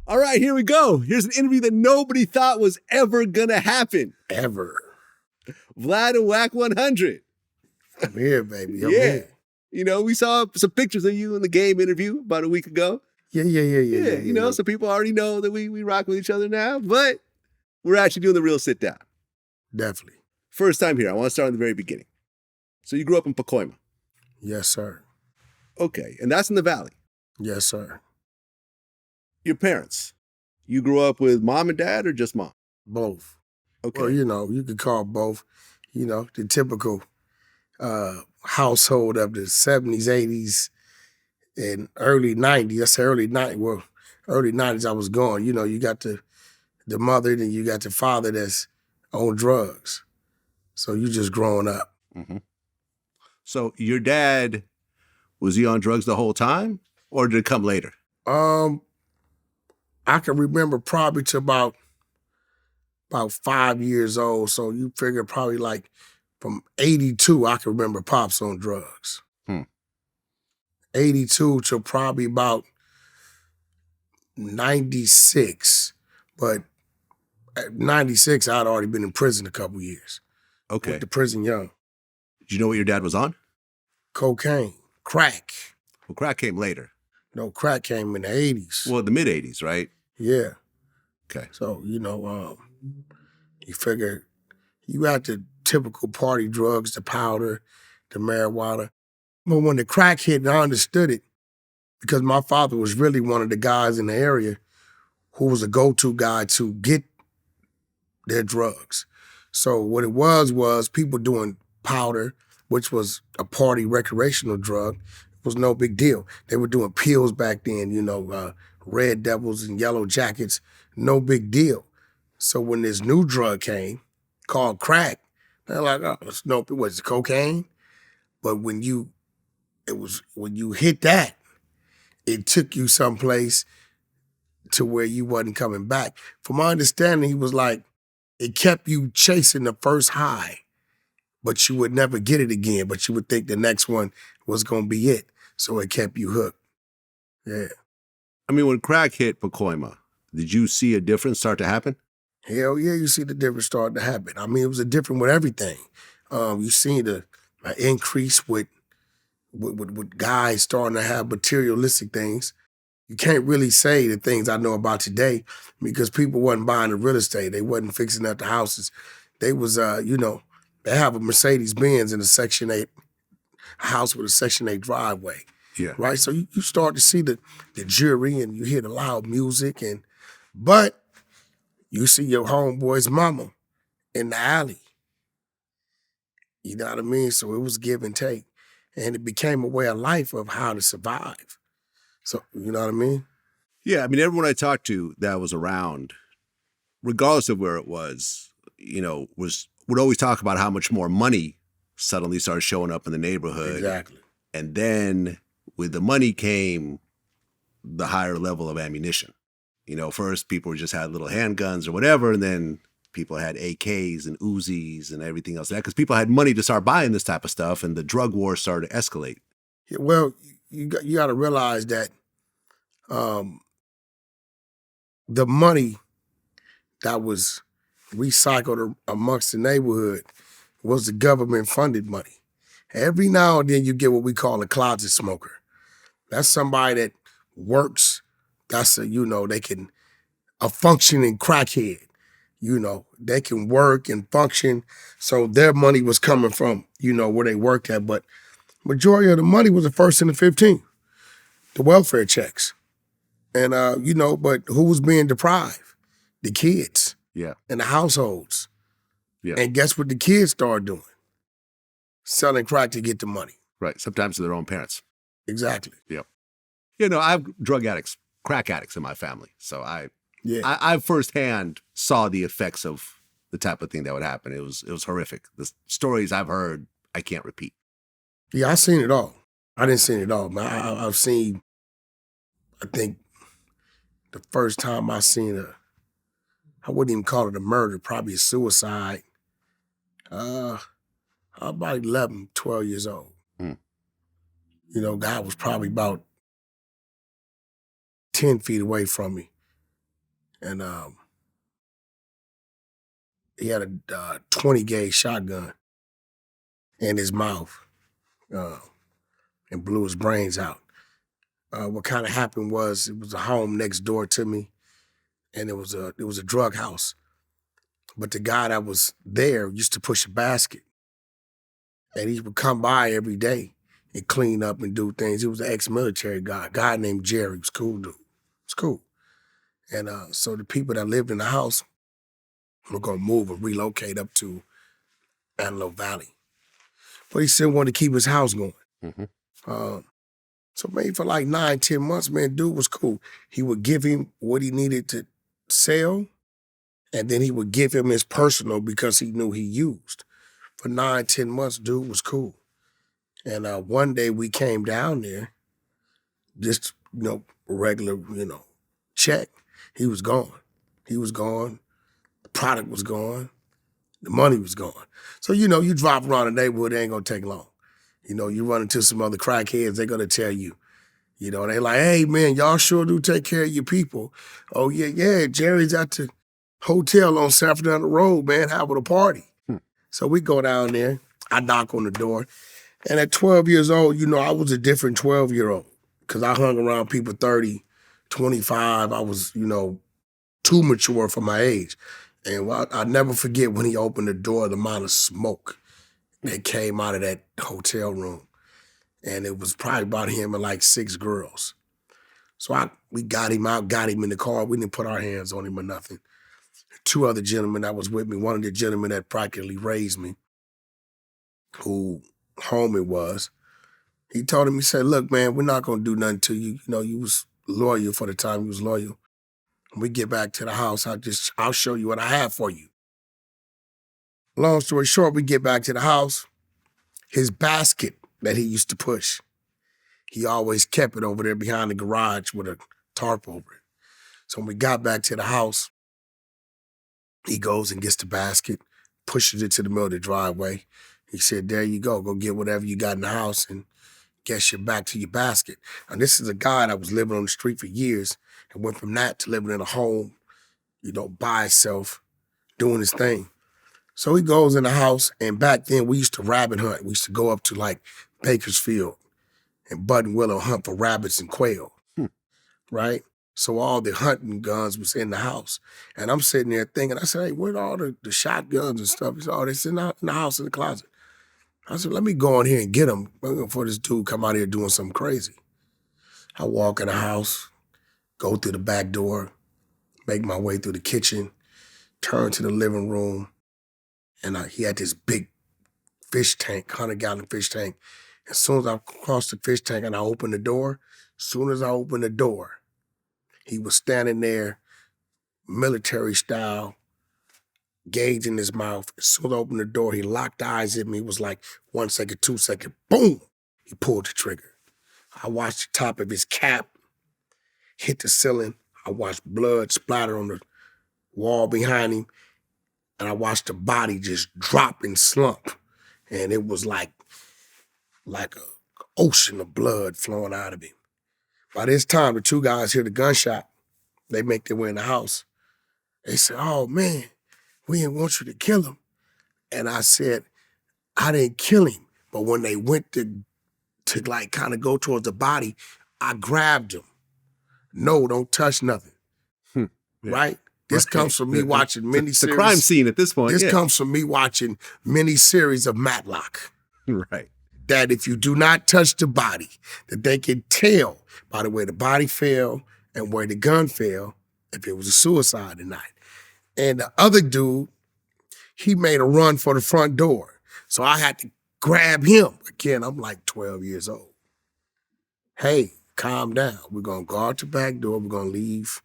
All right, here we go. Here's an interview that nobody thought was ever gonna happen. Ever. Vlad and Wack100. I'm here, baby. I'm Yeah. here. You know, we saw some pictures of you in the game interview about a week ago. Yeah. You know, so people already know that we rock with each other now, but we're actually doing the real sit down. Definitely. First time here. I want to start in the very beginning. So you grew up in Pacoima. Yes, sir. Okay, and that's in the Valley. Yes, sir. Your parents, you grew up with mom and dad or just mom? Both. Okay. Well, you know, you could call both, you know, the typical household of the 70s, 80s, and early 90s. I say early 90s. Well, early 90s I was gone. You know, you got the mother and you got the father that's on drugs. So you just growing up. Mm-hmm. So your dad, was he on drugs the whole time or did it come later? I can remember probably to about 5 years old. So you figure probably like from 82, I can remember Pops on drugs. 82 to probably about 96. But at 96, I'd already been in prison a couple years. Okay. With the prison young. Did you know what your dad was on? Cocaine, crack. Well, crack came later. No, crack came in the 80s. Well, the mid-80s, right? Yeah. Okay. So, you know, you figure you got the typical party drugs, the powder, the marijuana. But when the crack hit, I understood it because my father was really one of the guys in the area who was a go-to guy to get their drugs. So what it was people doing powder, which was a party recreational drug. It was no big deal. They were doing pills back then, you know, Red Devils and Yellow Jackets, no big deal. So when this new drug came called crack, they're like, oh, it was cocaine. But when you hit that, it took you someplace to where you wasn't coming back. From my understanding, he was like, it kept you chasing the first high, but you would never get it again, but you would think the next one was going to be it. So it kept you hooked. Yeah. I mean, when crack hit Pacoima, did you see a difference start to happen? Hell yeah, you see the difference starting to happen. I mean, it was a different with everything. You seen the increase with guys starting to have materialistic things. You can't really say the things I know about today because people wasn't buying the real estate. They wasn't fixing up the houses. They was, you know, they have a Mercedes-Benz in a Section 8 house with a Section 8 driveway. Yeah. Right? So you start to see the jury and you hear the loud music but you see your homeboy's mama in the alley. You know what I mean? So it was give and take. And it became a way of life of how to survive. So, you know what I mean? Yeah, I mean, everyone I talked to that was around, regardless of where it was, you know, would always talk about how much more money suddenly started showing up in the neighborhood. Exactly. And then with the money came the higher level of ammunition. You know, first people just had little handguns or whatever, and then people had AKs and Uzis and everything else. Because people had money to start buying this type of stuff, and the drug war started to escalate. Yeah, well, you got to realize that the money that was recycled amongst the neighborhood was the government-funded money. Every now and then you get what we call a closet smoker. That's somebody that works. That's a functioning crackhead. You know, they can work and function. So their money was coming from, you know, where they worked at. But majority of the money was the first and the 15th, the welfare checks. And, you know, but who was being deprived? The kids. Yeah. And the households. Yeah. And guess what the kids started doing? Selling crack to get the money. Right. Sometimes to their own parents. Exactly. Yep. You know, I have drug addicts, crack addicts in my family. So I firsthand saw the effects of the type of thing that would happen. It was horrific. The stories I've heard, I can't repeat. Yeah, I've seen it all. I didn't see it all, man. I've seen, I think the first time I seen I wouldn't even call it a murder, probably a suicide. I was about 11, 12 years old. You know, guy was probably about 10 feet away from me. And he had a 20 gauge shotgun in his mouth and blew his brains out. What kind of happened was it was a home next door to me, and it was a drug house. But the guy that was there used to push a basket, and he would come by every day and clean up and do things. He was an ex-military guy, a guy named Jerry. He was a cool dude. It's cool. And so the people that lived in the house were gonna move and relocate up to Antelope Valley. But he still wanted to keep his house going. Mm-hmm. So maybe for like 9, 10 months, man, dude was cool. He would give him what he needed to sell, and then he would give him his personal because he knew he used. For 9, 10 months, dude was cool. And one day we came down there, just, regular, check. He was gone. He was gone. The product was gone. The money was gone. So, you drive around the neighborhood, it ain't gonna take long. You run into some other crackheads, they're gonna tell you. They like, hey man, y'all sure do take care of your people. Oh yeah, Jerry's at the hotel on Sanford down the road, man, having a party. So we go down there, I knock on the door. And at 12 years old, I was a different 12-year-old because I hung around people 30, 25. I was, too mature for my age. And I'll never forget when he opened the door, the amount of smoke that came out of that hotel room. And it was probably about him and like 6 girls. So we got him out, got him in the car. We didn't put our hands on him or nothing. 2 other gentlemen that was with me, one of the gentlemen that practically raised me, who homie was, he told him, he said, look, man, we're not going to do nothing to you. You was loyal for the time you was loyal. When we get back to the house, I'll show you what I have for you. Long story short, we get back to the house. His basket that he used to push, he always kept it over there behind the garage with a tarp over it. So when we got back to the house, he goes and gets the basket, pushes it to the middle of the driveway. He said, there you go get whatever you got in the house and get you back to your basket. And this is a guy that was living on the street for years and went from that to living in a home, by himself, doing his thing. So he goes in the house, and back then we used to rabbit hunt. We used to go up to like Bakersfield and Button Willow hunt for rabbits and quail, right? So all the hunting guns was in the house. And I'm sitting there thinking, I said, hey, where'd all the shotguns and stuff? He said, oh, they're in the house in the closet. I said, let me go in here and get them before this dude come out here doing something crazy. I walk in the house, go through the back door, make my way through the kitchen, turn to the living room, and he had this big fish tank, 100-gallon fish tank. As soon as I crossed the fish tank and I opened the door, he was standing there, military style, gauge in his mouth. As soon as I opened the door, he locked eyes at me. It was like 1 second, 2 second, boom, he pulled the trigger. I watched the top of his cap hit the ceiling. I watched blood splatter on the wall behind him. And I watched the body just drop and slump. And it was like an ocean of blood flowing out of him. By this time, the 2 guys hear the gunshot. They make their way in the house. They said, oh man, we didn't want you to kill him. And I said, I didn't kill him. But when they went to like kind of go towards the body, I grabbed him. No, don't touch nothing. Yeah. Right? This comes from me watching miniseries. The crime scene at this point. This comes from me watching miniseries of Matlock. Right. That if you do not touch the body, that they can tell by the way the body fell and where the gun fell if it was a suicide or not. And the other dude, he made a run for the front door. So I had to grab him. Again, I'm like 12 years old. Hey, calm down. We're going to go out the back door. We're going to leave.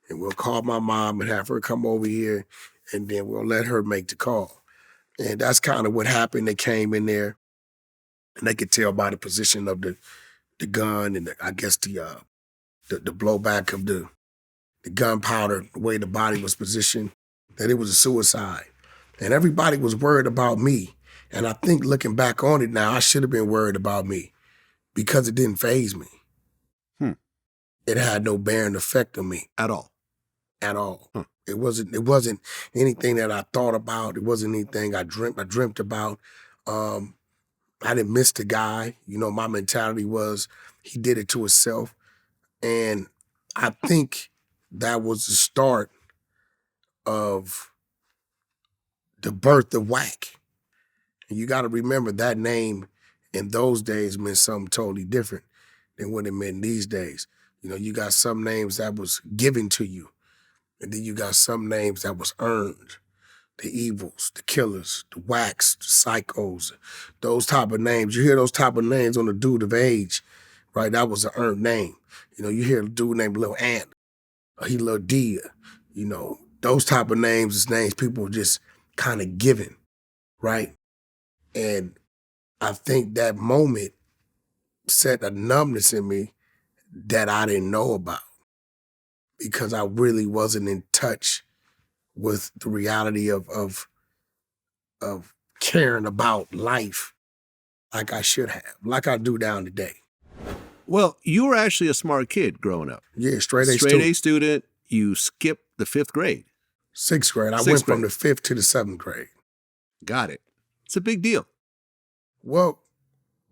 And we'll call my mom and have her come over here, and then we'll let her make the call. And that's kind of what happened. They came in there, and they could tell by the position of the gun and I guess the blowback of the gunpowder, the way the body was positioned, that it was a suicide. And everybody was worried about me. And I think looking back on it now, I should have been worried about me because it didn't faze me. It had no bearing effect on me. At all. at all. Huh. It wasn't anything that I thought about. It wasn't anything I dreamt about. I didn't miss the guy. You know, my mentality was he did it to himself. And I think that was the start of the birth of Wack. And you got to remember that name in those days meant something totally different than what it meant these days. You know, you got some names that was given to you, and then you got some names that was earned. The evils, the killers, the whacks, the psychos, those type of names. You hear those type of names on a dude of age, right? That was an earned name. You know, you hear a dude named Lil Ant, or he Lil D, you know, those type of names is names people were just kind of given, right? And I think that moment set a numbness in me that I didn't know about because I really wasn't in touch with the reality of caring about life like I should have, like I do down today. Well, you were actually a smart kid growing up. Yeah, straight A Straight student. A student. You skipped the 5th grade. 6th grade. I Sixth went from grade. the 5th to the 7th grade. Got it. It's a big deal. Well,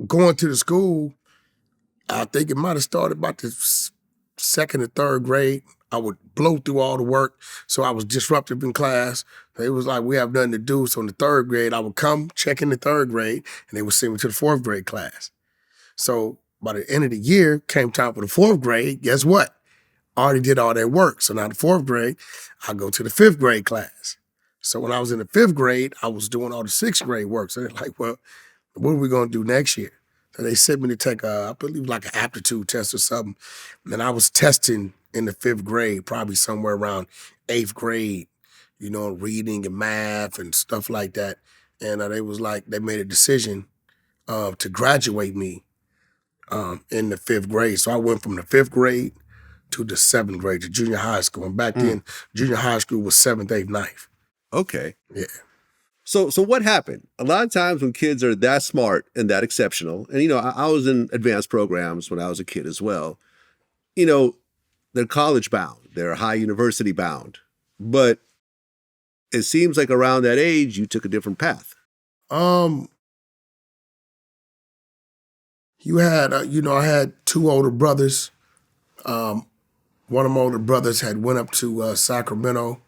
going to the school, I think it might have started about the 2nd or 3rd grade. I would blow through all the work, so I was disruptive in class. It was like we have nothing to do. So in the 3rd grade, I would come, check in the 3rd grade, and they would send me to the 4th grade class. So by the end of the year, came time for the 4th grade, guess what? I already did all that work. So now the 4th grade, I go to the 5th grade class. So when I was in the 5th grade, I was doing all the 6th grade work. So they're like, well, what are we going to do next year? So they sent me to take I believe like an aptitude test or something. And I was testing in the 5th grade, probably somewhere around 8th grade, you know, reading and math and stuff like that. And they was like, they made a decision to graduate me in the 5th grade. So I went from the 5th grade to the 7th grade, to junior high school. And back then, junior high school was 7th, 8th, 9th. Okay. Yeah. So what happened? A lot of times when kids are that smart and that exceptional, and, you know, I was in advanced programs when I was a kid as well, you know, they're college bound, they're high university bound, but it seems like around that age, you took a different path. You had, you know, I had 2 older brothers. One of my older brothers had went up to Sacramento.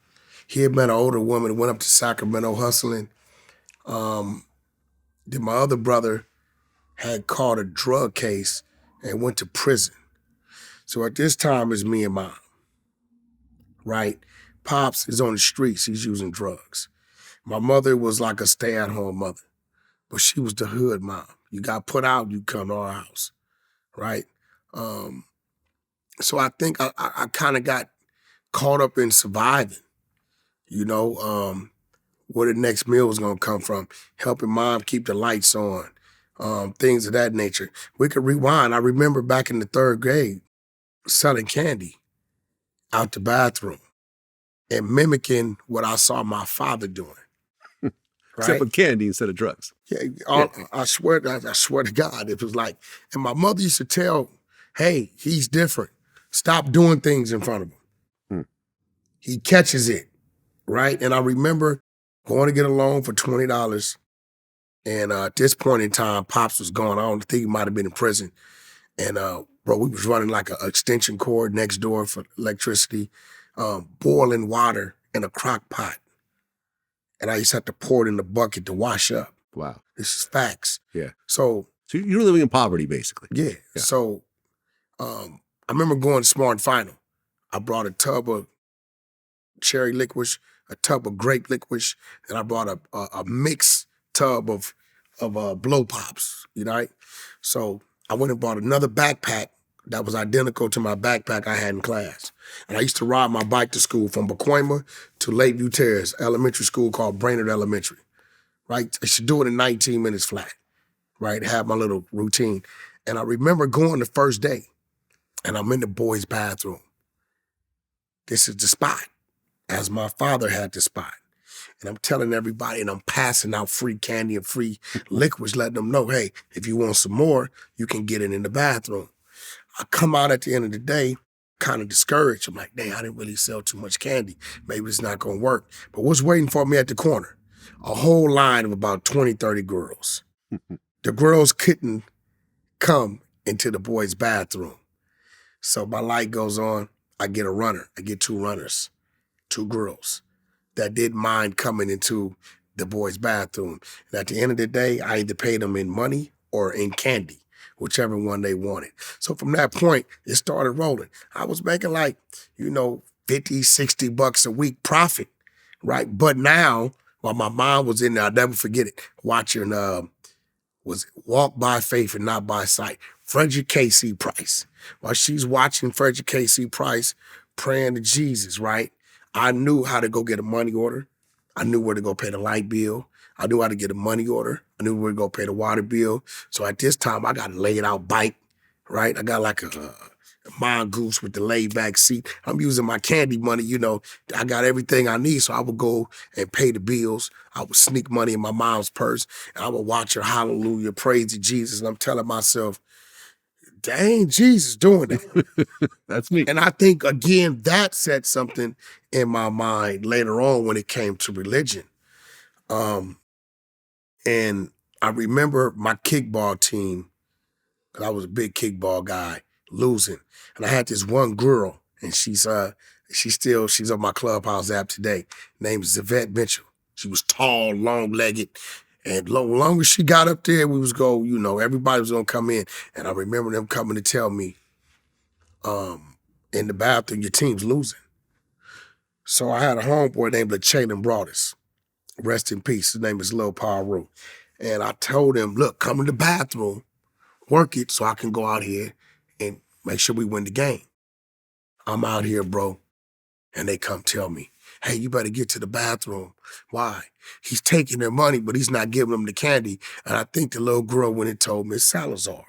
He had met an older woman, went up to Sacramento hustling. Then my other brother had caught a drug case and went to prison. So at this time, it's me and Mom, right? Pops is on the streets. He's using drugs. My mother was like a stay-at-home mother, but she was the hood mom. You got put out, you come to our house, right? So I think I kind of got caught up in surviving, you know, where the next meal was going to come from, helping Mom keep the lights on, things of that nature. We could rewind. I remember back in the 3rd grade selling candy out the bathroom and mimicking what I saw my father doing. Except Right? for candy instead of drugs. Yeah, I swear to God, it was like, and my mother used to tell, hey, he's different. Stop doing things in front of him. He catches it, right? And I remember going to get a loan for $20. And at this point in time, Pops was gone. I don't think he might have been in prison. And bro, we was running like an extension cord next door for electricity, boiling water in a crock pot. And I used to have to pour it in the bucket to wash up. Wow. This is facts. Yeah. So you were living in poverty, basically. yeah. So I remember going to Smart and Final. I brought a tub of cherry licorice, a tub of grape licorice, and I brought a mixed tub of blow pops, you know, right? So I went and bought another backpack that was identical to my backpack I had in class. And I used to ride my bike to school from Pacoima to Lakeview Terrace, elementary school called Brainerd Elementary, right? I should do it in 19 minutes flat, right? Have my little routine. And I remember going the first day, and I'm in the boys' bathroom. This is the spot, as my father had the spot. And I'm telling everybody, and I'm passing out free candy and free liquids, letting them know, hey, if you want some more, you can get it in the bathroom. I come out at the end of the day, kind of discouraged. I'm like, dang, I didn't really sell too much candy. Maybe it's not going to work. But what's waiting for me at the corner? A whole line of about 20, 30 girls. The girls couldn't come into the boys' bathroom. So my light goes on. I get a runner. I get 2 runners, 2 girls that didn't mind coming into the boys' bathroom. And at the end of the day, I either paid them in money or in candy, whichever one they wanted. So from that point, it started rolling. I was making like, 50, 60 bucks a week profit, right? But now, while my mom was in there, I'll never forget it, watching was Walk by Faith and Not by Sight. Frederick K.C. Price. While she's watching Frederick K.C. Price praying to Jesus, right? I knew how to go get a money order. I knew where to go pay the light bill. I knew how to get a money order. I knew where to go pay the water bill. So at this time, I got a laid out bike, right? I got like a mongoose with the laid back seat. I'm using my candy money, I got everything I need. So I would go and pay the bills. I would sneak money in my mom's purse and I would watch her hallelujah, praise to Jesus. And I'm telling myself, dang, Jesus doing that. That's me. And I think, again, that set something in my mind later on when it came to religion. And I remember my kickball team, because I was a big kickball guy, losing. And I had this one girl, and she's on my Clubhouse app today, named Zavette Mitchell. She was tall, long-legged, and long as she got up there, we was everybody was gonna come in. And I remember them coming to tell me, in the bathroom, your team's losing. So I had a homeboy named LeChalen Broadus. Rest in peace. His name is Lil Paru. And I told him, look, come in the bathroom, work it so I can go out here and make sure we win the game. I'm out here, bro. And they come tell me, hey, you better get to the bathroom. Why? He's taking their money, but he's not giving them the candy. And I think the little girl went and told Miss Salazar.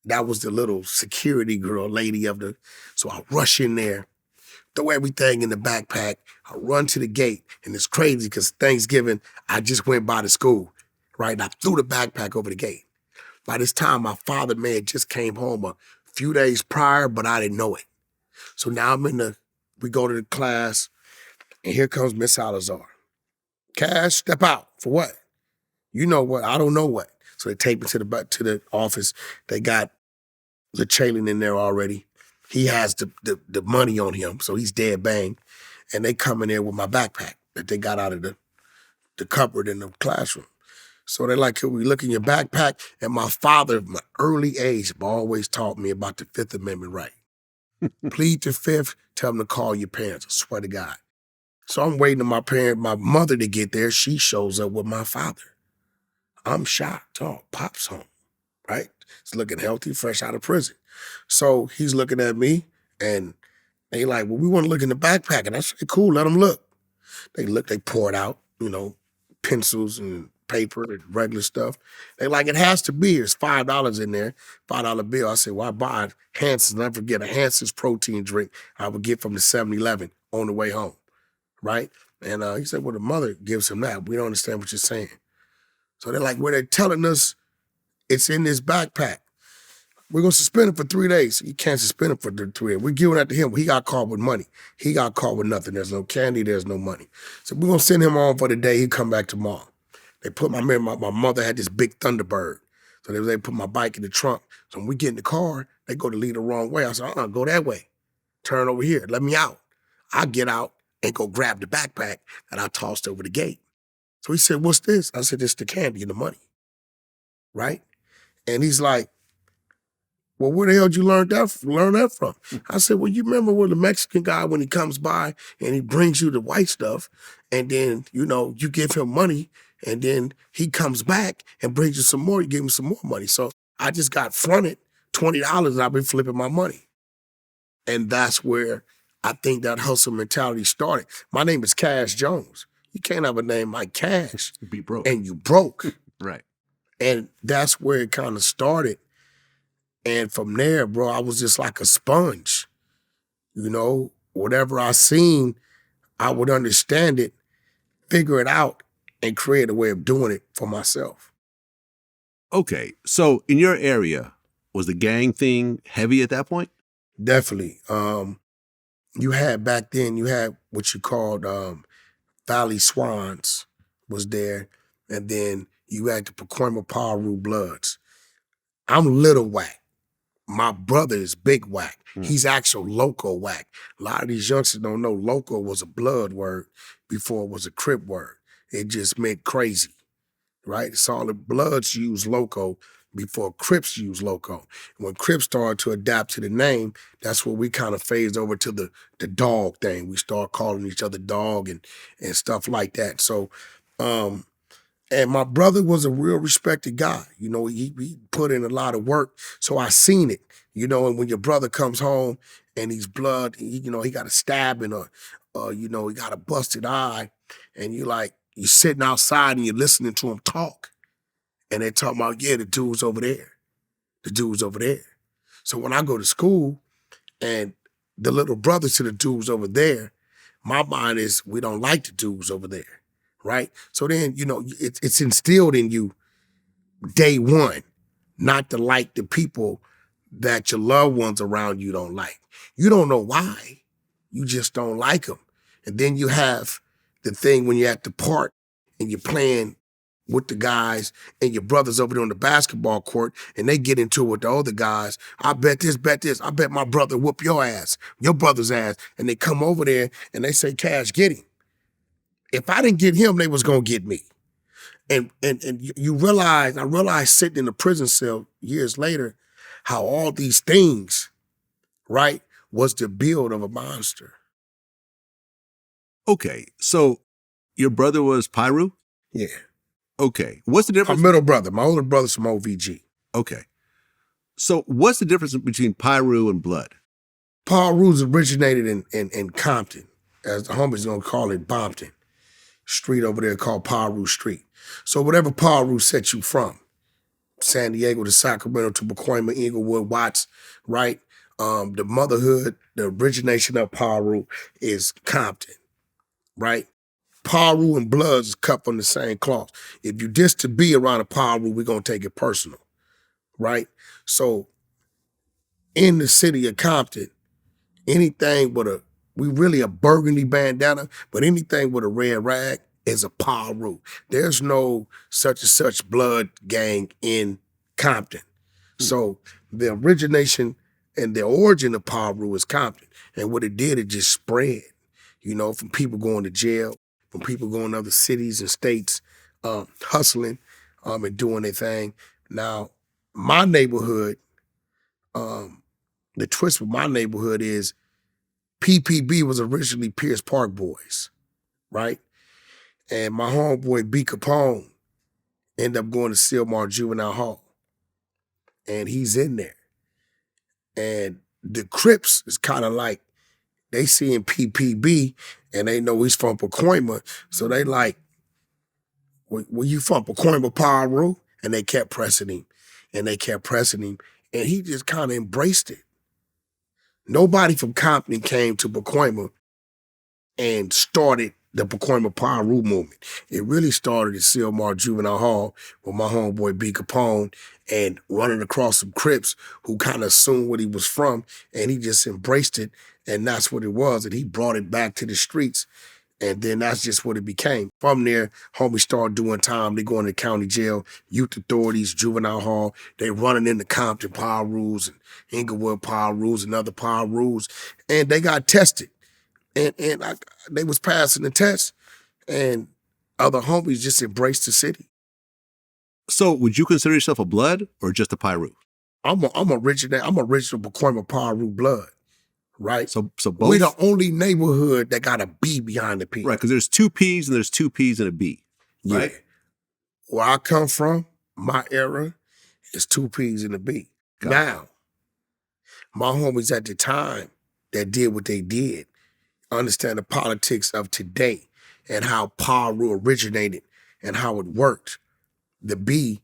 That was the little security girl, lady of the, so I rush in there, throw everything in the backpack. I run to the gate, and it's crazy because Thanksgiving, I just went by the school, right? And I threw the backpack over the gate. By this time, my father may have just came home a few days prior, but I didn't know it. So now we go to the class, and here comes Miss Salazar. Cash, step out. For what? You know what? I don't know what. So they take me to the office. They got LeChalen in there already. He has the money on him, so he's dead bang. And they come in there with my backpack that they got out of the cupboard in the classroom. So they're like, can we look in your backpack? And my father, from an early age, always taught me about the Fifth Amendment right. Plead the Fifth, tell them to call your parents, I swear to God. So I'm waiting on my mother to get there. She shows up with my father. I'm shocked. Oh, Pop's home, right? He's looking healthy, fresh out of prison. So he's looking at me and they like, well, we want to look in the backpack. And I said, cool, let them look. They look, they pour it out, pencils and paper and regular stuff. They like, it has to be. There's $5 in there, $5 bill. I said, well, I bought Hanson's. Never forget a Hanson's protein drink I would get from the 7-Eleven on the way home, right? And he said, well, the mother gives him that. We don't understand what you're saying. So they're like, well, they're telling us it's in this backpack. We're going to suspend him for 3 days. You can't suspend him for 3 days. We're giving that to him. He got caught with money. He got caught with nothing. There's no candy. There's no money. So we're going to send him on for the day. He'll come back tomorrow. They put my mother had this big Thunderbird. So they put my bike in the trunk. So when we get in the car, they go to lead the wrong way. I said, go that way. Turn over here. Let me out. I get out and go grab the backpack that I tossed over the gate. So he said, what's this? I said, it's the candy and the money, right? And he's like, well, where the hell did you learn that from? I said, well, you remember when the Mexican guy, when he comes by and he brings you the white stuff, and then, you give him money, and then he comes back and brings you some more, you give him some more money. So I just got fronted $20 and I've been flipping my money. And that's where I think that hustle mentality started. My name is Cash Jones. You can't have a name like Cash. Be broke. And you broke. Right. And that's where it kind of started. And from there, bro, I was just like a sponge. Whatever I seen, I would understand it, figure it out, and create a way of doing it for myself. Okay. So in your area, was the gang thing heavy at that point? Definitely. You had back then, you had what you called Valley Swans was there, and then you had the Pacoima Paru Bloods. I'm Little Wack. My brother is Big Wack. Mm. He's actual Loco Wack. A lot of these youngsters don't know Loco was a blood word before it was a Crip word. It just meant crazy, right? It's all the Bloods use Loco before Crips use Loco. When Crips started to adapt to the name, that's where we kind of phased over to the dog thing. We start calling each other dog and stuff like that. So, and my brother was a real respected guy. You know, he put in a lot of work. So I seen it, you know, and when your brother comes home and he's blood, you know, he got a stabbing or you know, he got a busted eye, and you're sitting outside and you're listening to him talk. And they're talking about, yeah, the dude's over there. The dude's over there. So when I go to school and the little brother to the dudes over there, my mind is, we don't like the dudes over there, right? So then, you know, it's instilled in you day one, not to like the people that your loved ones around you don't like. You don't know why. You just don't like them. And then you have the thing when you're at the park and you're playing with the guys and your brothers over there on the basketball court and they get into it with the other guys. I bet this. I bet my brother whoop your ass, your brother's ass. And they come over there and they say, Cash, get him. If I didn't get him, they was going to get me. And you realize, I realized sitting in a prison cell years later, how all these things, right, was the build of a monster. Okay, so your brother was Pyru? Yeah. Okay, what's the difference? My middle brother, my older brother's from OVG. Okay, so what's the difference between Pyru and blood? Pyru's originated in Compton, as the homies gonna call it, Bompton. Street over there called Pyru Street. So whatever Pyru set you from, San Diego to Sacramento to Pacoima, Inglewood, Watts, right? The motherhood, the origination of Pyru is Compton, right? Pyru and Bloods is cut from the same cloth. If you diss to be around a Pyru, we're gonna take it personal, right? So in the city of Compton, anything with we really a burgundy bandana, but anything with a red rag is a Pyru. There's no such and such blood gang in Compton. So the origination and the origin of Pyru is Compton. And what it did, it just spread, you know, from people going to jail, from people going to other cities and states, hustling and doing their thing. Now, my neighborhood, the twist with my neighborhood is PPB was originally Pierce Park Boys, right? And my homeboy B. Capone ended up going to Sylmar Juvenile Hall. And he's in there. And the Crips is kind of like, they seeing PPB and they know he's from Pacoima. So they like, were you from Pacoima, Pyru? And they kept pressing him. And they kept pressing him. And he just kind of embraced it. Nobody from Compton came to Pacoima and started the Pacoima Pyru movement. It really started at Sylmar Juvenile Hall with my homeboy B. Capone and running across some Crips who kind of assumed what he was from, and he just embraced it, and that's what it was, and he brought it back to the streets, and then that's just what it became. From there, homies started doing time. They going to county jail, youth authorities, juvenile hall. They running into Compton Pyrus and Inglewood Pyrus and other Pyrus, and they got tested. And they was passing the test, and other homies just embraced the city. So would you consider yourself a blood or just a Pyru? I'm original Pacoima Pyru blood, right? So both? We the only neighborhood that got a B behind the P. Right, because there's two P's and there's two P's and a B, right? Yeah. Where I come from, my era, is two P's and a B. Now, my homies at the time that did what they did, understand the politics of today and how Pyru originated and how it worked. The B,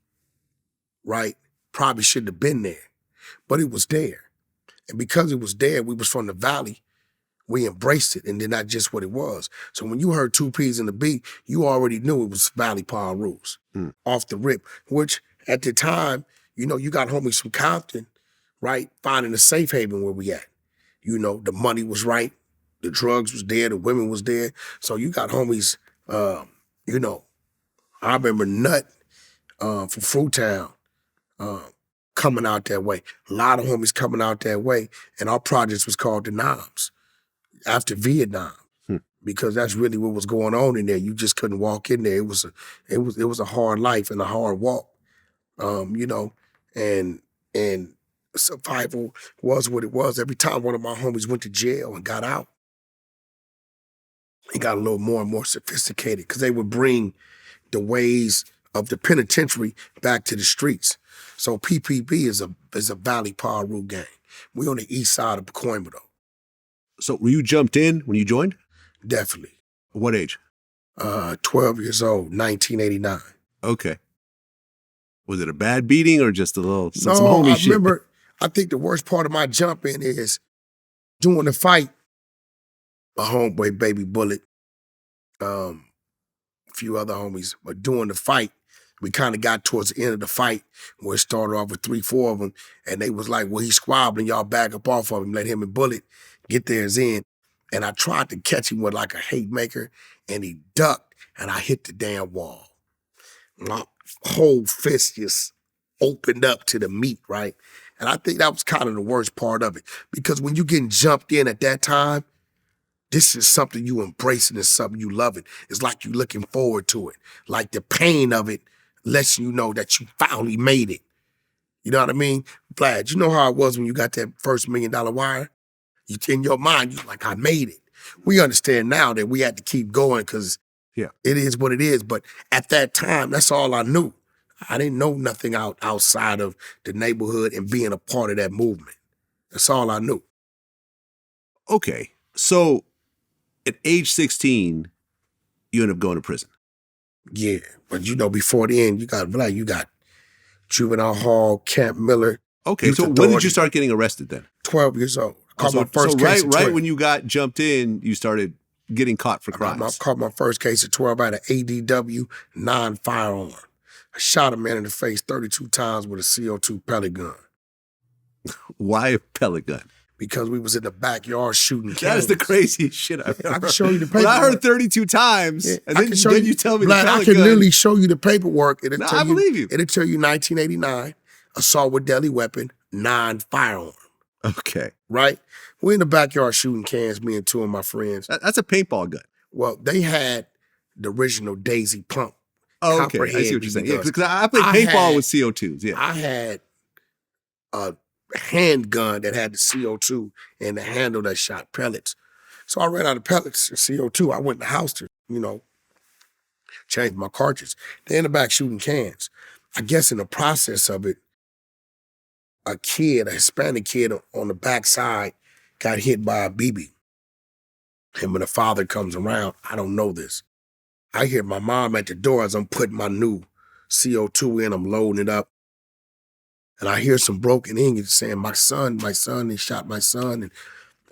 right, probably shouldn't have been there, but it was there. And because it was there, we was from the valley, we embraced it, and then that's just what it was. So when you heard two P's and a B, you already knew it was Valley Pyrus off the rip, which at the time, you know, you got homies from Compton, right, finding a safe haven where we at. You know, the money was right, the drugs was there, the women was there. So you got homies, you know, I remember Nut from Fruitown coming out that way. A lot of homies coming out that way. And our projects was called the Noms after Vietnam. Because that's really what was going on in there. You just couldn't walk in there. It was a hard life and a hard walk. You know, and survival was what it was. Every time one of my homies went to jail and got out, it got a little more and more sophisticated because they would bring the ways of the penitentiary back to the streets. So PPB is a Valley Paru gang. We on the east side of Coimbatore. So were you jumped in when you joined? Definitely. What age? 12 years old, 1989. Okay. Was it a bad beating or just a little some No, homie I shit? remember, I think the worst part of my jump in is during the fight, my homeboy Baby Bullet, a few other homies, but during the fight, we kind of got towards the end of the fight where it started off with 3, 4 of them, and they was like, well, he's squabbling, y'all back up off of him, let him and Bullet get theirs in. And I tried to catch him with like a hate maker, and he ducked, and I hit the damn wall. My whole fist just opened up to the meat, right? And I think that was kind of the worst part of it. Because when you getting jumped in at that time, this is something you embracing, it's something you loving. It's like you looking forward to it. Like the pain of it lets you know that you finally made it. You know what I mean? Vlad, you know how it was when you got that first $1 million wire? You, in your mind, you're like, I made it. We understand now that we had to keep going because it is what it is. But at that time, that's all I knew. I didn't know nothing outside of the neighborhood and being a part of that movement. That's all I knew. Okay. So at age 16, you end up going to prison. Yeah. But you know, before the end, you got juvenile hall, Camp Miller. Okay. So when did you start getting arrested then? 12 years old. So right when you got jumped in, you started getting caught for crimes. I caught my first case at 12. I had an ADW non-firearm. I shot a man in the face 32 times with a CO2 pellet gun. Why a pellet gun? Because we was in the backyard shooting cannons. That is the craziest shit I've ever heard. I can show you the paperwork. But I heard 32 times, and then you tell me Vlad, the pellet I can gun. literally show you the paperwork. I believe you. It'll tell you 1989, assault with deadly weapon, non-firearm. Okay. Right? We're in the backyard shooting cans, me and 2 of my friends. That's a paintball gun. Well, they had the original Daisy pump. Oh, okay. I see what you're saying. Yeah, because I played paintball with CO2s. Yeah. I had a handgun that had the CO2 and the handle that shot pellets. So I ran out of pellets and CO2. I went in the house to, change my cartridge. They're in the back shooting cans. I guess in the process of it, a Hispanic kid on the backside got hit by a BB. And when the father comes around, I don't know this. I hear my mom at the door as I'm putting my new CO2 in, I'm loading it up. And I hear some broken English saying, my son, he shot my son.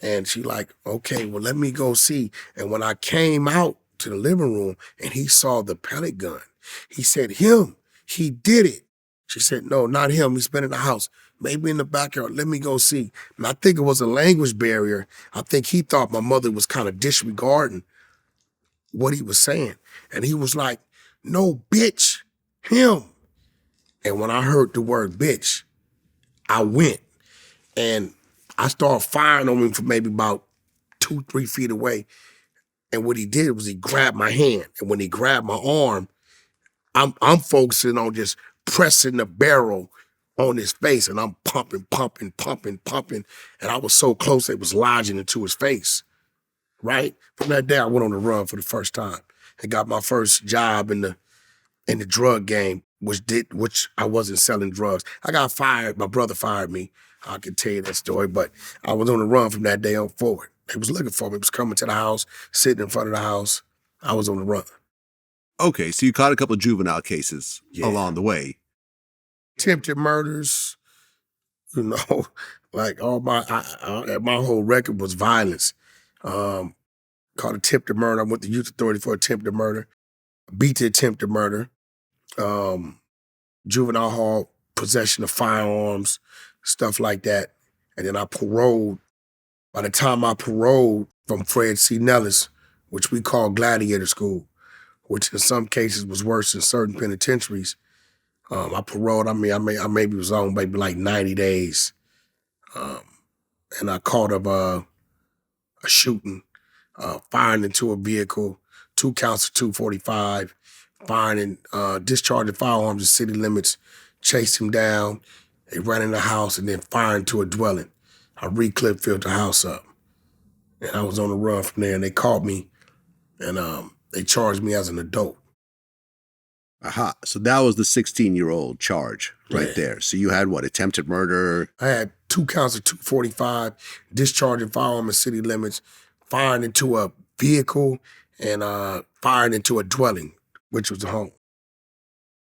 And she like, okay, well, let me go see. And when I came out to the living room and he saw the pellet gun, he said, he did it. She said, no, not him. He's been in the house, maybe in the backyard. Let me go see. And I think it was a language barrier. I think he thought my mother was kind of disregarding what he was saying. And he was like, no, bitch, him. And when I heard the word bitch, I went and I started firing on him from maybe about 2, 3 feet away. And what he did was he grabbed my hand. And when he grabbed my arm, I'm focusing on just pressing the barrel on his face, and I'm pumping. And I was so close, it was lodging into his face, right? From that day, I went on the run for the first time and got my first job in the drug game, which I wasn't selling drugs. I got fired. My brother fired me. I can tell you that story, but I was on the run from that day on forward. They was looking for me. It was coming to the house, sitting in front of the house. I was on the run. Okay, so you caught a couple of juvenile cases along the way. Attempted murders, like all my whole record was violence. Caught attempted murder. I went to youth authority for attempted murder. Beat the attempted murder. Juvenile hall, possession of firearms, stuff like that. And then I paroled By the time I paroled from Fred C. Nellis, which we call Gladiator School, which in some cases was worse than certain penitentiaries, I paroled. I maybe was on maybe like 90 days, and I caught a shooting, firing into a vehicle, 2 counts of 245, firing and discharging firearms in city limits, chased him down. They ran in the house and then fired into a dwelling. I re-clipped, filled the house up, and I was on the run from there. And they caught me, and they charged me as an adult. Aha. So that was the 16-year-old charge right there. So you had what? Attempted murder? I had 2 counts of 245, discharging firearm in city limits, firing into a vehicle, and firing into a dwelling, which was a home.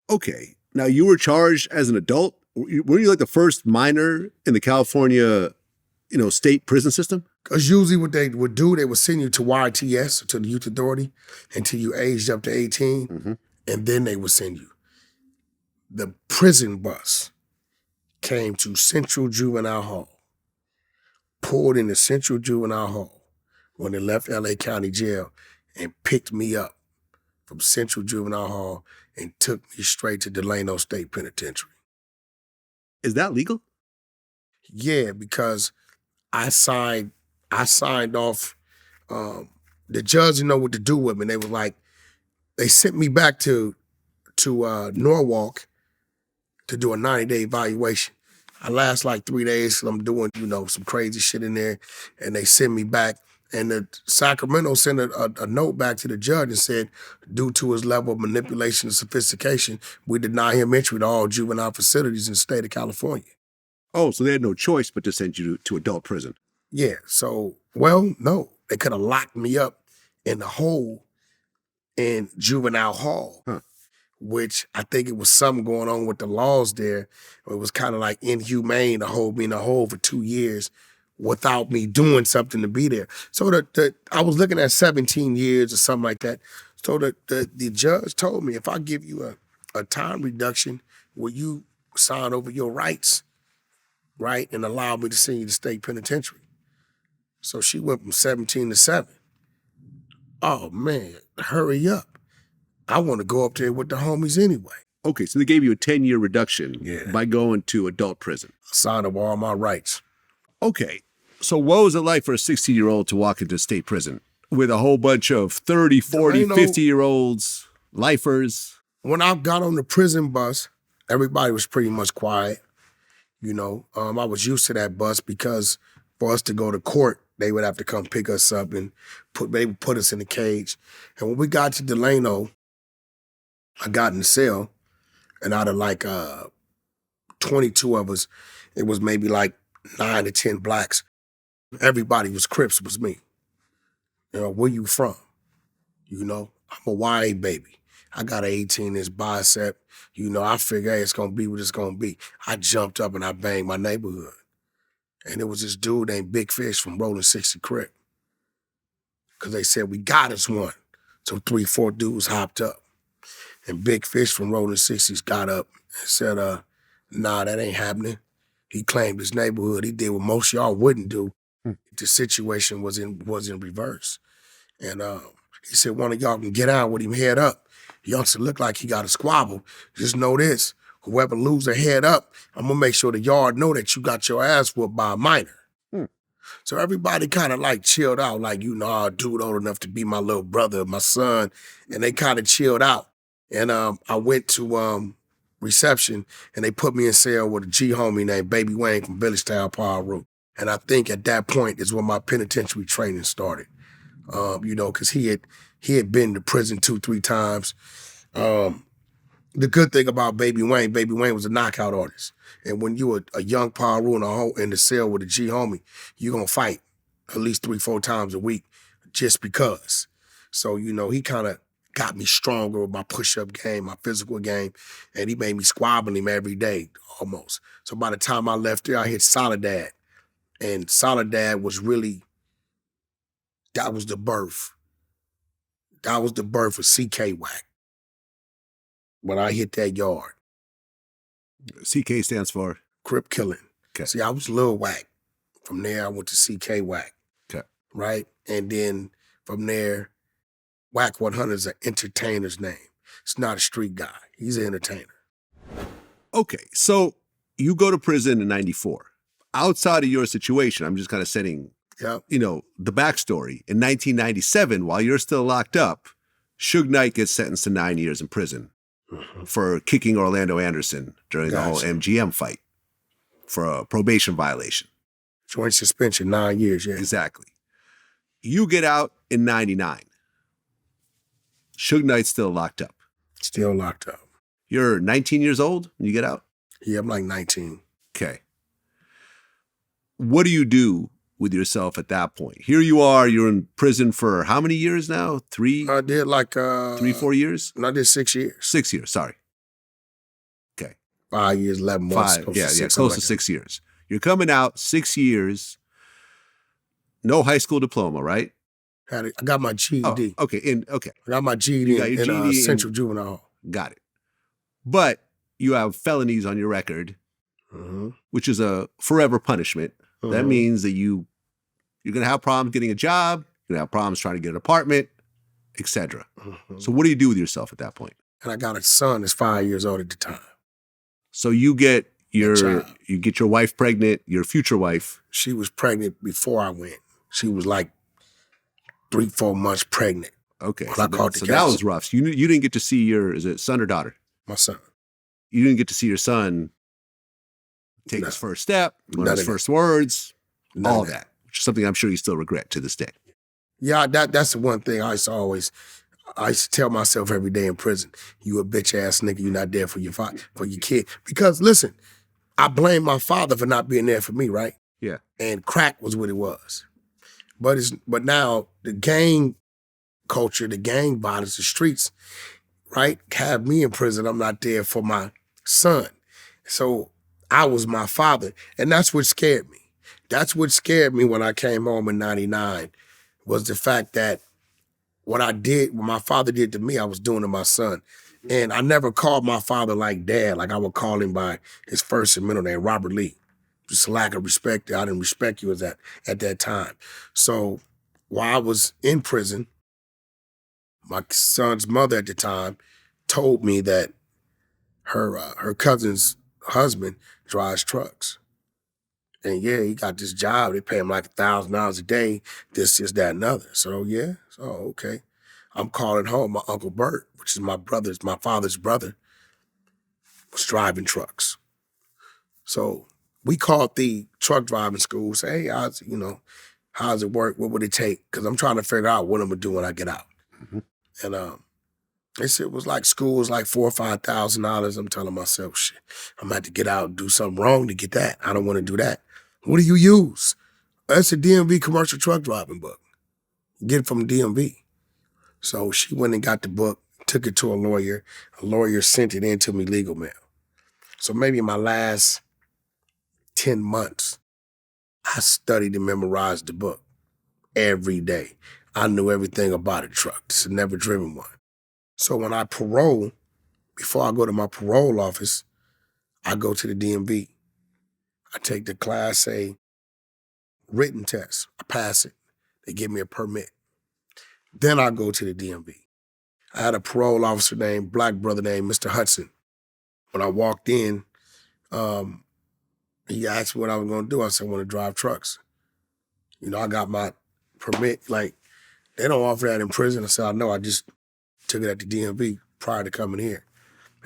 Okay. Now you were charged as an adult? Were you like the first minor in the California, state prison system? Because usually what they would do, they would send you to YTS, to the Youth Authority, until you aged up to 18. Mm-hmm. And then they would send you. The prison bus came to Central Juvenile Hall, pulled into Central Juvenile Hall when they left LA County Jail, and picked me up from Central Juvenile Hall and took me straight to Delano State Penitentiary. Is that legal? Yeah, because I signed off. The judge didn't know what to do with me. They were like, they sent me back to Norwalk to do a 90-day evaluation. I last like 3 days because I'm doing, some crazy shit in there. And they sent me back. And the Sacramento sent a note back to the judge and said, due to his level of manipulation and sophistication, we deny him entry to all juvenile facilities in the state of California. Oh, so they had no choice but to send you to adult prison. Yeah, so, well, no. They could have locked me up in the hole in juvenile hall, which I think it was something going on with the laws there. It was kind of like inhumane to hold me in a hole for 2 years without me doing something to be there. So I was looking at 17 years or something like that. So the judge told me, if I give you a time reduction, will you sign over your rights, right, and allow me to send you to state penitentiary? So she went from 17 to 7. Oh, man, hurry up. I want to go up there with the homies anyway. Okay, so they gave you a 10-year reduction by going to adult prison. I signed up all my rights. Okay, so what was it like for a 16-year-old to walk into state prison with a whole bunch of 30, 40, 50-year-olds, lifers? When I got on the prison bus, everybody was pretty much quiet. I was used to that bus because for us to go to court, they would have to come pick us up and they would put us in a cage. And when we got to Delano, I got in the cell, and out of like 22 of us, it was maybe like 9 to 10 blacks. Everybody was Crips, was me. Where you from? I'm a YA baby. I got an 18-inch bicep. I figure, hey, it's gonna be what it's gonna be. I jumped up and I banged my neighborhood. And it was this dude named Big Fish from Rolling 60 Crip. Because they said, we got us one. So 3, 4 dudes hopped up. And Big Fish from Rolling 60s got up and said, nah, that ain't happening. He claimed his neighborhood. He did what most y'all wouldn't do if the situation was in reverse. And he said, one of y'all can get out with him head up. Youngster looked like he got a squabble. Just know this. Whoever lose their head up, I'm going to make sure the yard know that you got your ass whooped by a minor. So everybody kind of like chilled out, like, a dude old enough to be my little brother, my son. And they kind of chilled out. And I went to reception, and they put me in cell with a G homie named Baby Wayne from Villagetown, Paru. And I think at that point is when my penitentiary training started. Because he had been to prison 2, 3 times. The good thing about Baby Wayne was a knockout artist. And when you a young Paru in the cell with a G homie, you're going to fight at least 3, 4 times a week just because. So, he kind of got me stronger with my push-up game, my physical game, and he made me squabbling him every day, almost. So by the time I left there, I hit Soledad. And Soledad was really, that was the birth. That was the birth of CK Wack. When I hit that yard. CK stands for? Crip killing. Okay. See, I was Lil Wack. From there, I went to CK Wack. right? And then from there, Wack100 is an entertainer's name. It's not a street guy. He's an entertainer. Okay, so you go to prison in 94. Outside of your situation, I'm just kind of setting, Yep. the backstory. In 1997, while you're still locked up, Suge Knight gets sentenced to 9 years in prison for kicking Orlando Anderson during the whole MGM fight for a probation violation. Joint suspension, 9 years, yeah. Exactly. You get out in 99. Suge Knight's still locked up. Still locked up. You're 19 years old when you get out? Yeah, I'm like 19. Okay. What do you do with yourself at that point? Here you are, you're in prison for how many years now? I did like 4 years? No, I did 6 years. 6 years, sorry. Okay. 5 years, 11 months. Close to 6 years. You're coming out 6 years, no high school diploma, right? I got my GED. Oh, okay. I got my GED in Central Juvenile Hall. Got it. But you have felonies on your record, which is a forever punishment. That means that you're going to have problems getting a job, you're going to have problems trying to get an apartment, etc. So what do you do with yourself at that point? And I got a son that's 5 years old at the time. So you get your wife pregnant, your future wife. She was pregnant before I went. She was like 3-4 months pregnant. Okay. So that was rough. So you didn't get to see is it son or daughter? My son. You didn't get to see your son take his first step, learn his first words, all of that, which is something I'm sure you still regret to this day. Yeah, that's the one thing I used to tell myself every day in prison, you a bitch ass nigga, you're not there for your kid. Because listen, I blame my father for not being there for me, right? Yeah. And crack was what it was. But now the gang culture, the gang violence, the streets, right, have me in prison. I'm not there for my son. So I was my father. And that's what scared me. That's what scared me when I came home in 99, was the fact that what my father did to me, I was doing to my son. And I never called my father like dad. Like I would call him by his first and middle name, Robert Lee. Just a lack of respect. I didn't respect you at that time. So while I was in prison, my son's mother at the time told me that her cousin's husband drives trucks. And yeah, he got this job. They pay him like $1,000 a day, this, that, and other. So yeah, okay. I'm calling home. My Uncle Bert, which is my father's brother, was driving trucks. So we called the truck driving school, say, hey, how's it work? What would it take? Because I'm trying to figure out what I'm gonna do when I get out. And they said it was like school was like $4,000 or $5,000. I'm telling myself, shit, I'm gonna have to get out and do something wrong to get that. I don't want to do that. What do you use? That's a DMV commercial truck driving book. Get it from DMV. So she went and got the book, took it to a lawyer. A lawyer sent it in to me legal mail. So maybe in my last 10 months, I studied and memorized the book every day. I knew everything about a truck. Just never driven one. So when I parole, before I go to my parole office, I go to the DMV. I take the Class A written test. I pass it. They give me a permit. Then I go to the DMV. I had a parole officer black brother named Mr. Hudson. When I walked in, he asked me what I was gonna do. I said, I want to drive trucks. I got my permit. Like, they don't offer that in prison. I said, I know, I just took it at the DMV prior to coming here.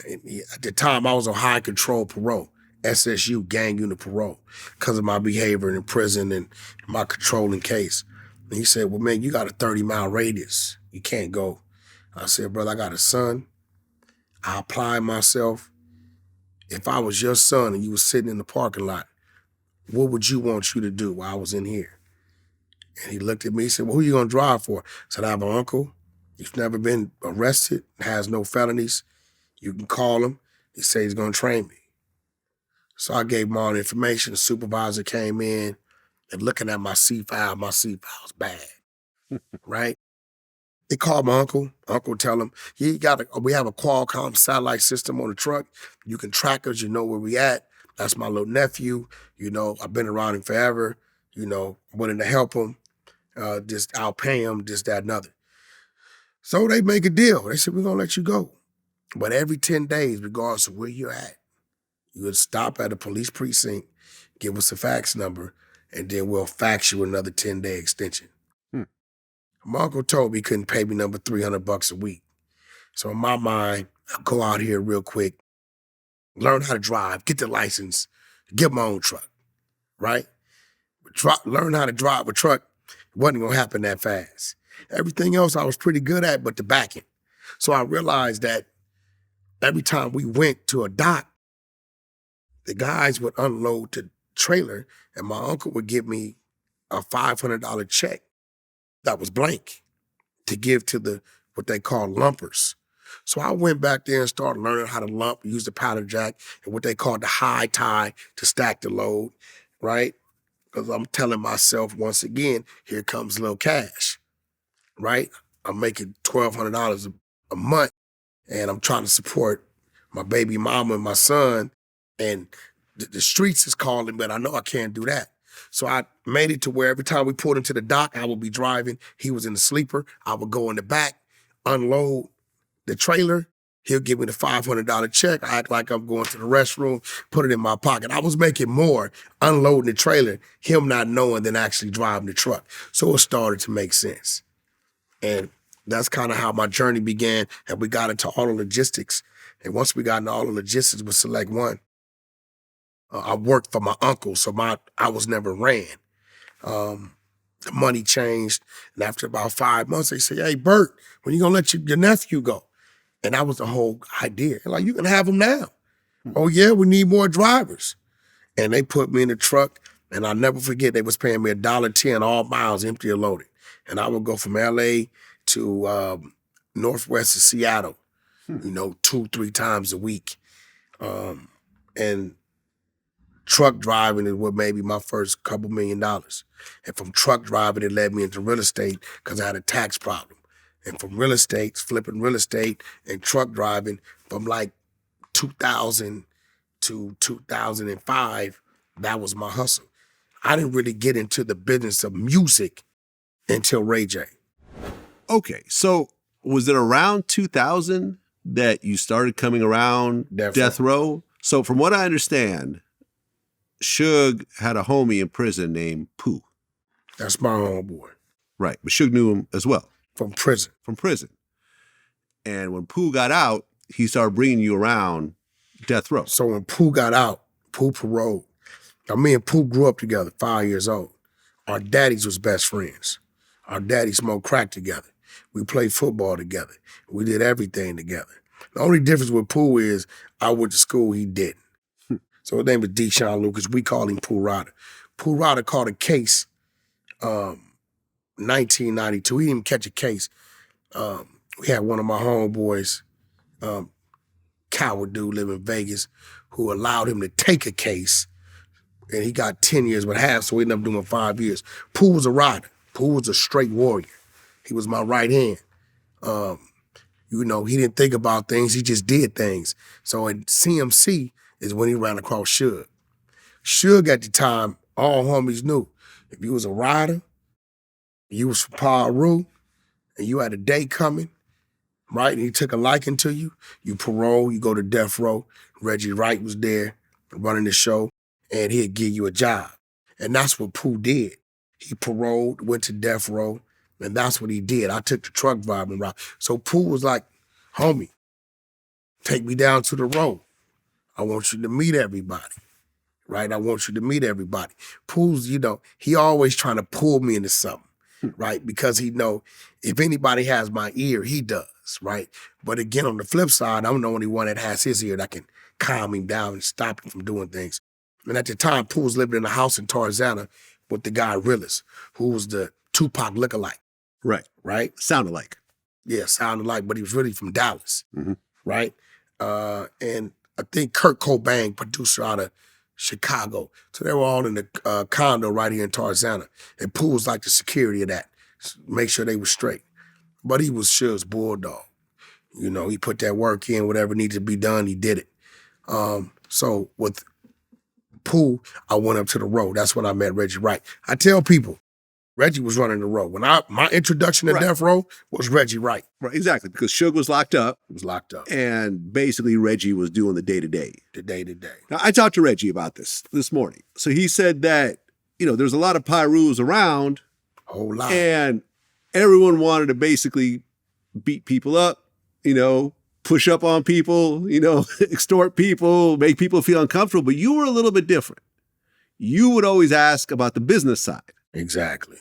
And at the time, I was on high control parole, SSU, gang unit parole, because of my behavior in prison and my controlling case. And he said, well, man, you got a 30-mile radius. You can't go. I said, brother, I got a son. I apply myself. If I was your son and you was sitting in the parking lot, what would you want you to do while I was in here? And he looked at me, he said, well, who you gonna drive for? I said, I have an uncle. He's never been arrested, has no felonies. You can call him. He said he's gonna train me. So I gave him all the information. The supervisor came in and looking at my C-file was bad, right? They called my uncle. Uncle tell him, we have a Qualcomm satellite system on the truck. You can track us, you know where we at. That's my little nephew. I've been around him forever. Wanting to help him. Just I'll pay them, this, that, and other. So they make a deal. They said, we're gonna let you go. But every 10 days, regardless of where you're at, you would stop at a police precinct, give us a fax number, and then we'll fax you another 10-day extension. Hmm. My uncle told me he couldn't pay me number $300 a week. So in my mind, I'll go out here real quick, learn how to drive, get the license, get my own truck, right? Learn how to drive a truck wasn't gonna happen that fast. Everything else I was pretty good at, but the backing. So I realized that every time we went to a dock, the guys would unload the trailer and my uncle would give me a $500 check that was blank to give to what they call lumpers. So I went back there and started learning how to lump, use the powder jack and what they call the high tie to stack the load, right? Because I'm telling myself once again, here comes a little cash, right? I'm making $1,200 a month and I'm trying to support my baby mama and my son, and the streets is calling, but I know I can't do that. So I made it to where every time we pulled into the dock, I would be driving. He was in the sleeper. I would go in the back, unload the trailer. He'll give me the $500 check. I act like I'm going to the restroom, put it in my pocket. I was making more unloading the trailer, him not knowing, than actually driving the truck. So it started to make sense. And that's kind of how my journey began. And we got into auto logistics. And once we got into auto logistics with Select One, I worked for my uncle, so I was never ran. The money changed. And after about 5 months, they said, hey, Bert, when you gonna let your nephew go? And that was the whole idea. Like, you can have him now. Oh yeah, we need more drivers. And they put me in the truck, and I'll never forget, they was paying me $1.10 all miles, empty or loaded. And I would go from LA to northwest of Seattle, 2-3 times a week. And truck driving is what made me my first couple $1 million. And from truck driving, it led me into real estate because I had a tax problem. And from real estate, flipping real estate and truck driving, from like 2000 to 2005, that was my hustle. I didn't really get into the business of music until Ray J. Okay, so was it around 2000 that you started coming around Death Row? So from what I understand, Suge had a homie in prison named Pooh. That's my homeboy. Right, but Suge knew him as well. From prison. From prison. And when Pooh got out, he started bringing you around Death Row. So when Pooh got out, Pooh paroled. Now, me and Pooh grew up together, 5 years old. Our daddies was best friends. Our daddy smoked crack together. We played football together. We did everything together. The only difference with Pooh is I went to school, he didn't. So his name was Deshaun Lucas. We called him Pooh Ryder. Pooh Ryder caught a case, 1992. He didn't even catch a case. We had one of my homeboys, coward dude, live in Vegas, who allowed him to take a case, and he got 10 years but half, so we ended up doing 5 years. Pooh was a rider. Pooh was a straight warrior. He was my right hand. He didn't think about things, he just did things. So at CMC is when he ran across Suge. Suge at the time, all homies knew, if you was a rider, you was from Paru, and you had a day coming, right, and he took a liking to you, you parole, you go to Death Row. Reggie Wright was there running the show, and he'd give you a job. And that's what Pooh did. He paroled, went to Death Row, and that's what he did. I took the truck driving route. So Pooh was like, homie, take me down to the road. I want you to meet everybody, right? I want you to meet everybody. Pooh's, he always trying to pull me into something, right? Because he know if anybody has my ear, he does, right? But again, on the flip side, I'm the only one that has his ear that can calm him down and stop him from doing things. And at the time, Pooh was living in a house in Tarzana with the guy Rillis, who was the Tupac lookalike. Right? Sounded like. Yeah, sounded like, but he was really from Dallas, right? And I think Kurt Cobain, producer out of Chicago. So they were all in the condo right here in Tarzana. And Pooh was like the security of that, make sure they were straight. But he was Suge's bulldog. He put that work in, whatever needed to be done, he did it. So with Pooh, I went up to the road. That's when I met Reggie Wright. I tell people, Reggie was running the row. When my introduction to Death Row was Reggie Wright. Right, exactly, because Suge was locked up. He was locked up. And basically Reggie was doing the day-to-day. The day-to-day. Now, I talked to Reggie about this morning. So he said that, there's a lot of Pyrus around. A whole lot. And everyone wanted to basically beat people up, push up on people, extort people, make people feel uncomfortable. But you were a little bit different. You would always ask about the business side. Exactly.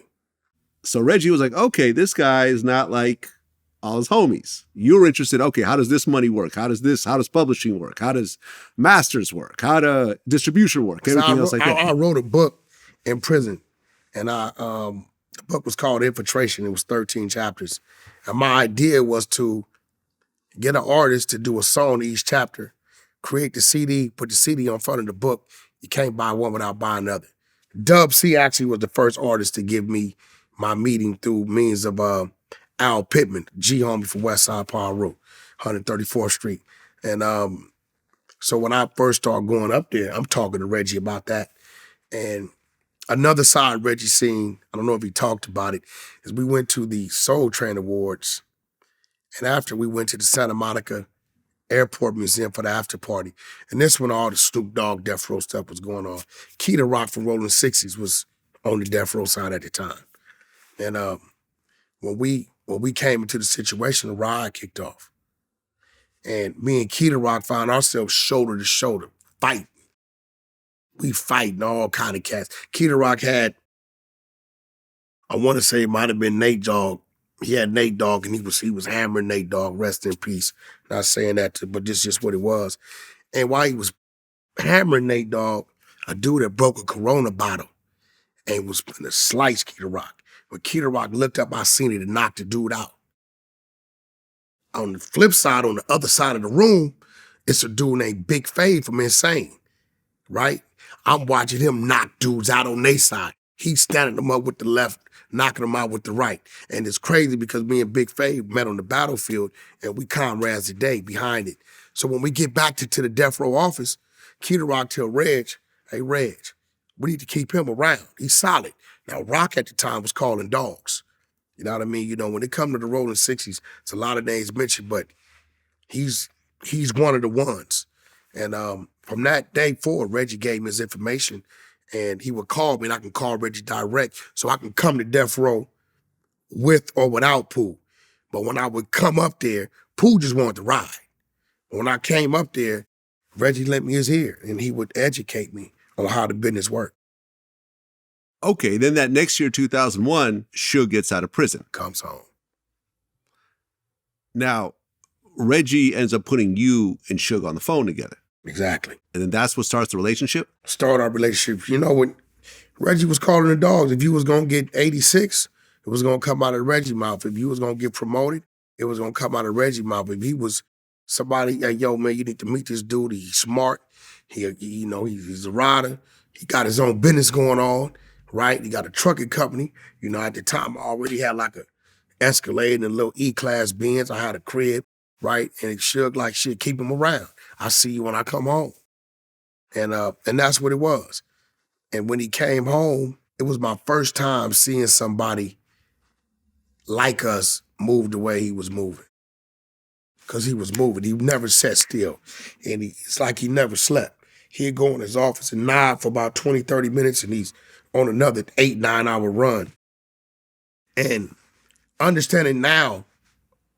So Reggie was like, okay, this guy is not like all his homies. You're interested, okay, how does this money work? How does publishing work? How does masters work? How does distribution work? Everything else like that. I wrote a book in prison, and the book was called Infiltration. It was 13 chapters. And my idea was to get an artist to do a song to each chapter, create the CD, put the CD on front of the book. You can't buy one without buying another. Dub C actually was the first artist to give me my meeting through means of Al Pittman, G-homie from Westside Paru, 134th Street. And so when I first started going up there, I'm talking to Reggie about that. And another side Reggie seen, I don't know if he talked about it, is we went to the Soul Train Awards. And after we went to the Santa Monica Airport Museum for the after party. And this when all the Snoop Dogg Death Row stuff was going on. Keita Rock from Rolling 60s was on the Death Row side at the time. And when we came into the situation, the riot kicked off. And me and Keita Rock found ourselves shoulder to shoulder, fighting. We fighting all kind of cats. Keita Rock had, I want to say it might have been Nate Dogg. He had Nate Dogg, and he was hammering Nate Dogg, rest in peace. Not saying that, but this is just what it was. And while he was hammering Nate Dogg, a dude that broke a Corona bottle and was going to slice Keita Rock. When Keita Rock looked up, I seen it and knocked the dude out. On the flip side, on the other side of the room, it's a dude named Big Fade from Insane, right? I'm watching him knock dudes out on their side. He's standing them up with the left, knocking them out with the right. And it's crazy because me and Big Fade met on the battlefield and we comrades today behind it. So when we get back to the Death Row office, Keita Rock tell Reg, hey, Reg, we need to keep him around. He's solid. Now, Rock at the time was calling dogs. You know what I mean? When it comes to the Rolling 60s, it's a lot of names mentioned, but he's one of the ones. And from that day forward, Reggie gave me his information and he would call me and I can call Reggie direct so I can come to Death Row with or without Pooh. But when I would come up there, Pooh just wanted to ride. When I came up there, Reggie lent me his ear and he would educate me on how the business worked. Okay, then that next year, 2001, Suge gets out of prison. Comes home. Now, Reggie ends up putting you and Suge on the phone together. Exactly. And then that's what starts the relationship? Start our relationship. When Reggie was calling the dogs, if you was going to get 86, it was going to come out of Reggie's mouth. If you was going to get promoted, it was going to come out of Reggie's mouth. If he was somebody, hey, yo, man, you need to meet this dude. He's smart. He's a rider. He got his own business going on, right? He got a trucking company. At the time, I already had like a Escalade and a little E-Class Benz. I had a crib, right? And it Suge like shit, keep him around. I see you when I come home. And that's what it was. And when he came home, it was my first time seeing somebody like us move the way he was moving. Because he was moving. He never sat still. And it's like he never slept. He'd go in his office and nod for about 20, 30 minutes, and he's on another 8-9 hour run. And understanding now,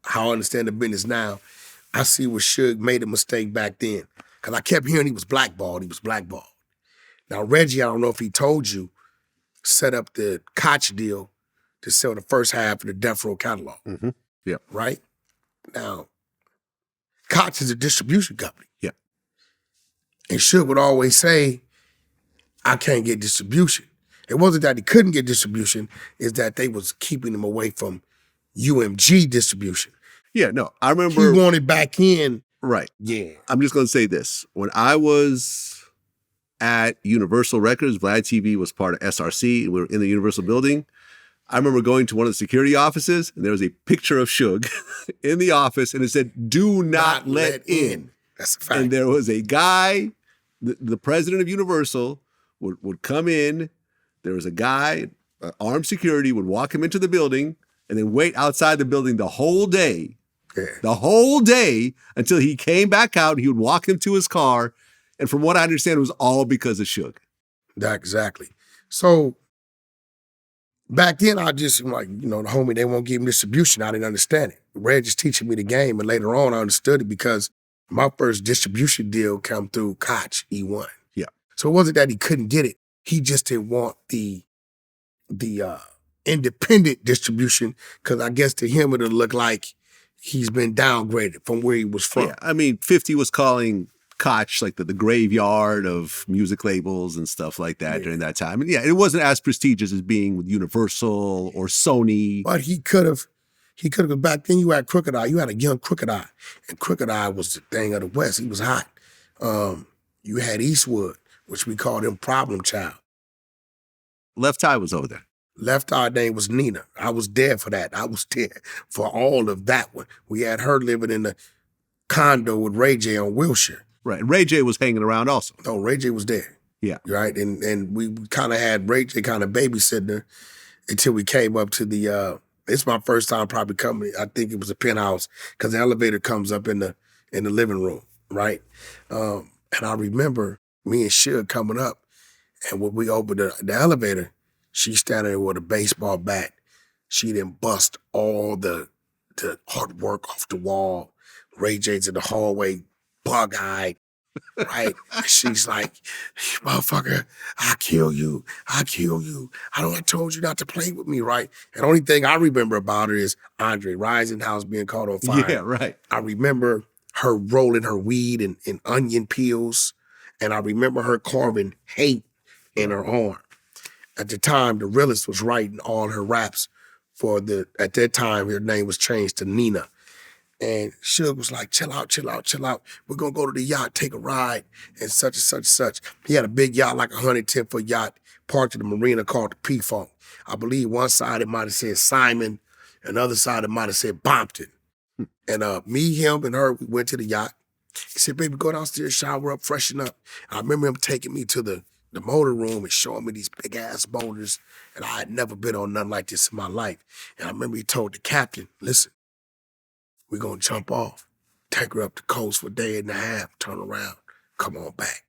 how I understand the business now, I see where Suge made a mistake back then. Because I kept hearing he was blackballed. Now, Reggie, I don't know if he told you, set up the Koch deal to sell the first half of the Death Row catalog. Mm-hmm. Yeah. Right? Now, Koch is a distribution company. Yeah. And Suge would always say, I can't get distribution. It wasn't that he couldn't get distribution, it's that they was keeping him away from UMG distribution. Yeah, no, I remember. He wanted back in. Right. Yeah. I'm just going to say this. When I was at Universal Records, VladTV was part of SRC, and we were in the Universal building. I remember going to one of the security offices, and there was a picture of Suge in the office, and it said, do not let in. That's a fact. And there was a guy, the president of Universal, would come in. There was a guy, armed security would walk him into the building and then wait outside the building the whole day. Yeah. The whole day until he came back out. He would walk him to his car. And from what I understand, it was all because of Suge. Exactly. So back then, I just, like, the homie, they won't give me distribution. I didn't understand it. Red just teaching me the game. And later on, I understood it because my first distribution deal come through Koch E1. Yeah. So it wasn't that he couldn't get it. He just didn't want the independent distribution, because I guess to him, it'll look like he's been downgraded from where he was from. Yeah, I mean, 50 was calling Koch like the graveyard of music labels and stuff like that during that time. And yeah, it wasn't as prestigious as being with Universal or Sony. But he could have, back then you had Crooked Eye, you had a young Crooked Eye. And Crooked Eye was the thing of the West. He was hot. You had Eastwood, which we called him Problem Child. Left Eye was over there. Left Eye name was Nina. I was there for that. I was there for all of that one. We had her living in the condo with Ray J on Wilshire. Right. Ray J was hanging around also. No, Ray J was there. Yeah. Right. And we kind of had Ray J kind of babysitting her until we came up to the, it's my first time probably coming. I think it was a penthouse because the elevator comes up in the living room. Right. And I remember me and Suge coming up, and when we opened the elevator, she standing there with a baseball bat. She didn't bust all the artwork off the wall. Ray J's in the hallway, bug-eyed, right? She's like, motherfucker, I'll kill you. I told you not to play with me, right? And the only thing I remember about her is Andre Rising House being caught on fire. Yeah, right. I remember her rolling her weed in onion peels, and I remember her carving hate in her arm. At the time, the realist was writing all her raps at that time, her name was changed to Nina. And Suge was like, chill out. We're going to go to the yacht, take a ride, and such and such and such. He had a big yacht, like a 110-foot yacht, parked in the marina called the P-Funk. I believe one side it might have said Simon, and the other side it might have said Bompton. And me, him, and her, we went to the yacht. He said, baby, go downstairs, shower up, freshen up. And I remember him taking me to the motor room and showing me these big-ass boulders, and I had never been on nothing like this in my life. And I remember he told the captain, listen, we're going to jump off, take her up the coast for a day and a half, turn around, come on back.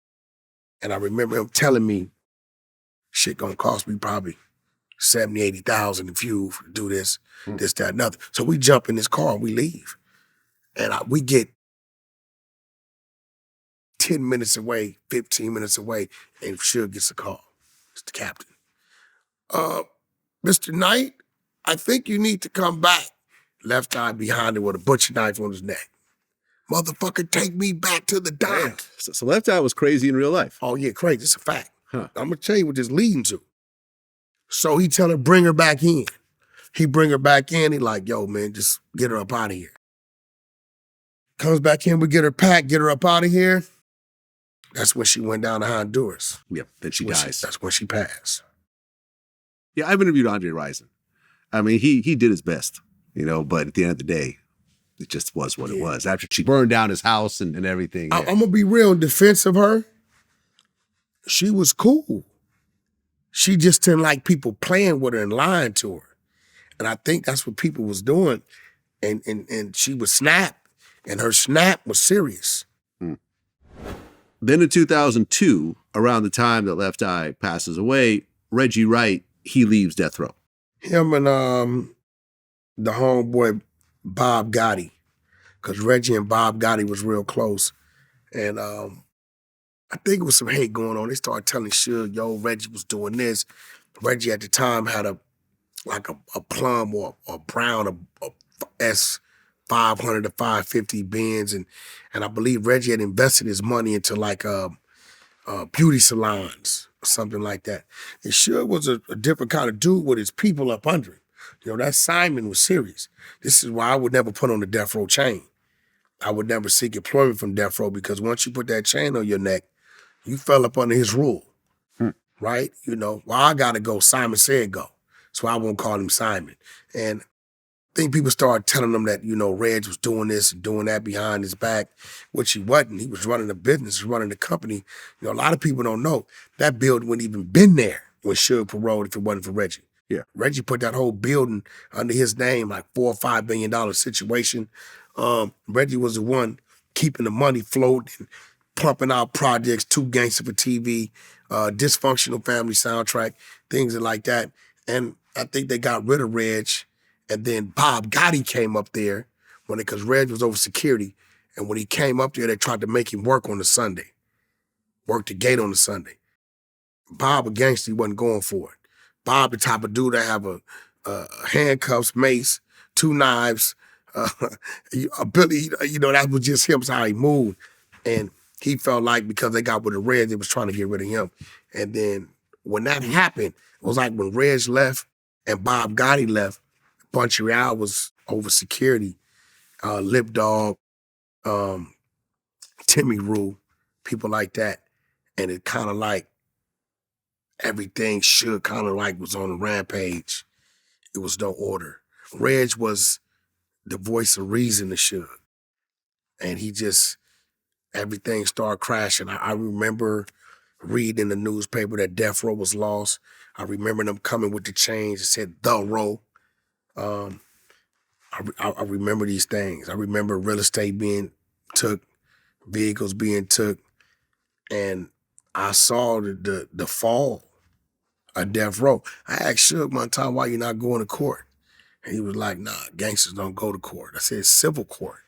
And I remember him telling me, shit going to cost me probably $70,000, $80,000 in fuel to do this, this, that, and other. So we jump in this car and we leave. And we get 10 minutes away, 15 minutes away, and Suge gets a call. It's the captain. Mr. Knight, I think you need to come back. Left Eye behind him with a butcher knife on his neck. Motherfucker, take me back to the dock. So Left Eye was crazy in real life. Oh, yeah, crazy. It's a fact. Huh. I'm going to tell you what this leading to. So he tell her, bring her back in. He bring her back in. He like, yo, man, just get her up out of here. Comes back in, we get her packed, get her up out of here. That's when she went down to Honduras. Yep, then she dies. That's when she passed. Yeah, I've interviewed Andre Rison. I mean, he did his best, but at the end of the day, it just was what it was. After she burned down his house and everything. Yeah. I'm going to be real in defense of her. She was cool. She just didn't like people playing with her and lying to her. And I think that's what people was doing. And she would snap, and her snap was serious. Then in 2002, around the time that Left Eye passes away, Reggie Wright, he leaves Death Row. Him and the homeboy Bob Gotti, because Reggie and Bob Gotti was real close. And I think it was some hate going on. They started telling Suge, yo, Reggie was doing this. Reggie at the time had a plum or a brown, a S500 to 550 Benz, and I believe Reggie had invested his money into beauty salons or something like that. And Suge was a different kind of dude with his people up under him. That Simon was serious. This is why I would never put on the Death Row chain. I would never seek employment from Death Row, because once you put that chain on your neck, you fell up under his rule, right? Well, I gotta go. Simon said go. So I won't call him Simon. And I think people started telling him that, Reg was doing this and doing that behind his back, which he wasn't. He was running a business, running a company. A lot of people don't know that building wouldn't even been there when Suge paroled if it wasn't for Reggie. Yeah. Reggie put that whole building under his name, like $4 or $5 million situation. Reggie was the one keeping the money float and pumping out projects, Too Gangsta for TV, Dysfunctional Family soundtrack, things like that. And I think they got rid of Reg, and then Bob Gotti came up there because Reg was over security. And when he came up there, they tried to make him work on the Sunday, work the gate on the Sunday. Bob, a gangster, he wasn't going for it. Bob, the type of dude that have a handcuffs, mace, 2 knives, ability, that was just him, how he moved. And he felt like because they got with the Reg, they was trying to get rid of him. And then when that happened, it was like when Reg left and Bob Gotti left, Bunch Real was over security. Lip Dog, Timmy Rule, people like that. And it kind of like everything should kind of like was on a rampage. It was no order. Reg was the voice of reason to Suge. And he just, everything started crashing. I remember reading in the newspaper that Death Row was lost. I remember them coming with the change that said The Row. I remember these things. I remember real estate being took, vehicles being took, and I saw the fall of Death Row. I asked Suge one time, why you not going to court? And he was like, nah, gangsters don't go to court. I said, civil court.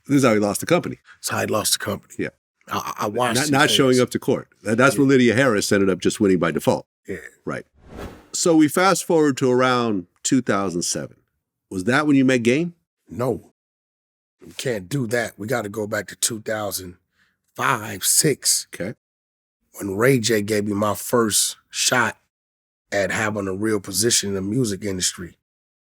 This is how he lost the company. That's how he lost the company. Yeah. I watched Not showing up to court. That's where Lydia Harris ended up just winning by default. Yeah. Right. So we fast forward to around 2007. Was that when you met Game? No. We can't do that. We got to go back to 2005, 6. Okay. When Ray J gave me my first shot at having a real position in the music industry.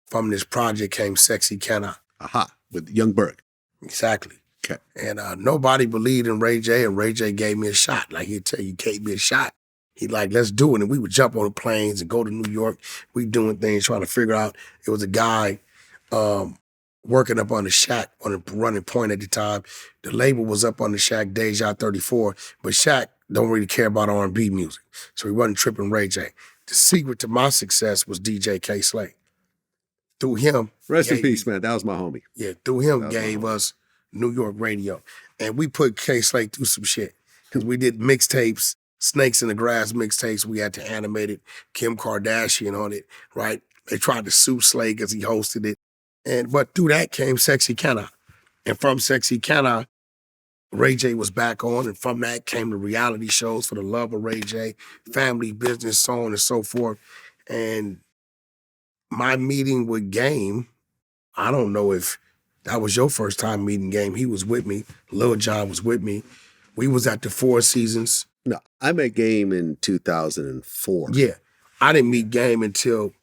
From this project came Sexy Can I. Aha, with Young Berg. Exactly. Okay. And nobody believed in Ray J, and Ray J gave me a shot. Like, he'd tell you, gave me a shot. He'd like, let's do it. And we would jump on the planes and go to New York. We doing things, trying to figure out. It was a guy working up on the Shack, on the running point at the time. The label was up on the Shack, Deja 34, but Shack don't really care about R&B music. So he wasn't tripping Ray J. The secret to my success was DJ K. Slay. Through him. Rest in peace, man. That was my homie. Yeah, through him gave us New York radio. And we put K. Slay through some shit. Because we did mixtapes, Snakes in the Grass mixtapes. We had to animate it. Kim Kardashian on it, right? They tried to sue Slay because he hosted it. But through that came Sexy Can I. And from Sexy Can I, Ray J was back on. And from that came the reality shows For the Love of Ray J, Family Business, so on and so forth. And my meeting with Game, I don't know if that was your first time meeting Game. He was with me. Lil Jon was with me. We was at the Four Seasons. No, I met Game in 2004. Yeah. I didn't meet Game until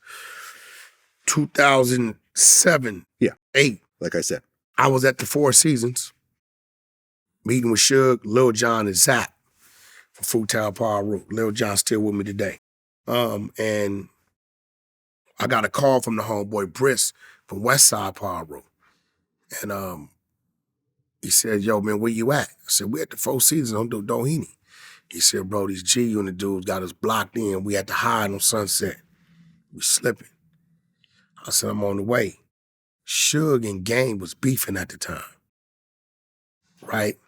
2007. Yeah. 8. Like I said. I was at the Four Seasons, meeting with Suge, Lil Jon, and Zap from Food Town Power Root. Lil Jon still with me today. And I got a call from the homeboy Briss from West Side Power Room. And he said, yo, man, where you at? I said, we at the Four Seasons on Doheny. He said, bro, these G Unit dudes got us blocked in. We had to hide on Sunset. We slipping. I said, I'm on the way. Suge and Game was beefing at the time. Right?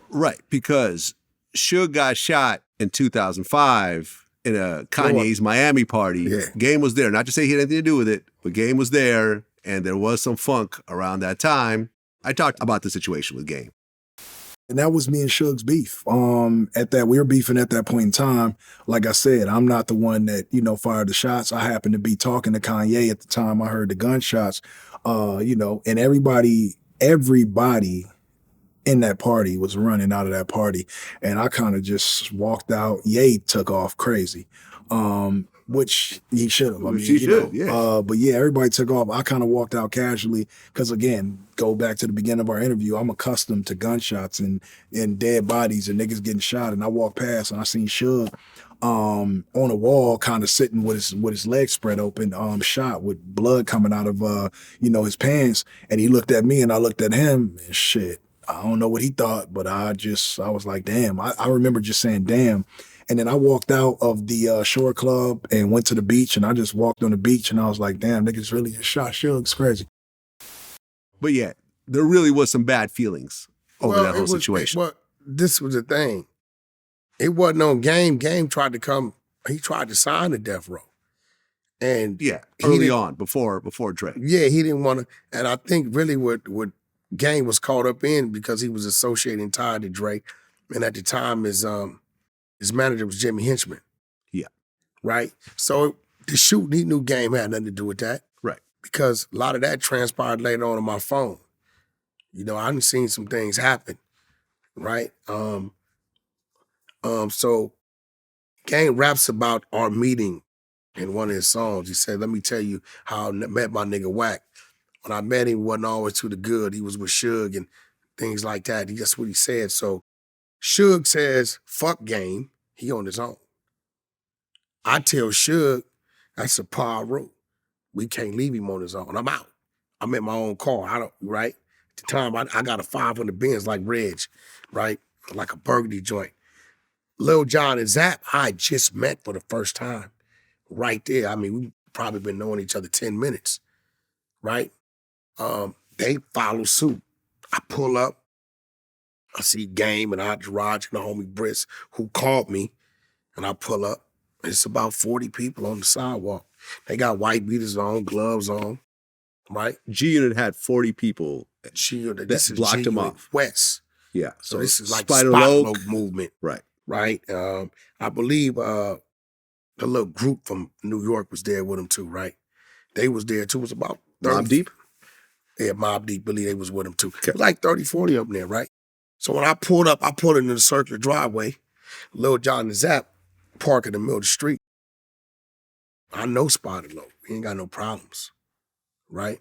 Right, because Suge got shot in 2005 in a Kanye's Miami party. Yeah. Game was there. Not to say he had anything to do with it, but Game was there, and there was some funk around that time. I talked about the situation with Game. And that was me and Suge's beef. We were beefing at that point in time. Like I said, I'm not the one that, fired the shots. I happened to be talking to Kanye at the time. I heard the gunshots, and everybody in that party was running out of that party. And I kind of just walked out. Ye took off crazy, which he should have. Yeah. But yeah, everybody took off. I kind of walked out casually because, again, go back to the beginning of our interview, I'm accustomed to gunshots and dead bodies and niggas getting shot. And I walked past and I seen Suge on a wall kind of sitting with his legs spread open, shot with blood coming out of, his pants. And he looked at me and I looked at him and shit. I don't know what he thought, but I was like, damn. I remember just saying, damn. And then I walked out of the Shore Club and went to the beach, and I just walked on the beach, and I was like, damn, niggas really just shot Suge. It's crazy. But yeah, there really was some bad feelings over that whole situation. Well, this was the thing. It wasn't on Game. Game tried to come. He tried to sign to Death Row, and Yeah, early on, before Dre. Yeah, he didn't want to. And I think really what Game was caught up in, because he was associating tied to Dre, and at the time his manager was Jimmy Hinchman. Yeah, right. So the shooting, he knew Game had nothing to do with that, right? Because a lot of that transpired later on my phone. You know, I've seen some things happen, right? So Game raps about our meeting in one of his songs. He said, "Let me tell you how I met my nigga Wack. When I met him, he wasn't always to the good. He was with Suge and things like that." That's what he said. So Suge says, "Fuck Game. He on his own." I tell Suge, that's a power rule. We can't leave him on his own. I'm out. I'm in my own car. Right? At the time, I got a 500 Benz like Reg, right? Like a burgundy joint. Lil Jon and Zap, I just met for the first time right there. I mean, we probably been knowing each other 10 minutes, right? They follow suit. I pull up. I see Game and Entourage and the homie Briss, who called me, and I pull up. It's about 40 people on the sidewalk. They got white beaters on, gloves on, right? G-Unit had 40 people G-Unit, that blocked him off. West. Yeah. So this is like Spider Spotlow Loc movement. Right. Right? I believe the little group from New York was there with him too, right? They was there too. It was about 30. Mobb Deep? Yeah, Mobb Deep, believe they was with him too. Okay. It was like 30, 40 up there, right? So when I pulled up, I pulled into the circular driveway. Lil Jon and Zap park in the middle of the street. I know Spider Loc. He ain't got no problems, right?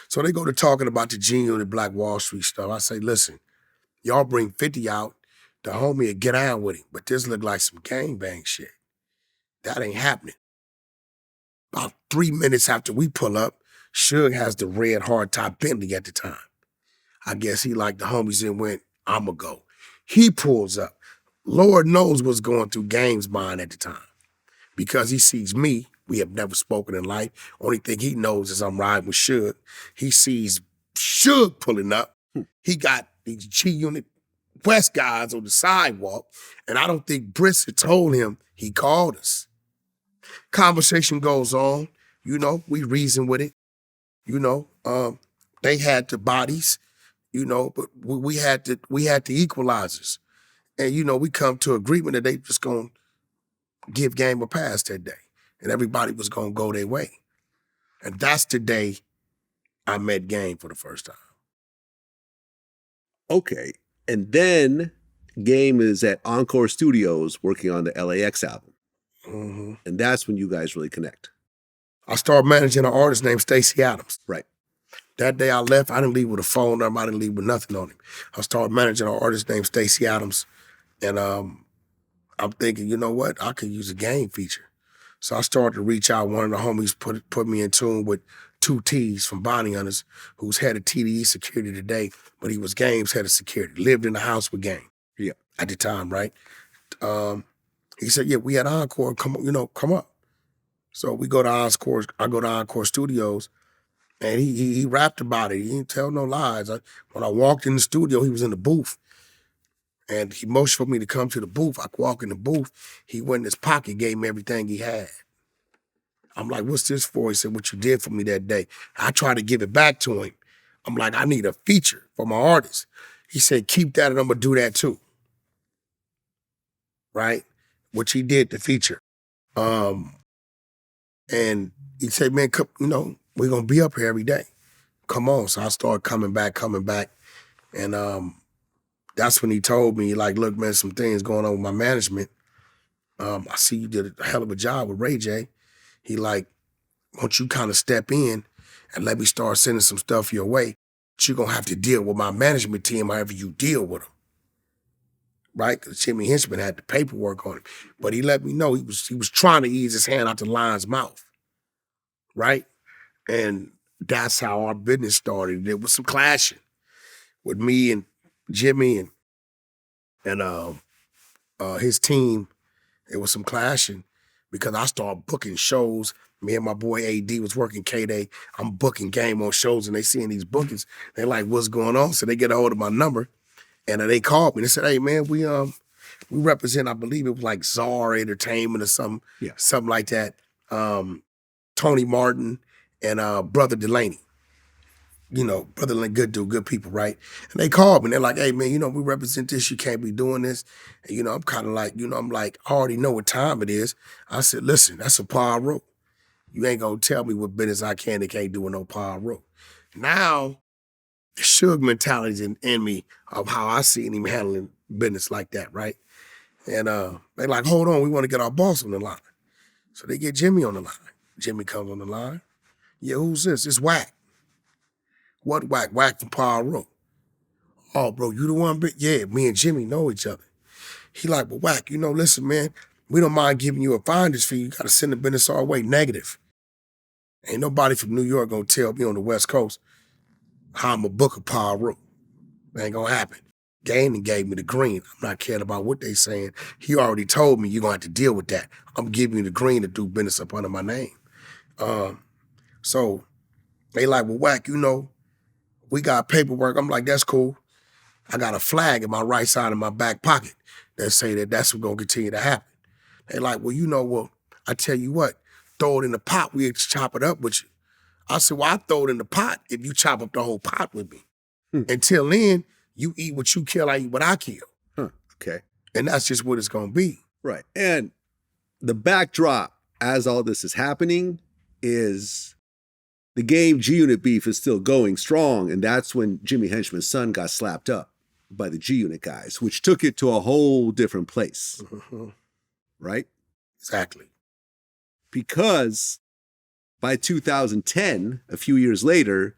So they go to talking about the G-Unit Black Wall Street stuff. I say, listen, y'all bring 50 out, the homie will get down with him, but this look like some gangbang shit. That ain't happening. About 3 minutes after we pull up, Suge has the red hardtop Bentley at the time. I guess he liked the homies and went, I'ma go. He pulls up. Lord knows what's going through Game's mind at the time. Because he sees me, we have never spoken in life. Only thing he knows is I'm riding with Suge. He sees Suge pulling up. He got these G-Unit West guys on the sidewalk, and I don't think Briss had told him he called us. Conversation goes on, you know, we reason with it, you know. They had the bodies, you know, but we had the equalizers. And, you know, we come to agreement that they just gonna give Game a pass that day. And everybody was gonna go their way. And that's the day I met Game for the first time. Okay. And then Game is at Encore Studios working on the LAX album. Mm-hmm. And that's when you guys really connect. I started managing an artist named Stacey Adams. Right. That day I left, I didn't leave with a phone number. I didn't leave with nothing on him. I started managing an artist named Stacey Adams. And I'm thinking, you know what? I could use a Game feature. So I started to reach out. One of the homies put me in tune with 2 T's from Bounty Hunters, who's head of TDE security today, but he was Game's head of security. Lived in the house with Game. Yeah. At the time, right? He said, yeah, we had Encore, come up. So we go to Encore, I go to Encore Studios, and he rapped about it. He didn't tell no lies. When I walked in the studio, he was in the booth. And he motioned for me to come to the booth. I walk in the booth. He went in his pocket, gave me everything he had. I'm like, what's this for? He said, what you did for me that day. I tried to give it back to him. I'm like, I need a feature for my artist. He said, keep that and I'm gonna do that too. Right? Which he did, the feature. And he said, man, you know, we're gonna be up here every day. Come on. So I started coming back. And that's when he told me, like, look, man, some things going on with my management. I see you did a hell of a job with Ray J. He like, won't you kind of step in and let me start sending some stuff your way? But you're gonna have to deal with my management team however you deal with them. Right? Because Jimmy Hinchman had the paperwork on him. But he let me know he was trying to ease his hand out the lion's mouth. Right? And that's how our business started. There was some clashing with me and Jimmy and his team It was some clashing because I started booking shows. Me and my boy AD was working K-Day. I'm booking game on shows and they seeing these bookings. They like, what's going on? So they get a hold of my number and they called me. They said, hey man, we represent, I believe it was like Czar Entertainment or something like that. Tony Martin and Brother Delaney. You know, Brother Delaney, good dude, good people, right? And they called me and they're like, hey man, you know, we represent this, you can't be doing this. And, you know, I'm kind of like, you know, I'm like, I already know what time it is. I said, listen, that's a power rope. You ain't gonna tell me what business I can and can't do with no power rope. Now, the Suge mentality's in me of how I seen him handling business like that, right? And they like, hold on, we want to get our boss on the line. So they get Jimmy on the line. Jimmy comes on the line. Yeah, who's this? It's Wack. What Wack? Wack from Power Rope. Oh, bro, you the one? Yeah, me and Jimmy know each other. He like, well, Wack, you know, listen, man, we don't mind giving you a finder's fee. You got to send the business our way, negative. Ain't nobody from New York gonna tell me on the West Coast how I'm a book of Power Rope. Ain't gonna happen. Game gave me the green. I'm not caring about what they saying. He already told me you're gonna have to deal with that. I'm giving you the green to do business up under my name. So they like, well, Wack, you know, we got paperwork. I'm like, that's cool. I got a flag in my right side of my back pocket that say that that's what's gonna continue to happen. They like, well, you know, well, I tell you what, throw it in the pot, we'll chop it up with you. I said, well, I throw it in the pot if you chop up the whole pot with me. Until then, you eat what you kill, I eat what I kill. Okay. And that's just what it's gonna be. Right. And the backdrop as all this is happening is the Game G-Unit beef is still going strong, and that's when Jimmy Henchman's son got slapped up by the G-Unit guys, which took it to a whole different place. Right? Exactly. Because by 2010, a few years later,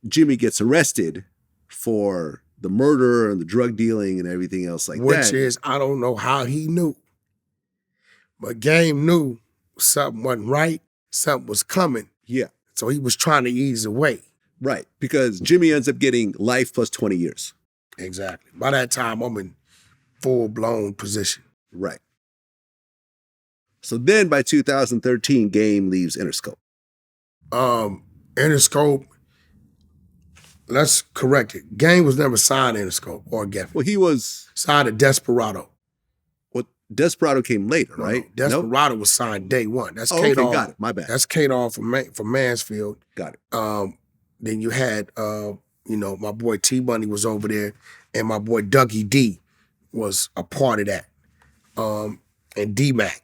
Jimmy gets arrested for the murder and the drug dealing and everything else like that. Which is, I don't know how he knew. But Game knew something wasn't right, something was coming. Yeah. So he was trying to ease away. Right. Because Jimmy ends up getting life plus 20 years. Exactly. By that time, I'm in full-blown position. Right. So then by 2013, Game leaves Interscope. Interscope, let's correct it. Game was never signed to Interscope or Geffen. Well, he was Signed to Desperado. Well, Desperado came later, right? No, Desperado was signed day one. That's okay, K-Dog. got it. My bad. That's K-Dog from Mansfield. Got it. Then you had, you know, my boy T-Bunny was over there, and my boy Dougie D was a part of that. And D-Mac.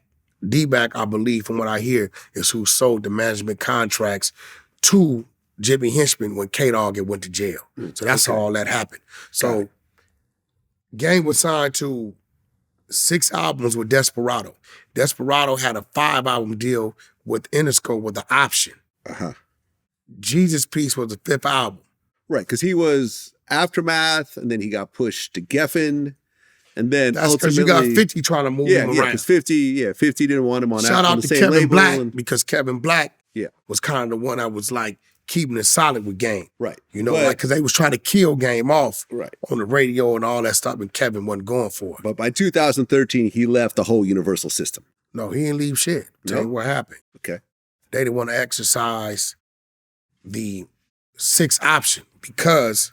D-Mac, I believe, from what I hear, is who sold the management contracts to Jimmy Henchman when K-Dog had went to jail. So that's how all that happened. So Game was signed to 6 albums with Desperado. Desperado had a 5-album deal with Interscope with the option. Jesus Peace was the 5th album. Right, because he was Aftermath, and then he got pushed to Geffen, and then that's because you got 50 trying to move him around. Yeah, because 50 didn't want him on Shout on out the to same Kevin label. Black, because Kevin Black Yeah. was kind of the one that was like keeping it solid with Game. Right. You know, like, because they was trying to kill Game off Right. on the radio and all that stuff, and Kevin wasn't going for it. But by 2013, he left the whole Universal system. No, he didn't leave shit. Tell you what happened. Okay. They didn't want to exercise the 6th option because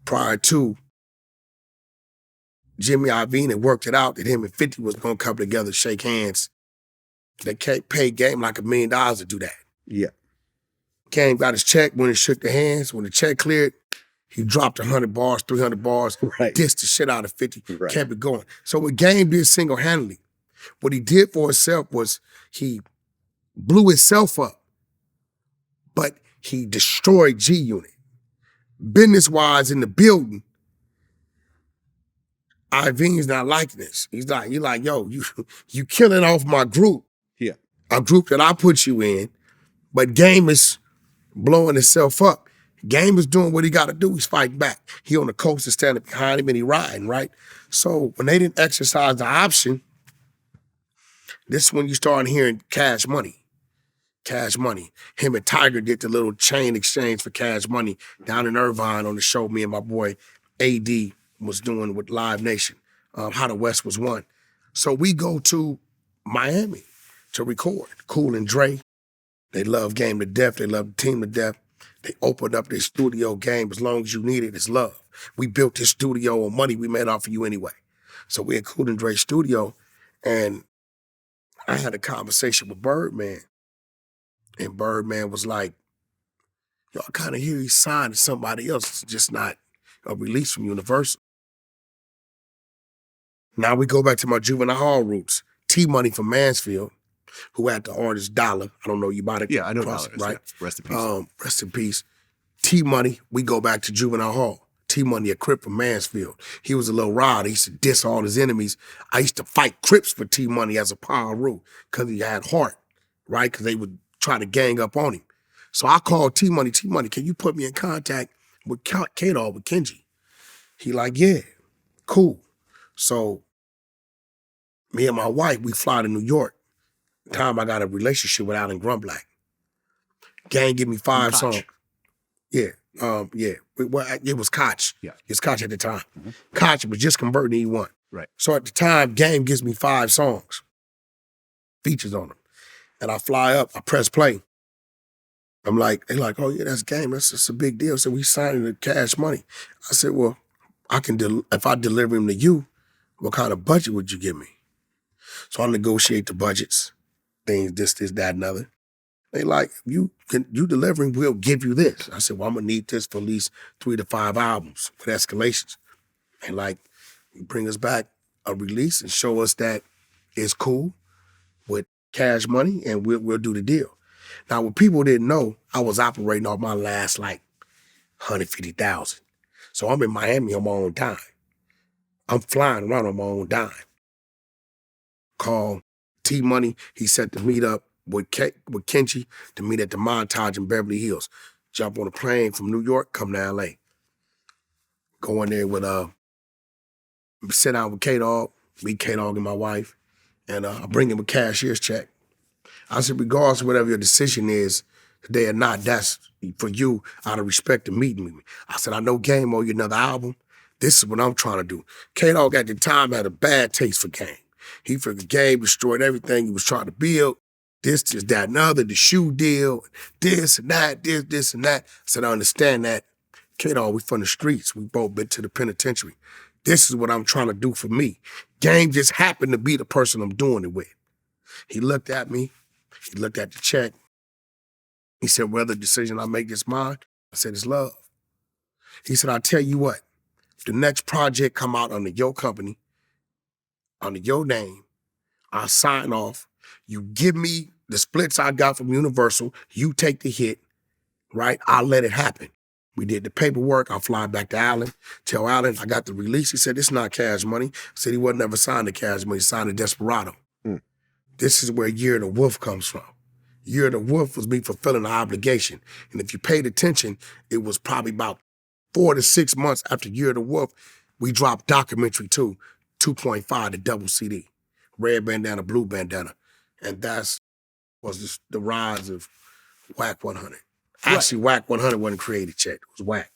prior to Jimmy Iovine had worked it out that him and 50 was going to come together, shake hands. They can't pay Game like $1 million to do that. Yeah. Game got his check when he shook the hands. When the check cleared, he dropped 100 bars, 300 bars, Right. dissed the shit out of 50, Right. kept it going. So what Game did single-handedly, what he did for himself was he blew himself up, but he destroyed G-Unit. Business-wise in the building, Iovan's not liking this. He's like, yo, you killing off my group. Yeah. A group that I put you in, but Game is blowing himself up. Game is doing what he got to do. He's fighting back. He on the coast is standing behind him and he riding, right? So when they didn't exercise the option, this is when you start hearing Cash Money. Cash Money. Him and Tiger did the little chain exchange for Cash Money down in Irvine on the show me and my boy AD was doing with Live Nation, How the West Was Won. So we go to Miami to record. Cool and Dre, they love Game to death. They love the team to death. They opened up their studio. Game, as long as you need it, it's love. We built this studio on money we made off of you anyway. So we at Cool and Dre studio, and I had a conversation with Birdman, and Birdman was like, "Yo, I kind of hear he signed to somebody else. It's just not a release from Universal." Now we go back to my Juvenile Hall roots. T-Money from Mansfield, who had the artist Dollar. I don't know you about it. Yeah, I know Dollar, Dollar, right? Yeah. Rest in peace. Rest in peace. T-Money, we go back to Juvenile Hall. T-Money, a Crip from Mansfield. He was a little rod. He used to diss all his enemies. I used to fight Crips for T-Money as a power rule because he had heart, right? Because they would try to gang up on him. So I called T-Money, T-Money, can you put me in contact with K-Dog, with Kenji? He like, yeah, cool. So me and my wife, we fly to New York. The time I got a relationship with Alan Grumblack. Gang give me 5 Koch. songs. Yeah, yeah. It was Koch. Yeah. It was Koch at the time. Koch was just converting E1. Right. So at the time, Game gives me 5 songs, features on them. And I fly up, I press play. I'm like, they like, oh yeah, that's Game. That's a big deal. So we signed the Cash Money. I said, well, I can if I deliver him to you, what kind of budget would you give me? So I negotiate the budgets, things, this, that, and other. They like, you delivering, we'll give you this. I said, well, I'm gonna need this for at least 3 to 5 albums with escalations. And like, you bring us back a release and show us that it's cool with Cash Money, and we'll do the deal. Now, what people didn't know, I was operating off my last like 150,000. So I'm in Miami on my own dime. I'm flying around on my own dime. Call T-Money, he set the meet up with Kenji to meet at the Montage in Beverly Hills. Jump on a plane from New York, come to LA. Go in there with, sit down with K-Dog, meet K-Dog and my wife, and I bring him a cashier's check. I said, regardless of whatever your decision is, today or not, that's for you out of respect to meeting with me. I said, I know Game owe you another album. This is what I'm trying to do. K-Dog at the time had a bad taste for Game. He figured Game destroyed everything he was trying to build. This, that, and other, the shoe deal, this and that, this and that. I said, I understand that. K-Dog, we from the streets. We both been to the penitentiary. This is what I'm trying to do for me. Game just happened to be the person I'm doing it with. He looked at me. He looked at the check. He said, whether the decision I make is mine, I said, it's love. He said, I'll tell you what, if the next project come out under your company, under your name, I'll sign off. You give me the splits I got from Universal, you take the hit, right? I'll let it happen. We did the paperwork. I'll fly back to Allen, tell Allen I got the release. He said, it's not Cash Money. I said he wasn't ever signed to Cash Money, he signed to Desperado. This is where Year of the Wolf comes from. Year of the Wolf was me fulfilling an obligation. And if you paid attention, it was probably about 4 to 6 months after Year of the Wolf, we dropped Documentary 2, 2.5, the double CD. Red bandana, blue bandana. And that was the rise of Wack100. Actually, Wack100 wasn't created yet. It was Wack.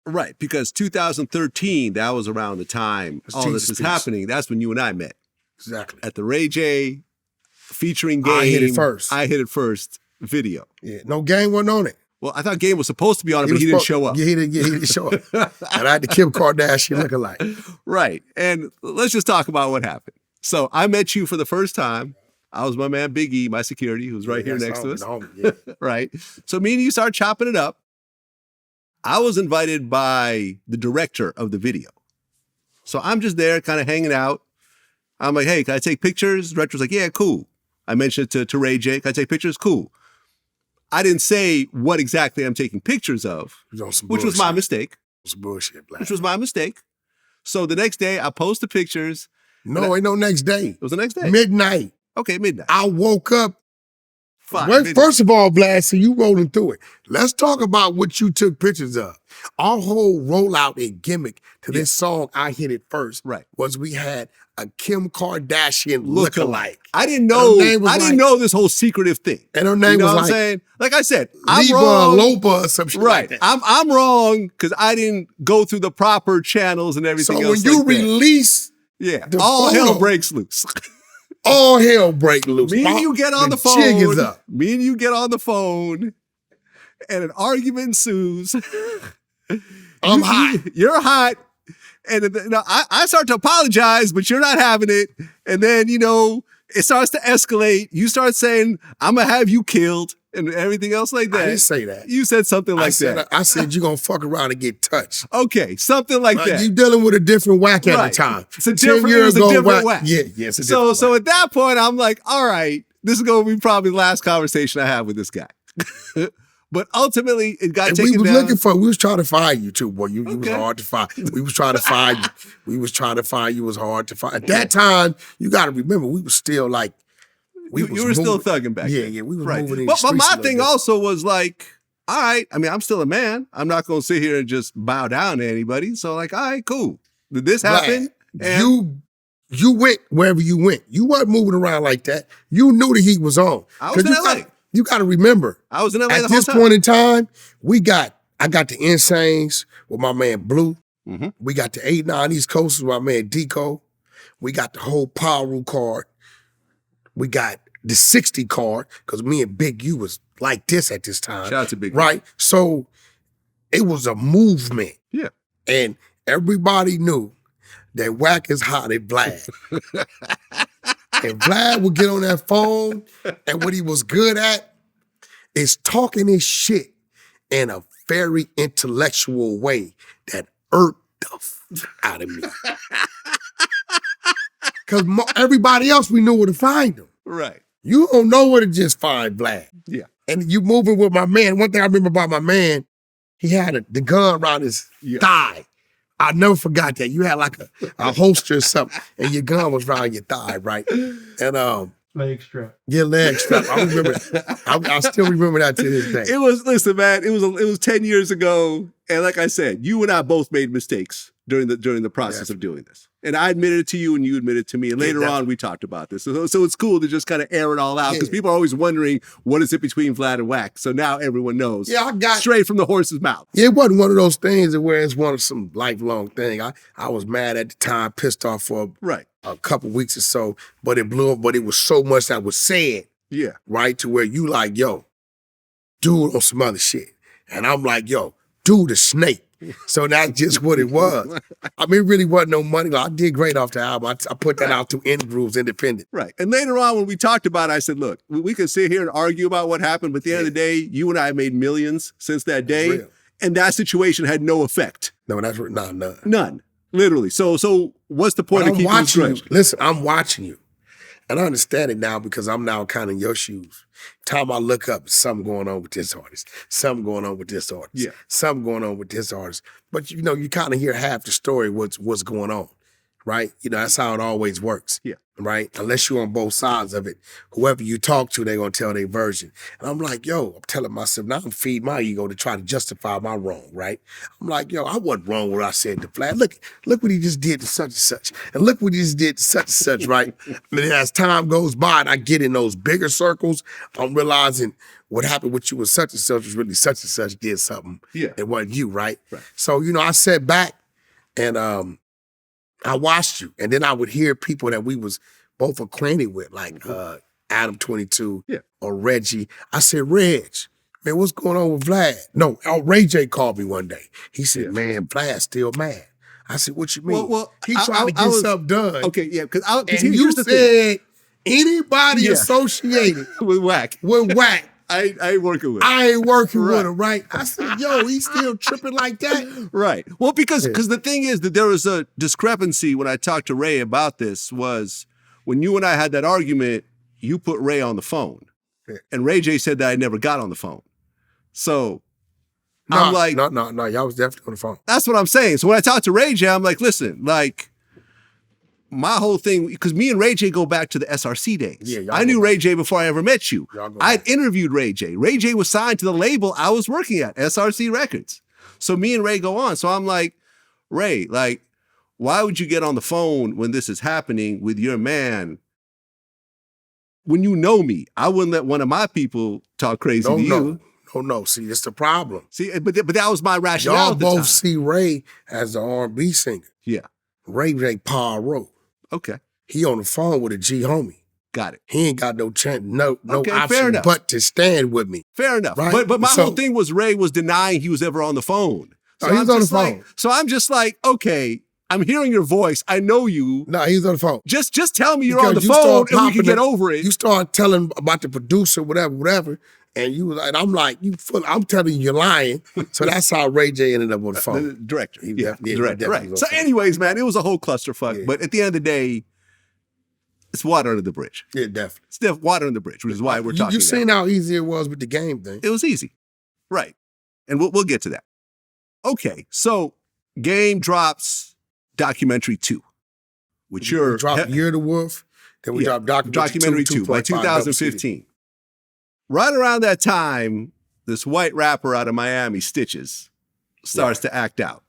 Right, because 2013, that was around the time all this was happening. That's when you and I met. Exactly. At the Ray J featuring Game. I Hit It First. I Hit It First video. Yeah, no, Game wasn't on it. Well, I thought Game was supposed to be on it, but he didn't show up. Yeah, he didn't show up. And I had the Kim Kardashian lookalike. Right. And let's just talk about what happened. So I met you for the first time. I was my man, Big E, my security, who's right here next to us. Yeah. Right. So me and you start chopping it up. I was invited by the director of the video. So I'm just there kind of hanging out. I'm like, hey, can I take pictures? The director's like, yeah, cool. I mentioned it to Ray J. Can I take pictures? Cool. I didn't say what exactly I'm taking pictures of, which was my mistake. Some bullshit, Black. Which was my mistake. So the next day, I post the pictures. No, ain't no next day. It was the next day. Midnight. Okay, midnight. I woke up. Fine. First of all, Vlad, so you rolling through it. Let's talk about what you took pictures of. Our whole rollout and gimmick to this song, I Hit It First, was we had a Kim Kardashian lookalike. I didn't know. I didn't know this whole secretive thing. And her name was what like, I'm saying? Like I said, I'm Liba wrong. Lopa or some shit like that. I'm wrong because I didn't go through the proper channels and everything so else. So when you like release, all hell breaks loose. all hell break loose. Me and you get on the phone. Jig is up. Me and you get on the phone, and an argument ensues. I'm hot. You're hot. And I start to apologize, but you're not having it. And then, it starts to escalate. You start saying, I'm going to have you killed and everything else like that. I didn't say that. You said something like that. I said you're going to fuck around and get touched. Okay, something like that. You dealing with a different whack at the time. It's a different whack. Yeah, yes. So at that point, I'm like, all right, this is going to be probably the last conversation I have with this guy. But ultimately, it got taken down. We was trying to find you too, boy. You was hard to find. We was trying to find you. We was trying to find you. It was hard to find. At that time, you got to remember, we was still like, you were still thugging back then. Yeah, we were moving in the But streets my a little thing bit. also was like, all right, I mean, I'm still a man. I'm not going to sit here and just bow down to anybody. So like, all right, cool. Did this happen? And you went wherever you went. You weren't moving around like that. You knew the heat was on. I was in LA. You got to remember. I was in LA the at whole this time. point in time, I got the Insanes with my man Blue. Mm-hmm. We got the 89 East Coast with my man Deco. We got the whole Power Rule card. We got the 60 card, because me and Big U was like this at this time. Shout out to Big U. Right? So it was a movement. Yeah. And everybody knew that Wack is hot at Vlad. And Vlad would get on that phone, and what he was good at is talking his shit in a very intellectual way that irked the out of me. Because everybody else, we knew where to find him. Right. You don't know where to just find Vlad. Yeah. And you moving with my man. One thing I remember about my man, he had the gun around his thigh. I never forgot that. You had like a holster or something, and your gun was around your thigh, right? And leg strap. your leg strap. I remember. I still remember that to this day. Listen, man. It was 10 years ago, and like I said, you and I both made mistakes during the process of doing this. And I admitted it to you, and you admitted it to me. And later on, we talked about this. So it's cool to just kind of air it all out, because people are always wondering, what is it between Vlad and Wack? So now everyone knows. Yeah, I got straight from the horse's mouth. Yeah, it wasn't one of those things where it's one of some lifelong thing. I was mad at the time, pissed off for a couple weeks or so, but it blew up. But it was so much that was said, right, to where you like, yo, dude on some other shit. And I'm like, yo, dude a snake. So that's just what it was. I mean, it really wasn't no money. I did great off the album. I put that out through End Grooves Independent. Right. And later on, when we talked about it, I said, look, we could sit here and argue about what happened, but at the end of the day, you and I made millions since that day. And that situation had no effect. No, that's none. None. Literally. So what's the point of keeping this grudge? Listen, I'm watching you. And I understand it now because I'm now kind of in your shoes. Time I look up, something going on with this artist. Something going on with this artist. Yeah. Something going on with this artist. But you kind of hear half the story what's going on, right? That's how it always works. Yeah. Right? Unless you're on both sides of it. Whoever you talk to, they're going to tell their version. And I'm like, yo, I'm telling myself, now I'm feeding my ego to try to justify my wrong, right? I'm like, yo, I wasn't wrong what I said to Vlad. Look what he just did to such and such. And look what he just did to such and such, right? And then as time goes by and I get in those bigger circles, I'm realizing what happened with you with such and such was really such and such did something. Yeah. It wasn't you, right? So, I sat back and I watched you, and then I would hear people that we was both acquainted with, like Adam 22 or Reggie. I said, Reg, man, what's going on with Vlad? No, Ray J called me one day. He said, man, Vlad's still mad. I said, what you mean? Well, he trying to get something done. Okay, yeah, because you said anybody associated with Wack. I ain't working with him. I ain't working with him, right? I said, yo, he's still tripping like that? Right. Well, because the thing is that there was a discrepancy when I talked to Ray about this was when you and I had that argument, you put Ray on the phone. Yeah. And Ray J said that I never got on the phone. So I'm like... No, y'all was definitely on the phone. That's what I'm saying. So when I talked to Ray J, I'm like, listen, like... My whole thing, because me and Ray J go back to the SRC days. Yeah, I knew Ray J before I ever met you. I'd interviewed Ray J. Ray J was signed to the label I was working at, SRC Records. So me and Ray go on. So I'm like, Ray, like, why would you get on the phone when this is happening with your man? When you know me, I wouldn't let one of my people talk crazy to you. No. See, that's the problem. See, but that was my rationale Y'all at the time. both see Ray as the R&B singer. Yeah. Ray J Poirot. Okay. He on the phone with a G homie. Got it. He ain't got no chance, no Okay, fair option enough. but to stand with me. Fair enough. Right? But my So- whole thing was Ray was denying he was ever on the phone. No, he was on the phone. So I'm just like, okay, I'm hearing your voice. I know you. No, he was on the phone. Just tell me you're Because on the you phone start and we can popping get it. over it. You start telling about the producer, whatever, and you was like, I'm like, I'm telling you, you're lying. So that's how Ray J ended up on the phone. The director. He Yeah, definitely director. was Right. on the So phone. anyways, man, it was a whole clusterfuck. Yeah. But at the end of the day, it's water under the bridge. Yeah, definitely. It's water under the bridge, which is why we're talking You now. seen how easy it was with the game thing. It was easy. Right. And we'll get to that. Okay, so Game drops documentary 2, which We you're dropped Year of the Wolf, then we dropped documentary 2 by 2015. Right around that time, this white rapper out of Miami, Stitches, starts to act out.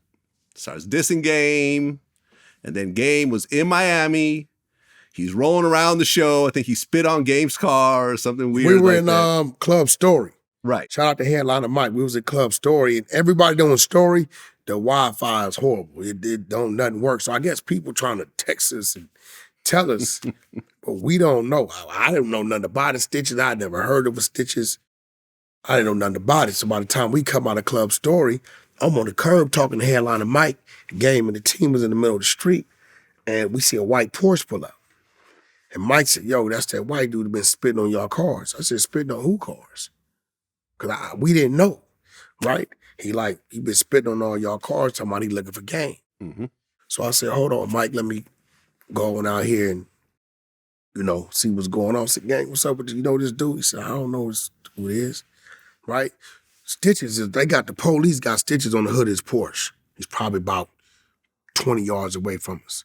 Starts dissing Game, and then Game was in Miami. He's rolling around the show. I think he spit on Game's car or something weird. We were like in that. Club Story. Right. Shout out to Headliner Mike. We was at Club Story, and everybody doing Story, the Wi-Fi is horrible. It don't nothing work. So I guess people trying to text us and tell us, but we don't know. I didn't know nothing about the Stitches. I never heard of a Stitches. I didn't know nothing about it. So by the time we come out of Club Story, I'm on the curb talking to Headliner Mike. The Game and the team was in the middle of the street, and we see a white Porsche pull up. And Mike said, yo, that's that white dude that been spitting on y'all cars. I said, spitting on who cars? Because we didn't know, right? He been spitting on all y'all cars, talking about he looking for Game. Mm-hmm. So I said, hold on, Mike, let me go on out here and, see what's going on. I said, Gang, what's up with you? You know this dude? He said, I don't know who it is, right? Stitches, they got the police got Stitches on the hood of his Porsche. He's probably about 20 yards away from us.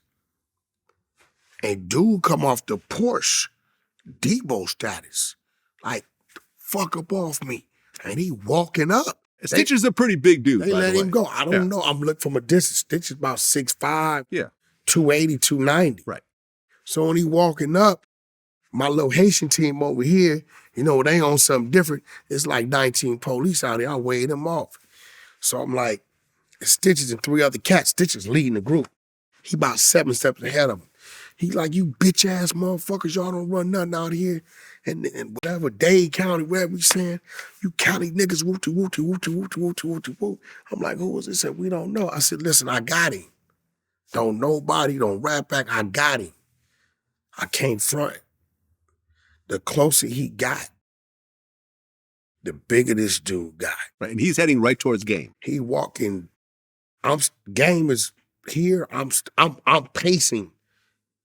And dude come off the Porsche, Debo status, like, fuck up off me. And he walking up. Stitches is a pretty big dude. They by let the him way. go. I don't know. I'm looking from a distance. Stitches about 6'5", Yeah. 280, 290. Right. So when he walking up, my little Haitian team over here, they on something different. It's like 19 police out there. I weighed them off. So I'm like, Stitches and 3 other cats. Stitches leading the group. He about 7 steps ahead of them. He like, you bitch ass motherfuckers, y'all don't run nothing out here. And whatever, Dade County, wherever we saying, you county niggas, whoop-de, whoop-de, whoop-de, whoop-de, whoopty, whoopty, whoop. I'm like, who was this? He said, we don't know. I said, listen, I got him. Don't nobody, don't rap back, I got him. I can't front. The closer he got, the bigger this dude got. Right. And he's heading right towards Game. He walking, Game is here, I'm pacing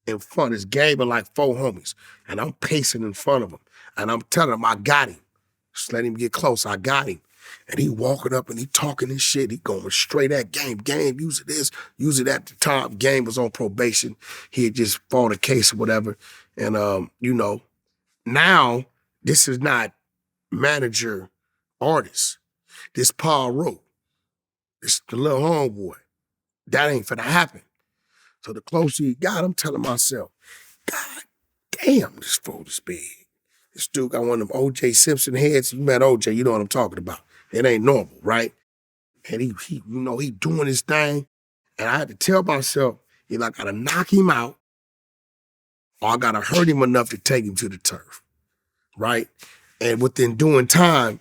in front. It's Game and like 4 homies. And I'm pacing in front of him. And I'm telling him, I got him. Just let him get close. I got him. And he walking up and he talking this shit. He going straight at Game. Game, use it this, use it at the top. Game was on probation. He had just fought a case or whatever. And, now this is not manager artist. This Paul wrote. It's the little homeboy. That ain't finna happen. So the closer he got, I'm telling myself, God damn, this fool is big. This dude got one of them O.J. Simpson heads. You met O.J., you know what I'm talking about. It ain't normal, right? And he doing his thing. And I had to tell myself, either I gotta knock him out or I gotta hurt him enough to take him to the turf, right? And within doing time,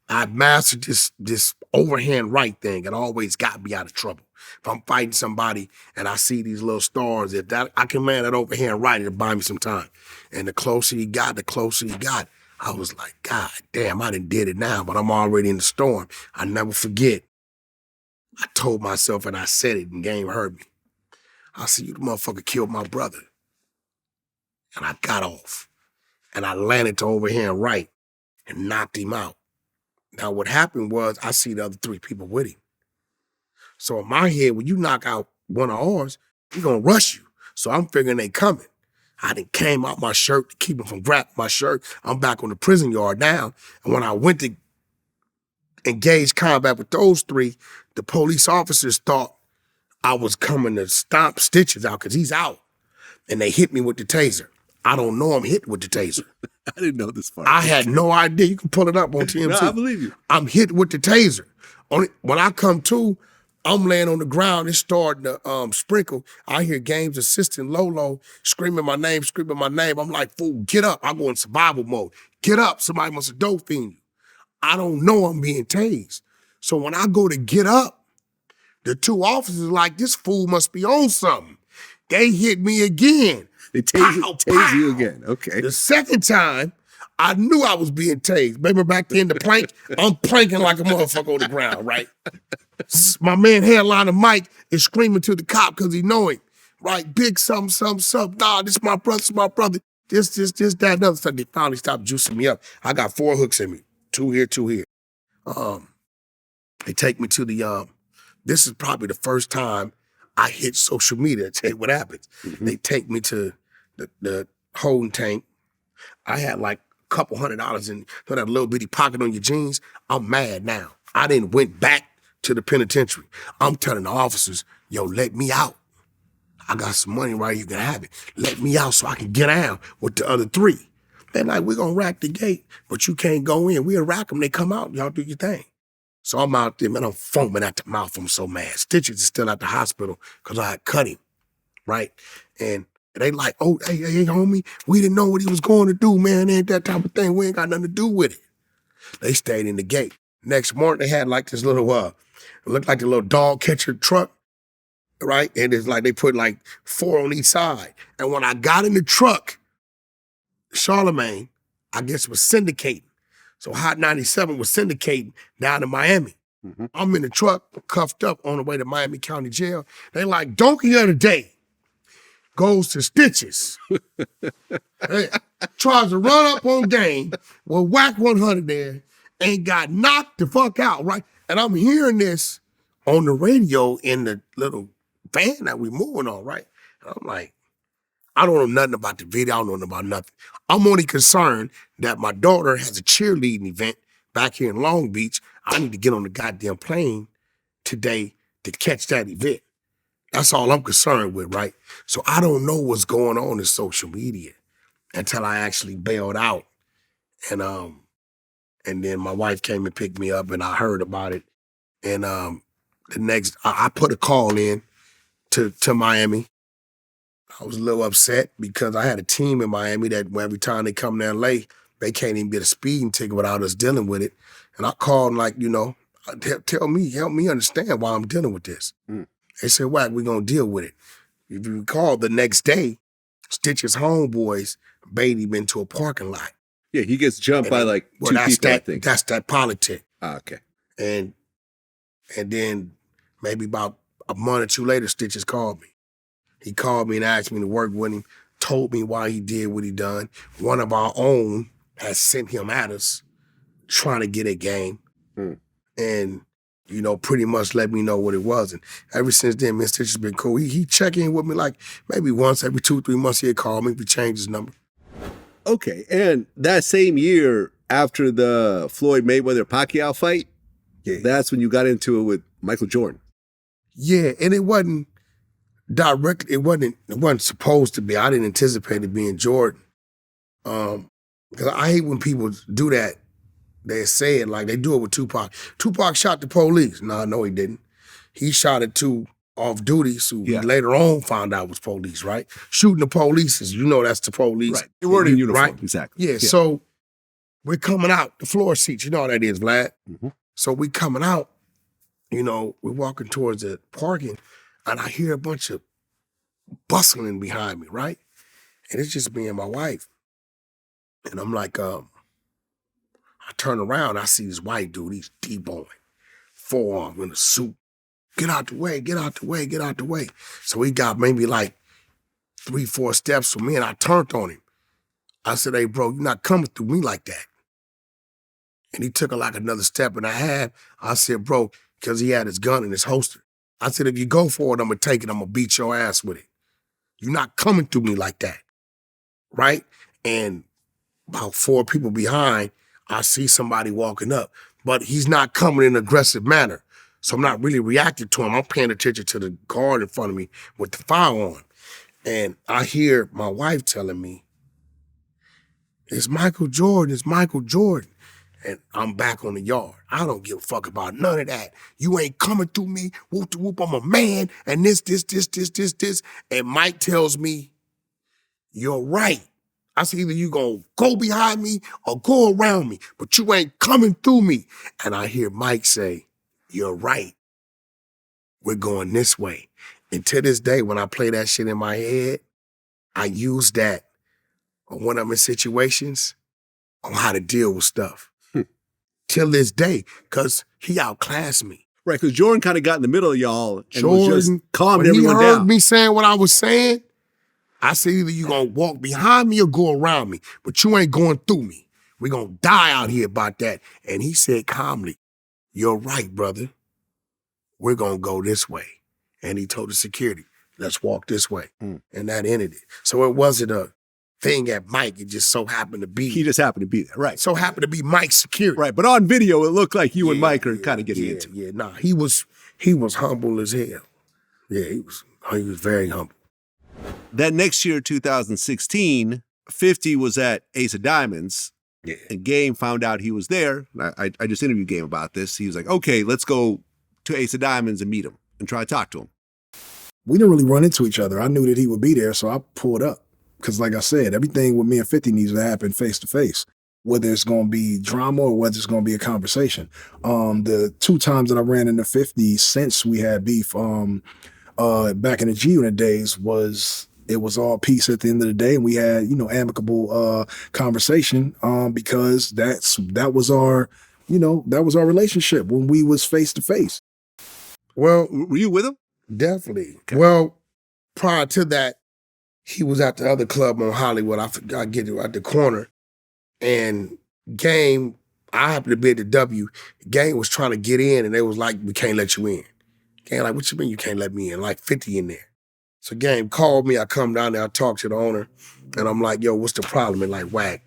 I mastered this overhand right thing. It always got me out of trouble. If I'm fighting somebody and I see these little stars, I can land that overhand right, it'll buy me some time. And the closer he got, I was like, God damn, I done did it now, but I'm already in the storm. I never forget. I told myself and I said it and Game heard me. I said, you the motherfucker killed my brother. And I got off. And I landed to overhand right and knocked him out. Now what happened was I see the other 3 people with him. So in my head, when you knock out one of ours, we're gonna rush you. So I'm figuring they coming. I done came out my shirt to keep them from grabbing my shirt. I'm back on the prison yard now. And when I went to engage combat with those 3, the police officers thought I was coming to stomp Stitches out because he's out. And they hit me with the taser. I don't know I'm hit with the taser. I didn't know this part. I had no idea. You can pull it up on TMZ. No, I believe you. I'm hit with the taser. When I come to, I'm laying on the ground, it's starting to sprinkle. I hear Game's assistant Lolo screaming my name. I'm like, fool, get up. I go in survival mode. Get up, somebody must have dope fiend you. I don't know I'm being tased. So when I go to get up, the two officers are like, this fool must be on something. They hit me again. They tase you again. Okay. The second time, I knew I was being tased. Remember back then, the plank, I'm planking like a motherfucker on the ground, right? My man Headliner Mike is screaming to the cop because he know him, right? Big something. Nah, this my brother. This, that, another stuff. They finally stopped juicing me up. I got 4 hooks in me. 2 here, 2 here. They take me to the, this is probably the first time I hit social media. I'll tell you what happens. Mm-hmm. They take me to the holding tank. I had like a couple $100 in that little bitty pocket on your jeans. I'm mad now. I didn't went back to the penitentiary. I'm telling the officers, yo, let me out. I got some money right here, you can have it. Let me out so I can get down with the other 3. They're like, we're gonna rack the gate, but you can't go in. We'll rack them, they come out, y'all do your thing. So I'm out there, man, I'm foaming at the mouth, I'm so mad. Stitches is still at the hospital because I had cut him, right? And they like, oh, hey, homie, we didn't know what he was going to do, man. Ain't that type of thing. We ain't got nothing to do with it. They stayed in the gate. Next morning, they had like this little, it looked like a little dog catcher truck, right? And it's like they put like 4 on each side. And when I got in the truck, Charlemagne, I guess, was syndicating. So Hot 97 was syndicating down to Miami. Mm-hmm. I'm in the truck, cuffed up on the way to Miami County Jail. They like, donkey of the day goes to Stitches. Hey, tries to run up on Game with Wack100 there and got knocked the fuck out, right? And I'm hearing this on the radio in the little van that we moving on, right? And I'm like, I don't know nothing about the video. I don't know about nothing. I'm only concerned that my daughter has a cheerleading event back here in Long Beach. I need to get on the goddamn plane today to catch that event. That's all I'm concerned with, right? So I don't know what's going on in social media until I actually bailed out. And then my wife came and picked me up and I heard about it. And the next, I put a call in to Miami. I was a little upset because I had a team in Miami that every time they come to LA, they can't even get a speeding ticket without us dealing with it. And I called like, help me understand why I'm dealing with this. Mm. They said, Wack, we're going to deal with it. If you recall, the next day, Stitch's homeboys baited him into a parking lot. Yeah, he gets jumped by like 2 people, I think. That's that politic. Ah, okay. And then maybe about a month or 2 later, Stitches called me. He called me and asked me to work with him, told me why he did what he done. One of our own has sent him at us trying to get a game. Mm. And, pretty much let me know what it was. And ever since then, Mr. Stitch has been cool. He check in with me like maybe once every 2-3 months he'd call me if he changed his number. Okay, and that same year after the Floyd Mayweather-Pacquiao fight, that's when you got into it with Michael Jordan. Yeah, and it wasn't directly, it wasn't supposed to be. I didn't anticipate it being Jordan. Because I hate when people do that. They say it like they do it with Tupac. Tupac shot the police. No, he didn't. He shot at 2 off-duties who he later on found out was police, right? Shooting the police is, that's the police. Right. They weren't in uniform, right? Exactly. Yeah, so we're coming out, the floor seats, you know how that is, Vlad. Mm-hmm. So we coming out, we're walking towards the parking, and I hear a bunch of bustling behind me, right? And it's just me and my wife. And I'm like, I turn around, I see this white dude, he's T-bowing, forearm in a suit. Get out the way, get out the way, get out the way. So he got maybe like 3-4 steps from me, and I turned on him. I said, hey, bro, you're not coming through me like that. And he took like another step and a half. I said, bro, because he had his gun in his holster. I said, if you go for it, I'm going to take it. I'm going to beat your ass with it. You're not coming through me like that, right? And about 4 people behind, I see somebody walking up, but he's not coming in an aggressive manner. So I'm not really reacting to him. I'm paying attention to the guard in front of me with the firearm. And I hear my wife telling me, it's Michael Jordan, it's Michael Jordan. and I'm back on the yard. I don't give a fuck about none of that. You ain't coming through me, whoop de whoop, I'm a man, and this. And Mike tells me, you're right. I said, either you gonna go behind me or go around me, but you ain't coming through me. And I hear Mike say, you're right. We're going this way. And to this day, when I play that shit in my head, I use that when I'm in situations on how to deal with stuff. Till this day, because he outclassed me. Right, because Jordan kind of got in the middle of y'all and Jordan, was just calming when everyone he heard down. me saying what I was saying, I said either you gonna walk behind me or go around me, but you ain't going through me. We gonna die out here about that. And he said calmly, you're right, brother. We're gonna go this way. And he told the security, let's walk this way. And that ended it. So it wasn't a thing at Mike, it just so happened to be. He just happened to be there, right. So happened to be Mike's security. Right, but on video, it looked like you and Mike are kind of getting into it. Yeah, nah, he was humble as hell. Yeah, he was very humble. That next year, 2016, 50 was at Ace of Diamonds. Yeah. And Game found out he was there. I just interviewed Game about this. He was like, okay, let's go to Ace of Diamonds and meet him and try to talk to him. We didn't really run into each other. I knew that he would be there, so I pulled up. Because like I said, everything with me and 50 needs to happen face to face, whether it's going to be drama or whether it's going to be a conversation. The 2 times that I ran into 50 since we had beef back in the G-Unit days it was all peace at the end of the day, and we had, amicable conversation because that was our relationship when we was face to face. Well, were you with him? Definitely. Okay. Well, prior to that, he was at the other club on Hollywood. I get it at the corner, and Game, I happened to be at the W. Game was trying to get in, and they was like, we can't let you in. Game like, what you mean you can't let me in? Like 50 in there. So Game called me. I come down there. I talk to the owner, and I'm like, yo, what's the problem? And like, Wack,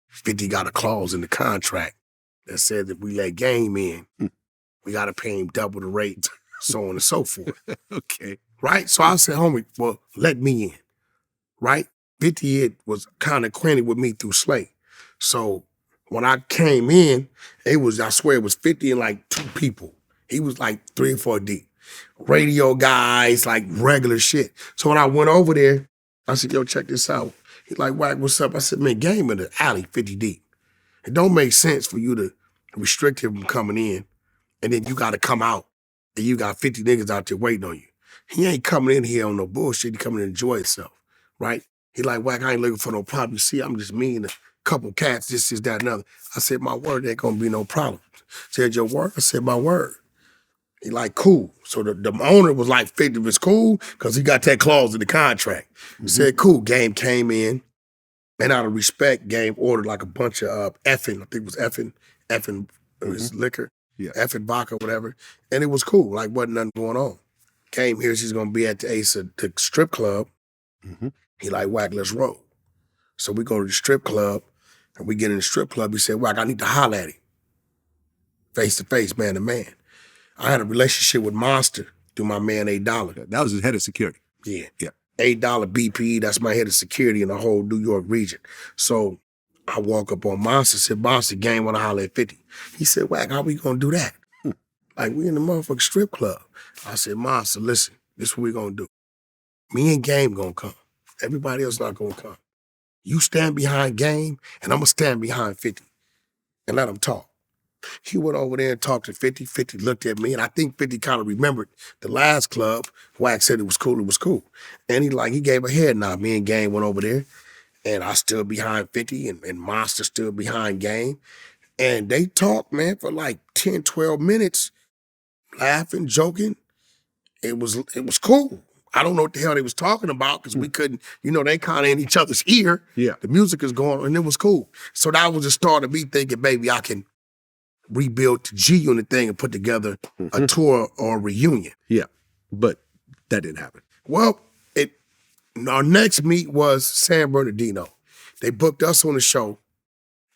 50 got a clause in the contract that says if we let Game in, we got to pay him double the rate, so on and so forth. Okay. Right? So I said, homie, well, let me in. Right? 50 was kind of acquainted with me through Slay. So when I came in, I swear it was 50 and like 2 people. He was like 3 or 4 deep. Radio guys, like regular shit. So when I went over there, I said, yo, check this out. He's like, Wack, what's up? I said, man, Game in the alley 50 deep. It don't make sense for you to restrict him from coming in, and then you got to come out, and you got 50 niggas out there waiting on you. He ain't coming in here on no bullshit. He coming to enjoy himself, right? He like, Wack, I ain't looking for no problem. You see, I'm just me and a couple cats, this, that, and other. I said, my word, there ain't gonna be no problem. Said, your word? I said, my word. He like, cool. So the owner was like, 50 was cool, because he got that clause in the contract. He said, cool. Game came in, and out of respect, Game ordered like a bunch of effing, I think it was effing it was liquor, effing vodka, whatever. And it was cool, like wasn't nothing going on. Game here, she's gonna be at the Ace of the strip club. He like, Wack, let's roll. So we go to the strip club, and we get in the strip club. He said, Wack, I need to holler at him. Face to face, man to man. I had a relationship with Monster through my man $8. That was his head of security. Yeah. Yeah. $8 BPE, that's my head of security in the whole New York region. So I walk up on Monster, said, Monster, Game wanna holler at 50. He said, Wack, how we gonna do that? Like, we in the motherfucking strip club. I said, Monster, listen, this is what we gonna do. Me and Game gonna come. Everybody else not gonna come. You stand behind Game, and I'm gonna stand behind 50 and let him talk. He went over there and talked to 50. 50 looked at me, and I think 50 kind of remembered the last club. Wack said it was cool, it was cool. And he gave a head nod. Me and Game went over there, and I stood behind 50, and Monster stood behind Game. And they talked, man, for like 10, 12 minutes, laughing, joking. It was cool. I don't know what the hell they was talking about, because we couldn't, they kind of in each other's ear. Yeah. The music is going on, and it was cool. So that was the start of me thinking, baby, I can rebuild the G-Unit thing and put together a tour or a reunion. Yeah, but that didn't happen. Well, our next meet was San Bernardino. They booked us on the show.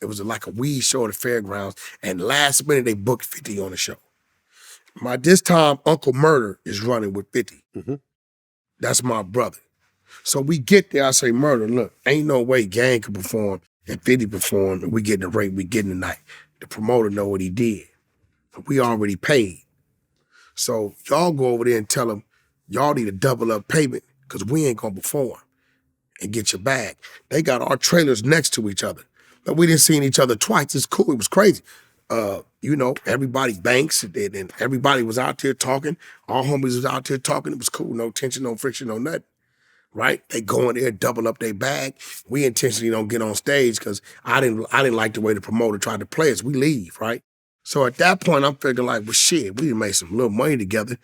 It was like a weed show at the fairgrounds, and last minute they booked 50 on the show. This time, Uncle Murder is running with 50. That's my brother. So we get there, I say, Murder, look, ain't no way Gang can perform and 50 perform, and we getting the rate we getting tonight. the promoter know what he did. We already paid. So y'all go over there and tell them, y'all need to double up payment because we ain't gonna perform and get your bag. They got our trailers next to each other. But we didn't see each other twice. It's cool, it was crazy. Everybody banks and everybody was out there talking. All homies was out there talking. It was cool, no tension, no friction, no nothing. Right? They go in there, double up their bag. We intentionally don't get on stage because I didn't like the way the promoter tried to play us. We leave, right? So at that point, I'm figuring like, well, shit, we done made some little money together,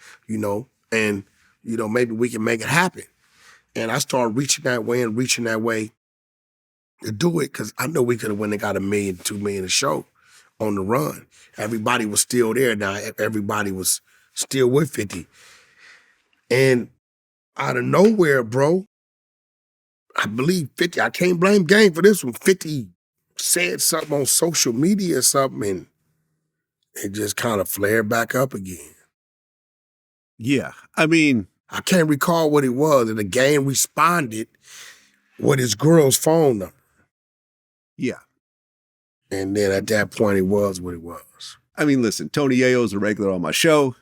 and maybe we can make it happen. And I started reaching that way to do it because I know we could have went and got $1 million, $2 million a show on the run. Everybody was still there now. Everybody was still with 50. And out of nowhere, bro, I believe 50, I can't blame Game for this one. 50 said something on social media or something, and it just kind of flared back up again. Yeah. I mean, I can't recall what it was, and the Game responded with his girl's phone number. Yeah. And then at that point, it was what it was. I mean, listen, Tony Yayo's a regular on my show.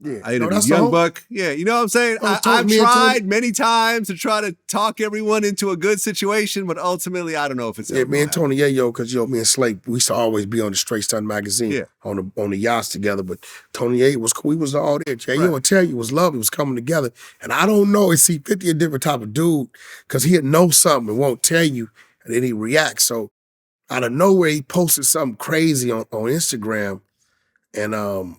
Yeah. I interviewed Young Buck. Yeah, you know what I'm saying? I've tried many times to try to talk everyone into a good situation, but ultimately, I don't know if it's ever me and Tony Yayo, because me and Slake, we used to always be on the Straight Stunt magazine on the yachts together. But Tony Yayo was cool. We was all there. Yayo would tell you it was love. It was coming together. And I don't know. Is 50 a different type of dude? Because he'd know something and won't tell you, and then he reacts. So out of nowhere, he posted something crazy on Instagram, and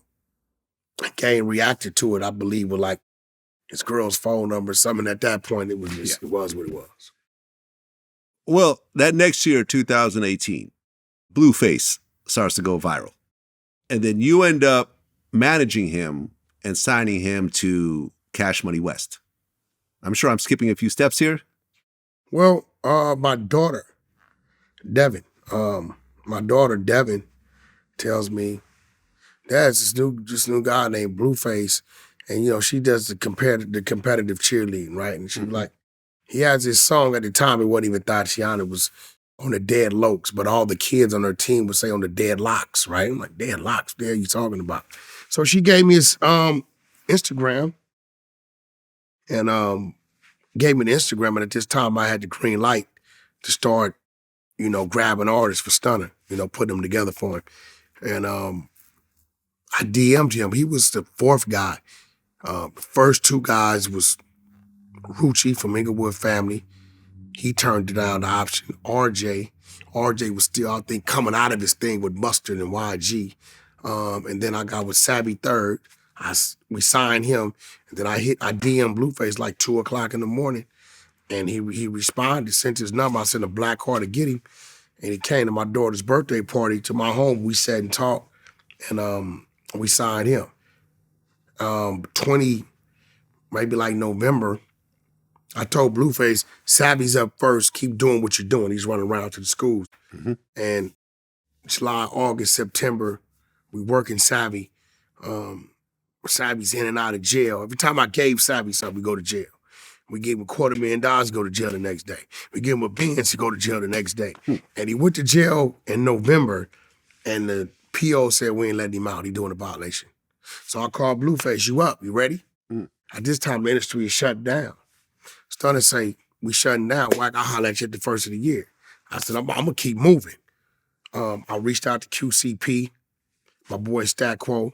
Game reacted to it, I believe, with like his girl's phone number, something. At that point, it was just, it was what it was. Well, that next year, 2018, Blueface starts to go viral. And then you end up managing him and signing him to Cash Money West. I'm sure I'm skipping a few steps here. Well, my daughter, Devin, tells me, there's this new guy named Blueface, and she does the competitive cheerleading, right? And she was like, he has this song at the time. It wasn't even Tatiana. It was on the Dead Lokes, but all the kids on her team would say on the Dead Locks, right? I'm like, Dead Locks, what the hell you talking about? So she gave me his Instagram, and gave me the Instagram. And at this time, I had the green light to start, grabbing artists for Stunner, putting them together for him, and I DM'd him. He was the fourth guy. The first two guys was Rucci from Inglewood Family. He turned down the option. RJ was still, I think, coming out of his thing with Mustard and YG. And then I got with Savvy Third. We signed him. And then I DM'd Blueface like 2 o'clock in the morning. And he responded, sent his number. I sent a black card to get him. And he came to my daughter's birthday party to my home. We sat and talked. And we signed him. Maybe like November, I told Blueface, Savvy's up first, keep doing what you're doing. He's running around to the schools. Mm-hmm. And July, August, September, we working Savvy. Savvy's in and out of jail. Every time I gave Savvy something, we go to jail. We gave him $250,000 to go to jail the next day. We gave him a Benz to go to jail the next day. And he went to jail in November, and the PO said we ain't letting him out. He doing a violation. So I called Blueface, you up? You ready? At this time, the industry is shut down. Stunner say, we shutting down. Wack, I'll holler at you at the first of the year. I said, I'm going to keep moving. I reached out to QCP, my boy Stat Quo.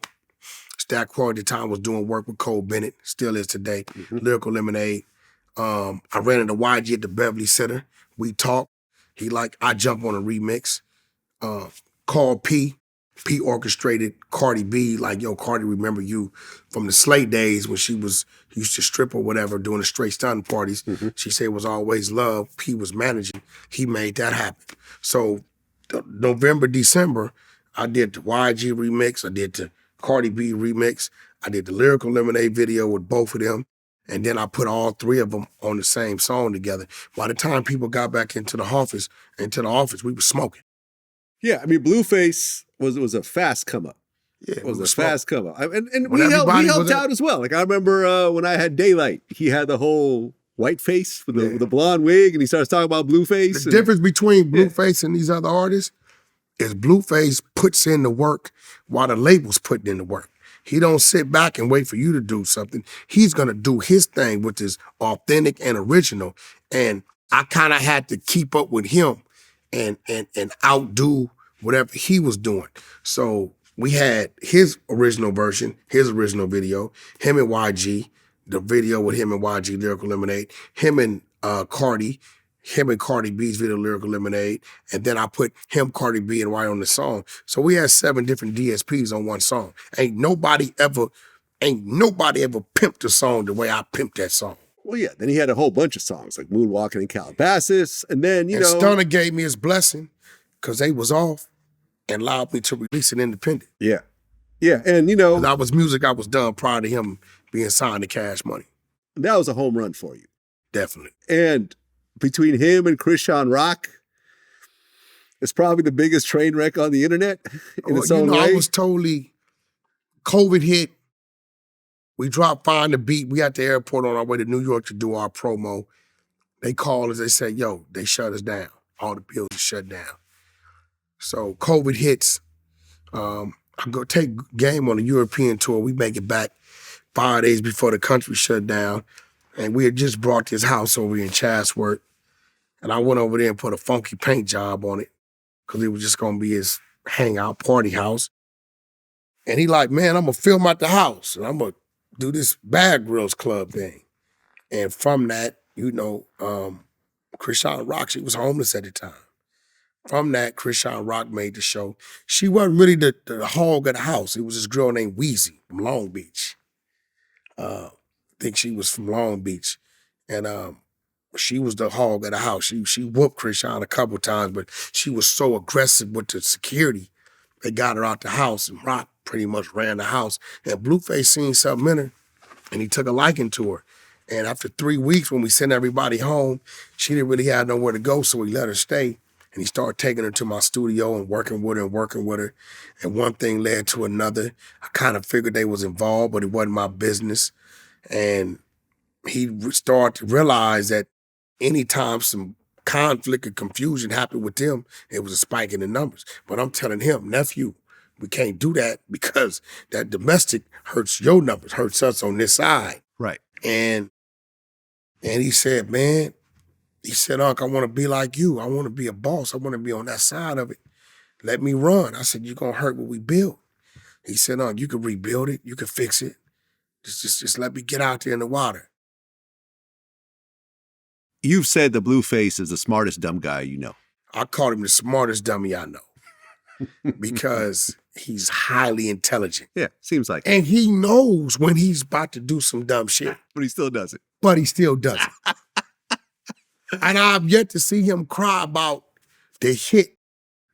Stat Quo at the time was doing work with Cole Bennett, still is today, Lyrical Lemonade. I ran into YG at the Beverly Center. We talked. He I jump on a remix. Called P orchestrated Cardi B, like, yo, Cardi, remember you from the Slate days when she used to strip or whatever, doing the Straight Stunt parties. She said it was always love. P was managing. He made that happen. So November, December, I did the YG remix. I did the Cardi B remix. I did the Lyrical Lemonade video with both of them. And then I put all three of them on the same song together. By the time people got back into the office, we were smoking. Yeah, I mean, Blueface was a fast come up. Yeah, it was a fast come up. And when we helped out as well. Like, I remember when I had Daylight, he had the whole white face with the blonde wig, and he starts talking about Blueface. The difference between Blueface and these other artists is Blueface puts in the work while the label's putting in the work. He don't sit back and wait for you to do something. He's gonna do his thing, which is authentic and original. And I kind of had to keep up with him and outdo whatever he was doing. So we had his original version, his original video, him and YG, the video with him and YG, Lyrical Lemonade, him and Cardi B's video, Lyrical Lemonade, and then I put him, Cardi B, and Y on the song. So we had 7 different DSPs on one song. Ain't nobody ever pimped a song the way I pimped that song. Well, yeah. Then he had a whole bunch of songs like Moonwalking in Calabasas, and then you know, Stunner gave me his blessing because they was off and allowed me to release it independent. Yeah, yeah, and you know, That was music I was done prior to him being signed to Cash Money. that was a home run for you. Definitely. And between him and Krishan Rock, it's probably the biggest train wreck on the internet in its own way. I was totally, COVID hit. We dropped Find the Beat. We at the airport on our way to New York to do our promo. They called us, they said, yo, they shut us down. All the buildings shut down. So COVID hits. I go take Game on a European tour. We make it back 5 days before the country shut down. And we had just brought this house over in Chatsworth. And I went over there and put a funky paint job on it because it was just going to be his hangout party house. And he like, man, I'm going to film out the house. And I'm going to do this Bad Girls Club thing. And from that, you know, Krishan Rock, she was homeless at the time. From that, Krishan Rock made the show. She wasn't really the hog of the house. It was this girl named Wheezy from Long Beach. I think she was from Long Beach. And she was the hog of the house. She whooped Krishan a couple times, but she was so aggressive with the security, they got her out the house, and Rock pretty much ran the house. And Blueface seen something in her, and he took a liking to her. And after 3 weeks, when we sent everybody home, she didn't really have nowhere to go, so he let her stay. And he started taking her to my studio and working with her. And one thing led to another. I kind of figured they was involved, but it wasn't my business. And he started to realize that anytime some conflict or confusion happened with them, it was a spike in the numbers. But I'm telling him, nephew, we can't do that because that domestic hurts your numbers, hurts us on this side. Right. And he said, man, Unc, I want to be like you. I want to be a boss. I want to be on that side of it. Let me run. I said, you're going to hurt what we built. He said, Unc, you can rebuild it. You can fix it. Just let me get out there in the water. You've said the Blueface is the smartest dumb guy you know. I call him the smartest dummy I know because he's highly intelligent. Yeah, seems like it. And he knows when he's about to do some dumb shit. But he still does it. But he still does it. And I've yet to see him cry about the hit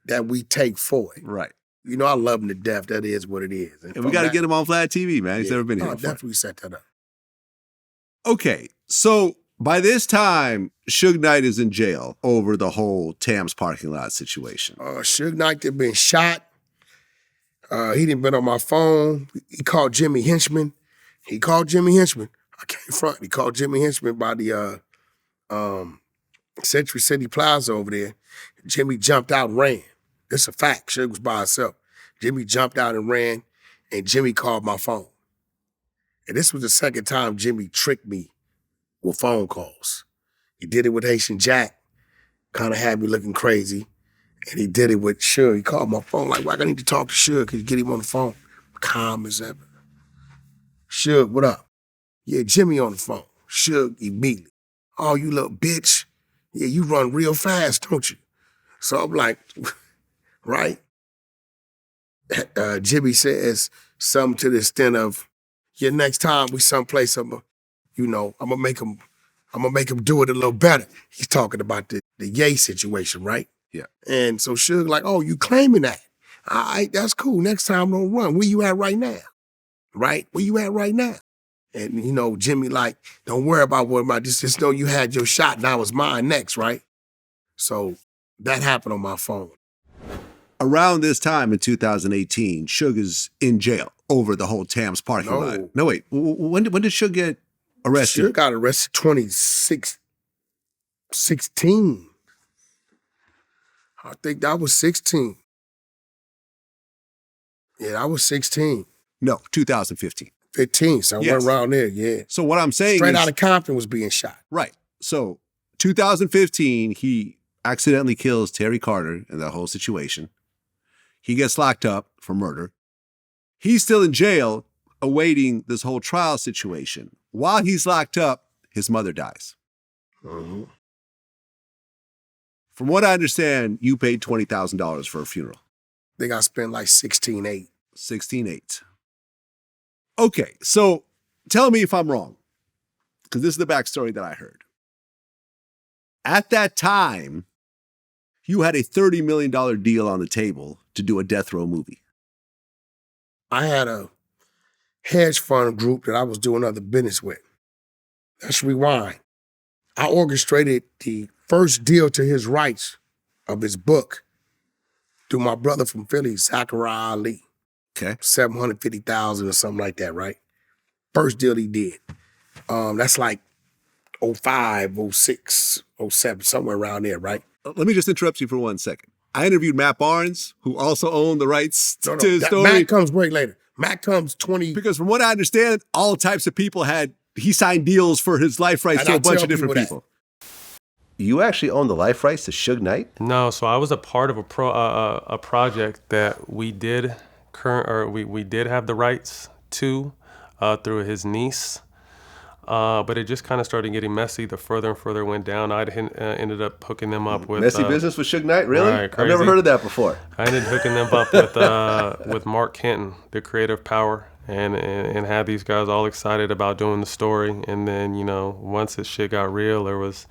that we take for it. Right. You know, I love him to death. That is what it is. And we got to get him on VladTV, man. He's never been here I'll before. definitely set that up. Okay, so by this time, Suge Knight is in jail over the whole Tams parking lot situation. Suge Knight had been shot. He didn't been on my phone. He called Jimmy Henchman. I can't front. He called Jimmy Henchman by the Century City Plaza over there. Jimmy jumped out and ran. It's a fact. Suge was by himself. Jimmy jumped out and ran, and Jimmy called my phone. And this was the second time Jimmy tricked me with phone calls. He did it with Haitian Jack, kind of had me looking crazy. And he did it with Suge. He called my phone like, Wack, I need to talk to Suge. Could you get him on the phone? Calm as ever. Suge, what up? Yeah, Jimmy on the phone. Suge immediately. Oh, you little bitch. Yeah, you run real fast, don't you? So I'm like, right? Jimmy says something to the extent of, yeah, next time we someplace, I'm gonna make him do it a little better. He's talking about the Ye situation, right? Yeah. And so Suge like, oh, you claiming that? All right, that's cool. Next time don't run. Where you at right now? Right? Where you at right now? And Jimmy like, don't worry about what about this. Just know you had your shot. Now it's mine next, right? So that happened on my phone. Around this time in 2018, Suge is in jail over the whole Tams parking lot. No, wait. When did Suge get arrested? Suge got arrested 2016. I think that was 16. Yeah, I was 16, No, 2015. 15, somewhere Yes. around there, yeah. So what I'm saying Straight is, out of Compton was being shot. right. So 2015, he accidentally kills Terry Carter in that whole situation. He gets locked up for murder. He's still in jail awaiting this whole trial situation. While he's locked up, his mother dies. Mm-hmm. From what I understand, you paid $20,000 for a funeral. I think I spent like 16.8. 16.8. Okay, so tell me if I'm wrong, because this is the backstory that I heard. At that time, you had a $30 million deal on the table to do a death row movie. I had a hedge fund group that I was doing other business with. Let's rewind. I orchestrated the first deal to his rights of his book through my brother from Philly, Zachariah Ali. Okay. $750,000 or something like that, right? First deal he did. That's like 05, 06, 07, somewhere around there, right? Let me just interrupt you for 1 second. I interviewed Matt Barnes, who also owned the rights to his story. Matt comes way later. Matt comes 20. Because from what I understand, all types of people he signed deals for his life rights to a bunch of different people. You actually own the life rights to Suge Knight? No, so I was a part of a project that we did we did have the rights to through his niece. But it just kind of started getting messy the further and further it went down. I ended up hooking them up with... Messy business with Suge Knight? Really? Right, I've never heard of that before. I ended up hooking them up with Mark Kenton, the creative power, and had these guys all excited about doing the story. And then, once this shit got real, there was,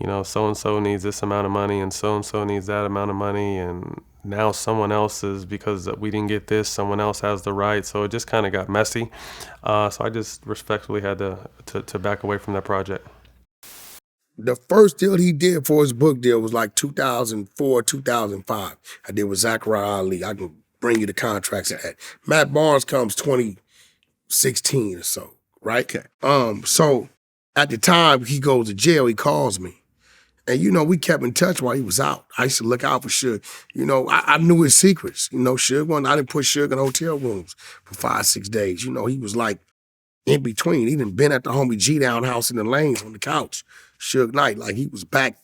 so-and-so needs this amount of money and so-and-so needs that amount of money. And now someone else is, because we didn't get this, someone else has the right. So it just kind of got messy. So I just respectfully had to back away from that project. The first deal he did for his book deal was like 2004, 2005. I did with Zachariah Ali. I can bring you the contracts at that. Matt Barnes comes 2016 or so, right? Okay. So at the time he goes to jail, he calls me. And, we kept in touch while he was out. I used to look out for Suge. I knew his secrets. Suge, I didn't put Suge in hotel rooms for 5-6 days. He was like in between. He done been at the homie G-Down house in the lanes on the couch, Suge Knight. Like he was back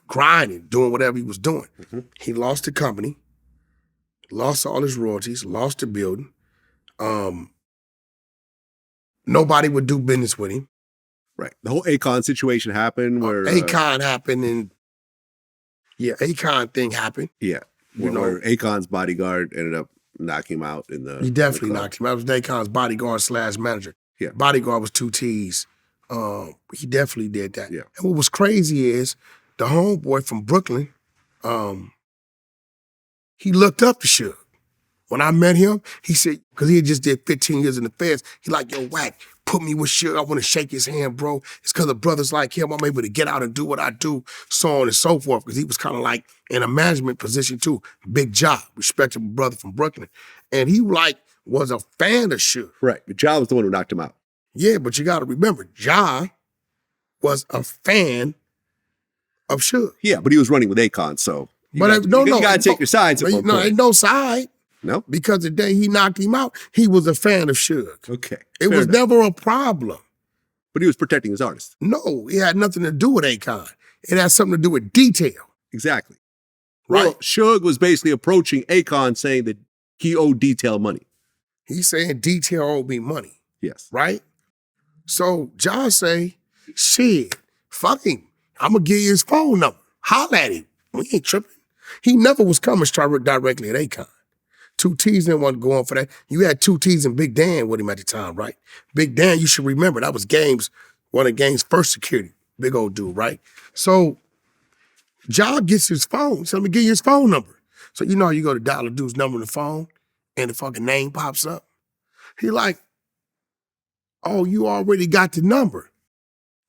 grinding, doing whatever he was doing. Mm-hmm. He lost the company, lost all his royalties, lost the building. Nobody would do business with him. Right. The whole Akon situation happened where... Akon happened and... Yeah, Akon thing happened. Yeah. Where Akon's bodyguard ended up knocking him out in the... He definitely knocked him out. It was Akon's bodyguard / manager. Yeah. Bodyguard was 2 T's. He definitely did that. Yeah. And what was crazy is the homeboy from Brooklyn, he looked up to Suge. When I met him, he said, because he had just did 15 years in the feds, he like, yo, Wack, put me with Suge. I want to shake his hand, bro. It's because of brothers like him, I'm able to get out and do what I do, so on and so forth, because he was kind of like in a management position too. Big job, respectable brother from Brooklyn. And he was a fan of Suge. Right, but Ja was the one who knocked him out. Yeah, but you got to remember, Ja was a fan of Suge. Yeah, but he was running with Akon, so you got to take your sides at one point. Ain't no side. No? Because the day he knocked him out, he was a fan of Suge. Okay. It was never a problem. But he was protecting his artist. No, it had nothing to do with Akon. It had something to do with detail. Exactly. Right. Well, Suge was basically approaching Akon saying that he owed Detail money. He's saying Detail owed me money. Yes. Right? So John say, shit, fuck him. I'm going to give you his phone number. Holler at him. We ain't tripping. He never was coming directly at Akon. 2 T's didn't want to go on for that. You had 2 T's and Big Dan with him at the time, right? Big Dan, you should remember, that was one of Game's first security. Big old dude, right? So John gets his phone. So let me give you his phone number. So you know you go to dial a dude's number on the phone and the fucking name pops up. He like, oh, you already got the number.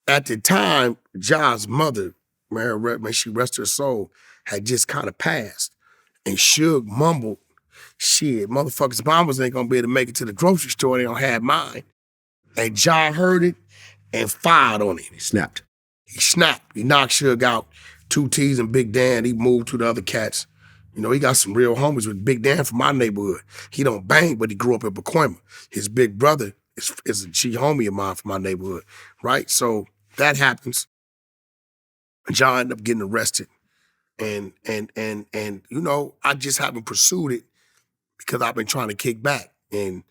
At the time, John's mother, may she rest her soul, had just kind of passed. And Suge mumbled, shit, motherfuckers' mamas ain't gonna be able to make it to the grocery store. They don't have mine. And John heard it and fired on him. He snapped. He snapped. He knocked Suge out. 2 T's and Big Dan. He moved to the other cats. You know, he got some real homies with Big Dan from my neighborhood. He don't bang, but he grew up in Pacoima. His big brother is a G homie of mine from my neighborhood, right? So that happens. John ended up getting arrested. And you know, I just haven't pursued it because I've been trying to kick back. And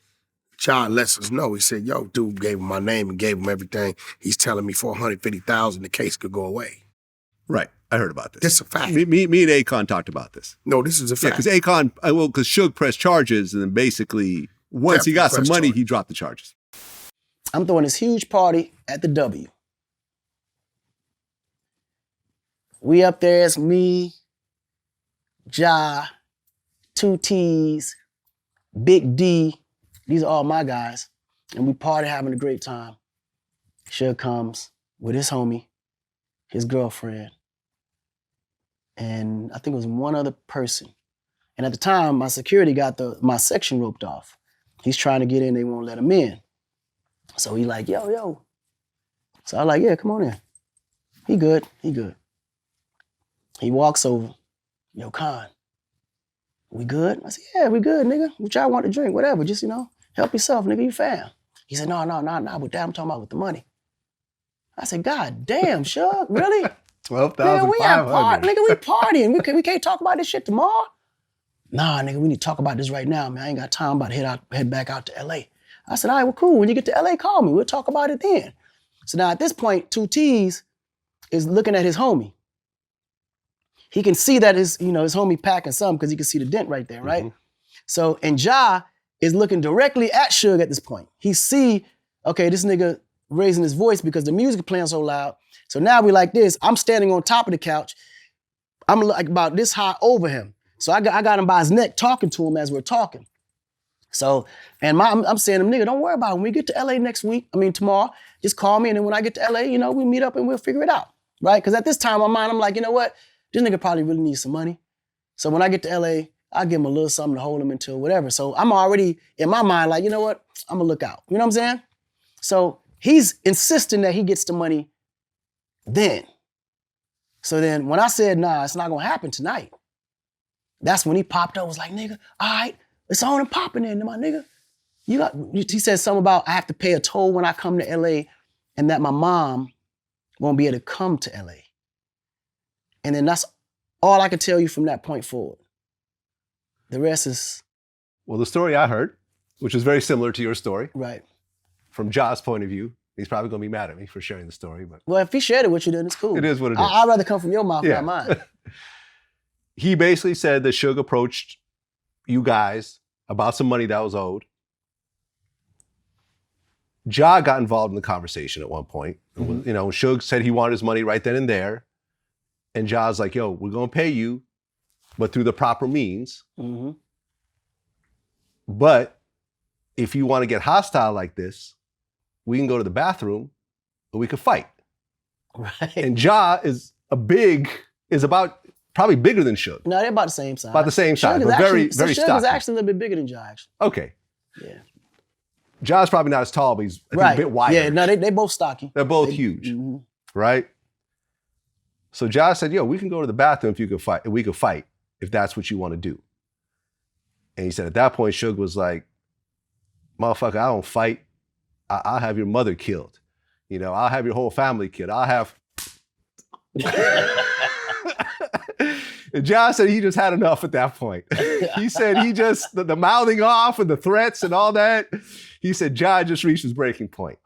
John lets us know. He said, yo, dude gave him my name and gave him everything. He's telling me for $150,000 the case could go away. Right. I heard about this. This is a fact. Me and Akon talked about this. No, this is a fact. Yeah, because Akon, because Suge pressed charges, and then basically, once he got some money, he dropped the charges. I'm throwing this huge party at the W. We up there, it's me, Ja, 2 T's, Big D. These are all my guys. And we party having a great time. Suge comes with his homie, his girlfriend, and I think it was one other person. And at the time, my security got my section roped off. He's trying to get in, they won't let him in. So he like, yo. So I like, yeah, come on in. He good. He walks over, yo, Khan, we good? I said, yeah, we good, nigga. What y'all want to drink, whatever, just, help yourself, nigga, you fam. He said, no, with that, I'm talking about with the money. I said, God damn, Suge, really? 12,500. Nigga, we partying. We can't talk about this shit tomorrow. Nah, nigga, we need to talk about this right now, man. I ain't got time. I'm about to head back out to LA. I said, all right, well, cool. When you get to LA, call me. We'll talk about it then. So now at this point, 2 T's is looking at his homie. He can see that his homie packing something because he can see the dent right there, right? Mm-hmm. So, and Ja is looking directly at Suge at this point. He see, okay, this nigga raising his voice because the music playing so loud. So now we like this. I'm standing on top of the couch. I'm like about this high over him. So I got him by his neck talking to him as we're talking. So, and I'm saying to him, nigga, don't worry about it. When we get to LA tomorrow, just call me. And then when I get to LA, we meet up and we'll figure it out, right? Because at this time, in my mind, I'm like, you know what? This nigga probably really needs some money. So when I get to LA, I'll give him a little something to hold him until whatever. So I'm already, in my mind, like, you know what? I'm gonna look out. You know what I'm saying? So he's insisting that he gets the money then. So then when I said, nah, it's not gonna happen tonight, that's when he popped up, was like, nigga, all right, it's on and popping in, my nigga. He said something about I have to pay a toll when I come to LA and that my mom won't be able to come to LA. And then that's all I can tell you from that point forward. The rest is... Well, the story I heard, which is very similar to your story. Right. From Ja's point of view, he's probably going to be mad at me for sharing the story. But well, if he shared it with you, then it's cool. It is what it is. I'd rather come from your mouth, not mine. He basically said that Suge approached you guys about some money that was owed. Ja got involved in the conversation at one point. Mm-hmm. Suge said he wanted his money right then and there. And Ja's like, yo, we're going to pay you, but through the proper means. Mm-hmm. But if you want to get hostile like this, we can go to the bathroom and we can fight. Right. And Ja is about probably bigger than Suge. No, they're about the same size. About the same size, but very stocky. Suge is actually a little bit bigger than Ja, actually. Okay. Yeah. Ja's probably not as tall, but he's a bit wider. Yeah, no, they both stocky. They're both huge, right? So Ja said, yo, we can go to the bathroom if you could fight. We could fight if that's what you want to do. And he said at that point, Suge was like, motherfucker, I don't fight. I'll have your mother killed. I'll have your whole family killed. I'll have... And Ja said he just had enough at that point. He said the mouthing off and the threats and all that, he said Ja just reached his breaking point.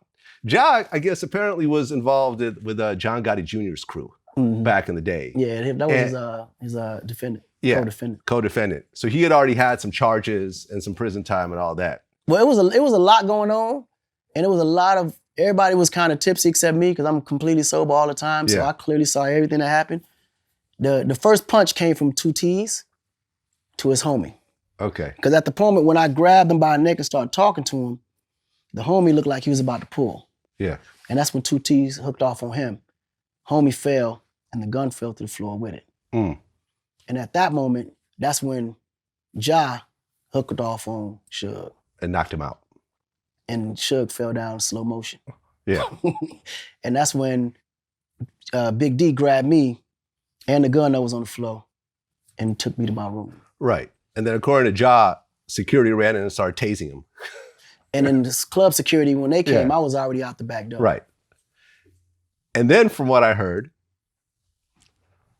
Ja, I guess, apparently was involved with John Gotti Jr.'s crew. Mm-hmm. Back in the day. Yeah, that was his defendant. Yeah, co-defendant. So he had already had some charges and some prison time and all that. Well, it was a lot going on, and it was a lot of, everybody was kind of tipsy except me because I'm completely sober all the time, so I clearly saw everything that happened. The first punch came from 2 T's to his homie. Okay. Because at the moment when I grabbed him by the neck and started talking to him, the homie looked like he was about to pull. Yeah. And that's when 2 T's hooked off on him. Homie fell, and the gun fell to the floor with it. Mm. And at that moment, that's when Ja hooked off on Suge. And knocked him out. And Suge fell down in slow motion. Yeah. And that's when Big D grabbed me and the gun that was on the floor and took me to my room. Right. And then according to Ja, security ran in and started tasing him. And then this club security, when they came, Yeah. I was already out the back door. Right. And then from what I heard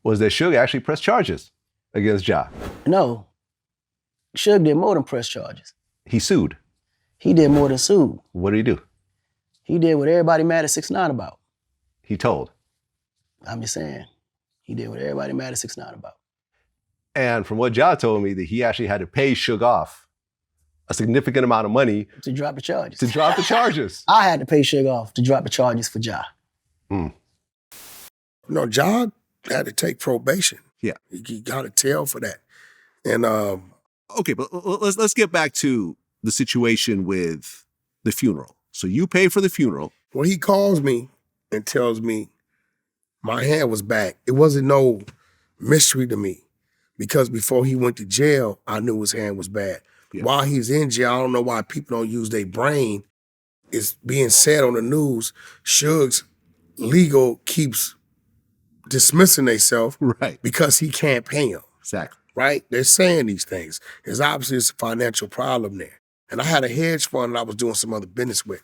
was that Suge actually pressed charges against Ja. No, Suge did more than press charges. He sued. He did more than sue. What did he do? He did what everybody mad at 6ix9ine about. He told. I'm just saying, he did what everybody mad at 6ix9ine about. And from what Ja told me, that he actually had to pay Suge off a significant amount of money To drop the charges. to drop the charges. I had to pay Suge off to drop the charges for Ja. No, Ja had to take probation. Yeah. He got a tail for that. And Okay, but let's get back to the situation with the funeral. So you pay for the funeral. when he calls me and tells me my hand was back, it wasn't no mystery to me. Because before he went to jail, I knew his hand was bad. Yeah. While he's in jail, I don't know why people don't use their brain. It's being said on the news, Suge's legal keeps dismissing themselves Right. because he can't pay him, Exactly. right? They're saying these things. There's obviously a financial problem there. And I had a hedge fund that I was doing some other business with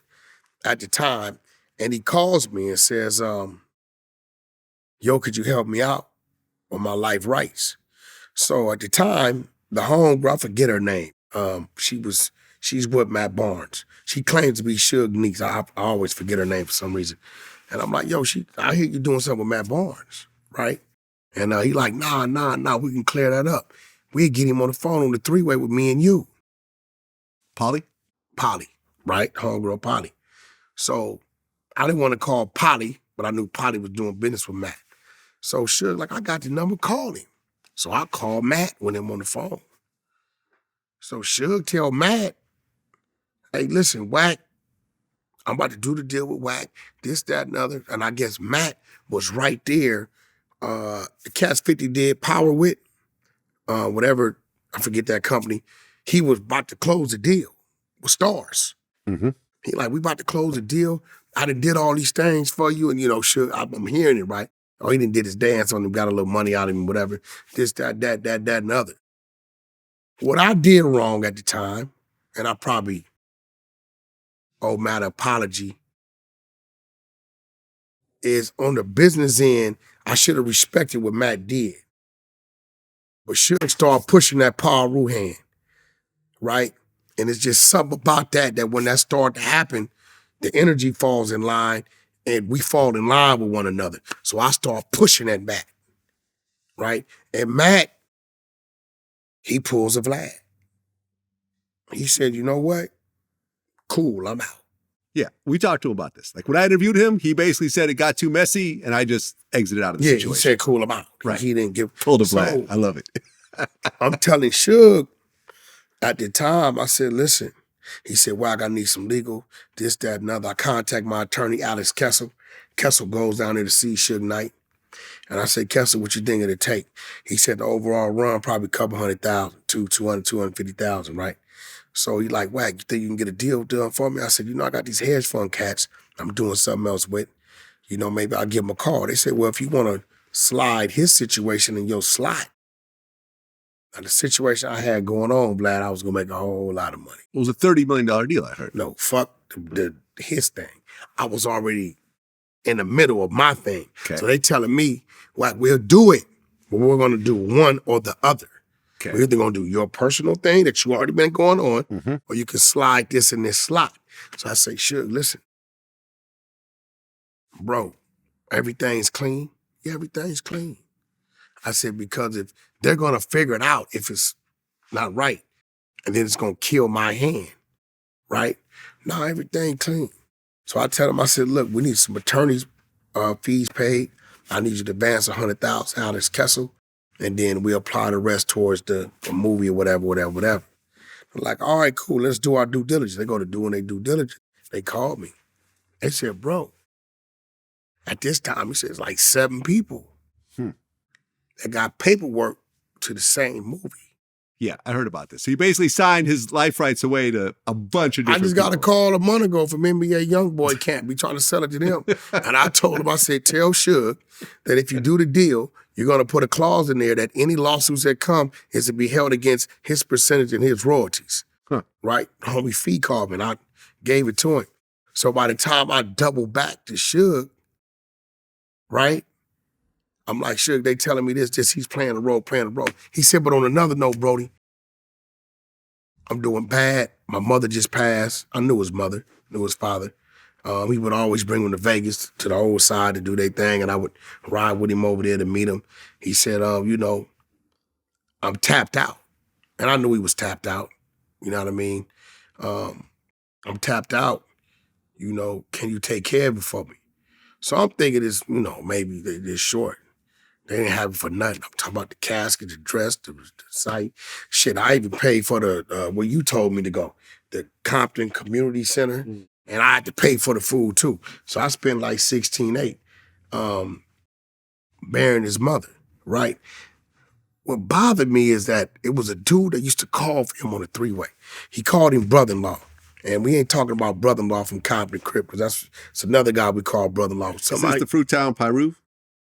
at the time, and he calls me and says, yo, could you help me out on my life rights? So at the time, the homegirl, I forget her name, she's with Matt Barnes. She claims to be Suge's niece. I always forget her name for some reason. And I'm like, yo, I hear you doing something with Matt Barnes, right? And he like, nah, we can clear that up. We'd get him on the phone on the three-way with me and you. Polly? Polly, right? Homegirl Polly. So I didn't want to call Polly, but I knew Polly was doing business with Matt. So Suge, like, I got the number, call him. So I called Matt when I'm on the phone. So Suge tell Matt, hey, listen, Wack, I'm about to do the deal with Wack, this, that, and other. And I guess Matt was right there. The Cats 50 did Power with, whatever, I forget that company. He was about to close the deal with Stars. Mm-hmm. He like, we about to close the deal. I done did all these things for you. And, Suge, I'm hearing it, right? Oh, he didn't did his dance on him, got a little money out of him, whatever. This, that, and other. What I did wrong at the time, and I probably owe Matt an apology, is on the business end, I should have respected what Matt did. But Suge started pushing that Paul Rue hand, right? And it's just something about that when that started to happen, the energy falls in line and we fall in line with one another. So I start pushing that back, right? And Matt, he pulls a Vlad. He said, you know what? Cool, I'm out. Yeah, we talked to him about this. Like when I interviewed him, he basically said it got too messy and I just exited out of the Yeah, situation. he said, cool, I'm out. Right. He didn't give. Pulled a So, Vlad. I love it. I'm telling Suge, at the time, I said, listen. He said, Wack, I need some legal, this, that, and other. I contact my attorney, Alex Kessel. Kessel goes down there to see Suge Knight. And I said, Kessel, what you think it'll take? He said the overall run, probably a couple 100,000, 250,000, right? So he like, Wack, you think you can get a deal done for me? I said, I got these hedge fund cats I'm doing something else with. Maybe I'll give them a call. They said, well, if you want to slide his situation in your slot, now the situation I had going on, Vlad, I was going to make a whole lot of money. It was a $30 million deal, I heard. No, fuck his thing. I was already in the middle of my thing. Okay. So they telling me, Wack, we'll do it, but we're going to do one or the other. Okay. We're either going to do your personal thing that you already been going on, or you can slide this in this slot. So I say, Suge, listen, bro, everything's clean? Yeah, everything's clean. I said, because if they're going to figure it out if it's not right, and then it's going to kill my hand, right? No, everything clean. So I tell them, I said, look, we need some attorney's fees paid. I need you to advance $100,000 out of Kessel, and then we apply the rest towards the movie or whatever. I'm like, all right, cool, let's do our due diligence. They go to doing their due diligence. They called me. They said, bro, at this time, he said, it's like 7 people that got paperwork to the same movie. Yeah, I heard about this. So he basically signed his life rights away to a bunch of different I just got a people. call a month ago from NBA Youngboy Camp. We trying to sell it to them. And I told him, I said, tell Suge that if you do the deal, you're going to put a clause in there that any lawsuits that come is to be held against his percentage and his royalties. Huh. Right? Homie fee called me and I gave it to him. So by the time I double back to Suge, right? I'm like, Suge, they telling me this, he's playing the role. He said, but on another note, Brody, I'm doing bad. My mother just passed. I knew his mother, knew his father. He would always bring him to Vegas, to the old side to do their thing, and I would ride with him over there to meet him. He said, you know, I'm tapped out. And I knew he was tapped out. You know what I mean? I'm tapped out. You know, can you take care of it for me? So I'm thinking it's, you know, maybe they're short. They didn't have it for nothing. I'm talking about the casket, the dress, the site. Shit, I even paid for the, where you told me to go, the Compton Community Center. Mm. And I had to pay for the food too. So I spent like $16,800 burying his mother, right? What bothered me is that it was a dude that used to call for him on a three-way. He called him brother-in-law. And we ain't talking about brother-in-law from Compton Crip, because that's another guy we call brother-in-law. Is this the Fruittown Pyru?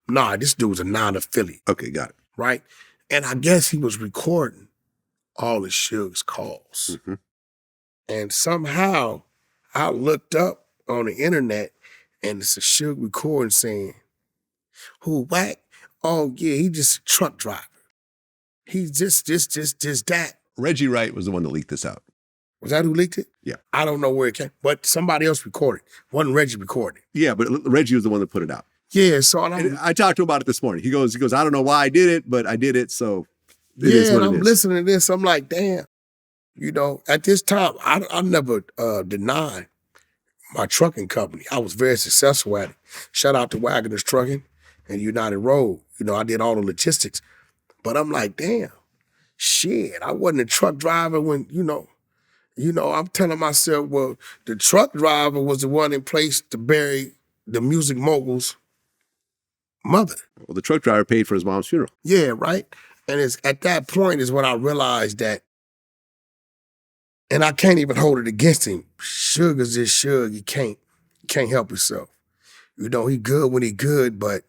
Nah, this dude was a non-affiliate. Okay, got it. Right? And I guess he was recording all of Suge's calls. Mm-hmm. And somehow I looked up on the internet and it's a Suge recording saying, who, Wack? Oh yeah, he just a truck driver. He's just that. Reggie Wright was the one that leaked this out. Was that who leaked it? Yeah. I don't know where it came, but somebody else recorded. Wasn't Reggie recording. Yeah, but Reggie was the one that put it out. Yeah, so I talked to him about it this morning. He goes, I don't know why I did it, but I did it, so it is what it is. I'm listening to this, I'm like, damn. You know, at this time, I never denied my trucking company. I was very successful at it. Shout out to Wagoners Trucking and United Road. You know, I did all the logistics. But I'm like, damn, shit, I wasn't a truck driver when, you know, I'm telling myself, well, the truck driver was the one in place to bury the music mogul's mother. Well, the truck driver paid for his mom's funeral. Yeah, right? And it's at that point is when I realized that, and I can't even hold it against him. Suge is just Suge. He can't help himself. You know, he good when he good, but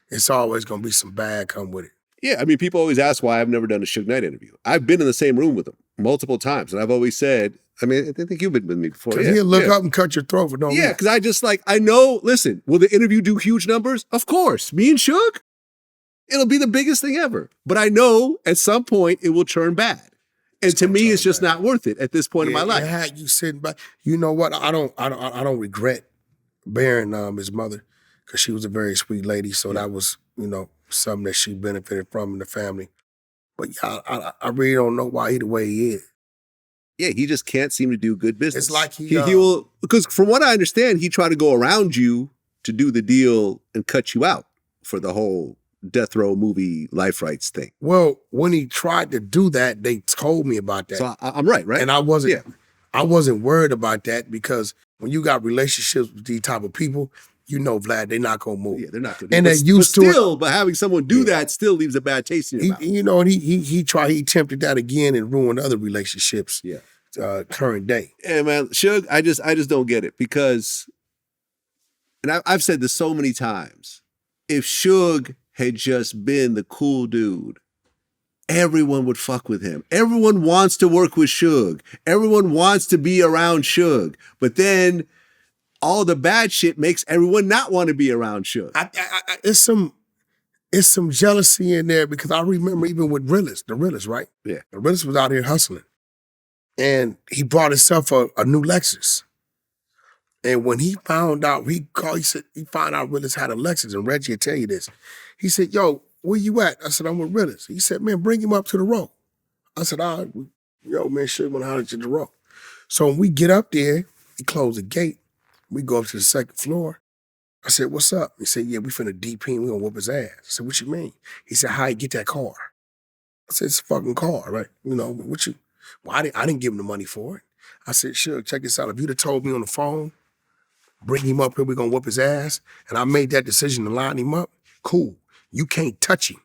it's always gonna be some bad come with it. Yeah, I mean, people always ask why I've never done a Suge Knight interview. I've been in the same room with him multiple times, and I've always said, I mean, I think you've been with me before. Because he'll look up and cut your throat for no reason. Yeah, because I just I know, listen, will the interview do huge numbers? Of course. Me and Suge, it'll be the biggest thing ever. But I know at some point it will turn bad. And to me, it's just not worth it at this point in my life. Yeah, you sitting back. You know what? I don't regret burying his mother, because she was a very sweet lady. So that was, you know, something that she benefited from in the family. But yeah, I really don't know why he the way he is. Yeah, he just can't seem to do good business. It's like he will, because from what I understand, he tried to go around you to do the deal and cut you out for the whole death row movie life rights thing. Well, when he tried to do that, they told me about that. So I'm right? And I wasn't worried about that, because when you got relationships with these type of people, you know, Vlad, they're not gonna move. Yeah, they're not gonna. And they're used to it. But having someone do that still leaves a bad taste in your mouth. You know, and he attempted that again and ruined other relationships. Yeah. Current day. And man, Suge, I just don't get it, because, and I've said this so many times, if Suge had just been the cool dude, everyone would fuck with him. Everyone wants to work with Suge. Everyone wants to be around Suge. But then all the bad shit makes everyone not want to be around Suge. It's some jealousy in there, because I remember even with the Realist, right? Yeah. The Realist was out here hustling. And he bought himself a new Lexus. And when he found out, he found out Realist had a Lexus, and Reggie will tell you this. He said, yo, where you at? I said, I'm with Realist. He said, man, bring him up to the row. I said, all right, yo, man, Suge went out to the row. So when we get up there, he closed the gate. We go up to the second floor. I said, what's up? He said, yeah, we finna DP and we gonna whoop his ass. I said, what you mean? He said, how you get that car? I said, it's a fucking car, right? You know, what you, well, I didn't give him the money for it. I said, sure, check this out. If you'd have told me on the phone, bring him up here, we're gonna whoop his ass, and I made that decision to line him up, cool. You can't touch him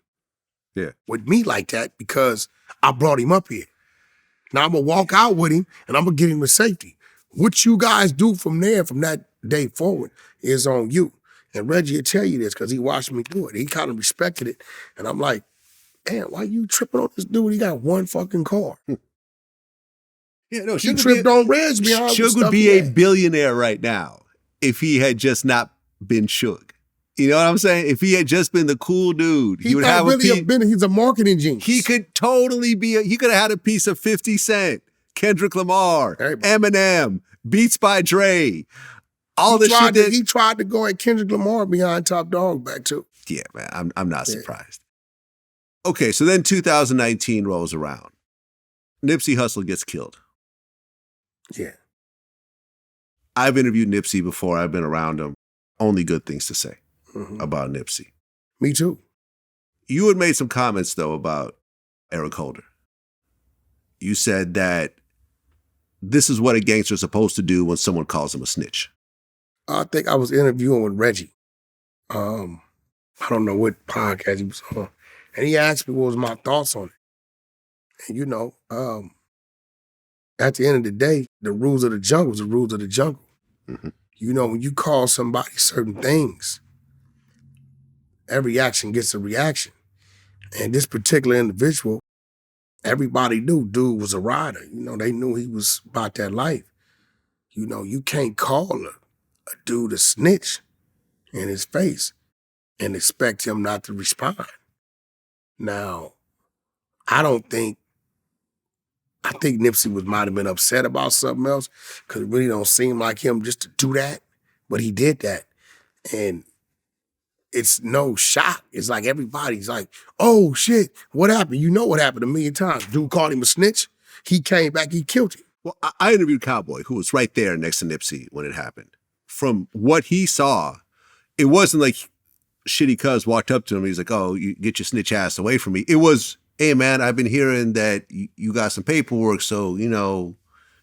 with me like that, because I brought him up here. Now I'm gonna walk out with him and I'm gonna get him to safety. What you guys do from there, from that day forward, is on you. And Reggie will tell you this because he watched me do it. He kind of respected it. And I'm like, damn, why you tripping on this dude? He got one fucking car. Yeah, no, He tripped on Reg behind Suge would be a billionaire right now if he had just not been Suge. You know what I'm saying? If he had just been the cool dude, he would have he's a marketing genius. He could totally be he could have had a piece of 50 Cent, Kendrick Lamar, Eminem, Beats by Dre. All the shit that he tried to go at Kendrick Lamar behind Top Dog back too. Yeah, man, I'm not surprised. Okay, so then 2019 rolls around. Nipsey Hussle gets killed. Yeah. I've interviewed Nipsey before. I've been around him. Only good things to say about Nipsey. Me too. You had made some comments, though, about Eric Holder. You said that this is what a gangster is supposed to do when someone calls him a snitch. I think I was interviewing with Reggie. I don't know what podcast he was on. And he asked me what was my thoughts on it. And, you know, at the end of the day, the rules of the jungle is the rules of the jungle. Mm-hmm. You know, when you call somebody certain things, every action gets a reaction. And this particular individual, everybody knew dude was a rider. You know, they knew he was about that life. You know, you can't call a dude a snitch in his face and expect him not to respond. Now, I think Nipsey might have been upset about something else because it really don't seem like him just to do that, but he did that. And it's no shock. It's like everybody's like, oh shit, what happened? You know what happened a million times. Dude called him a snitch. He came back, he killed him. Well, I interviewed Cowboy, who was right there next to Nipsey when it happened. From what he saw, it wasn't like Shitty Cuz walked up to him. He was like, oh, you get your snitch ass away from me. It was, hey man, I've been hearing that you got some paperwork, so, you know,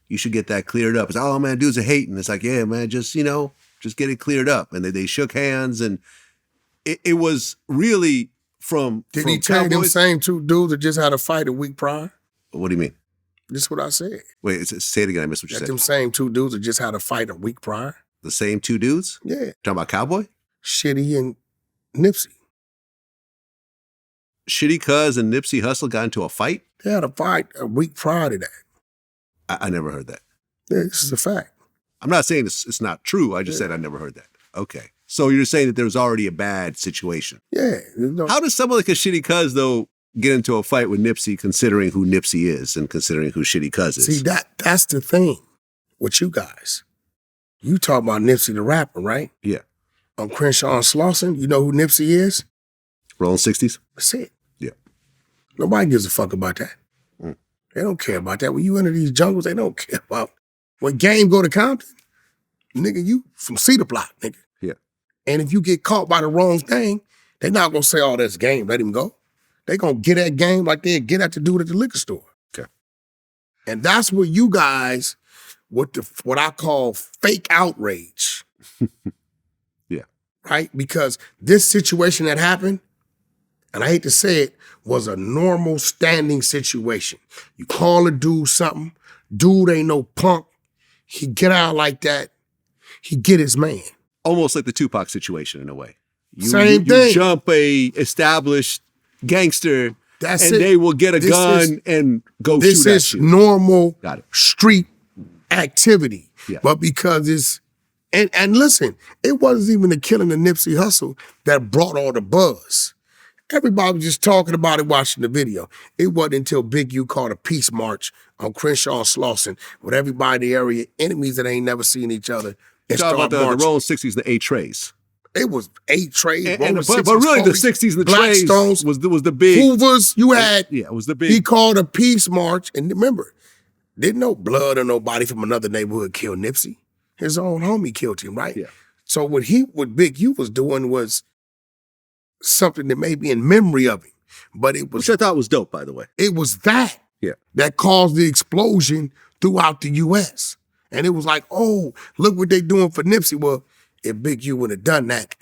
you should get that cleared up. It's like, oh man, dudes are hating. It's like, yeah, man, just, you know, just get it cleared up. And they shook hands, and it was really from Did he tell them same two dudes that just had a fight a week prior? What do you mean? This is what I said. Wait, say it again. I missed what you said. Them same two dudes that just had a fight a week prior? The same two dudes? Yeah. Talking about Cowboy? Shitty and Nipsey. Shitty Cuz and Nipsey Hussle got into a fight? They had a fight a week prior to that. I never heard that. Yeah, this is a fact. I'm not saying it's not true. I just said I never heard that. Okay. So you're saying that there was already a bad situation. Yeah. How does someone like a Shitty Cuz, though, get into a fight with Nipsey considering who Nipsey is and considering who Shitty Cuz is? See, that's the thing with you guys. You talk about Nipsey the rapper, right? Yeah. On Crenshaw and Slauson, you know who Nipsey is? Rolling 60s? That's it. Yeah. Nobody gives a fuck about that. They don't care about that. When you enter these jungles, they don't care about. When Game go to Compton, nigga, you from Cedar Block, nigga. Yeah. And if you get caught by the wrong thing, they not gonna say, oh, that's Game, let him go. They gonna get at Game like they get at the dude at the liquor store. Okay. And that's where you guys, what I call fake outrage. Yeah. Right? Because this situation that happened, and I hate to say it, was a normal standing situation. You call a dude something, dude ain't no punk, he get out like that, he get his man. Almost like the Tupac situation in a way. Same thing. You jump a established gangster, That's and it. they will get a gun and go shoot This at is you. normal Got it. street activity. Yeah. But because it's, and listen, it wasn't even the killing of Nipsey Hussle that brought all the buzz. Everybody was just talking about it, watching the video. It wasn't until Big U called a peace march on Crenshaw and Slauson with everybody in the area, enemies that ain't never seen each other. You're talking about the Rolling 60s, the 8 Trays. It was 8 Trays, But Rolling really, 60s, the 60s and the Trays Blackstones, was the big. Hoovers, you had. Yeah, it was the big. He called a peace march, and remember, didn't no blood or nobody from another neighborhood kill Nipsey. His own homie killed him, right? Yeah. So what Big U was doing was something that may be in memory of him, but it was. Which I thought was dope, by the way. It was that. Yeah. That caused the explosion throughout the U.S. And it was like, oh, look what they doing for Nipsey. Well, if Big U would have done that,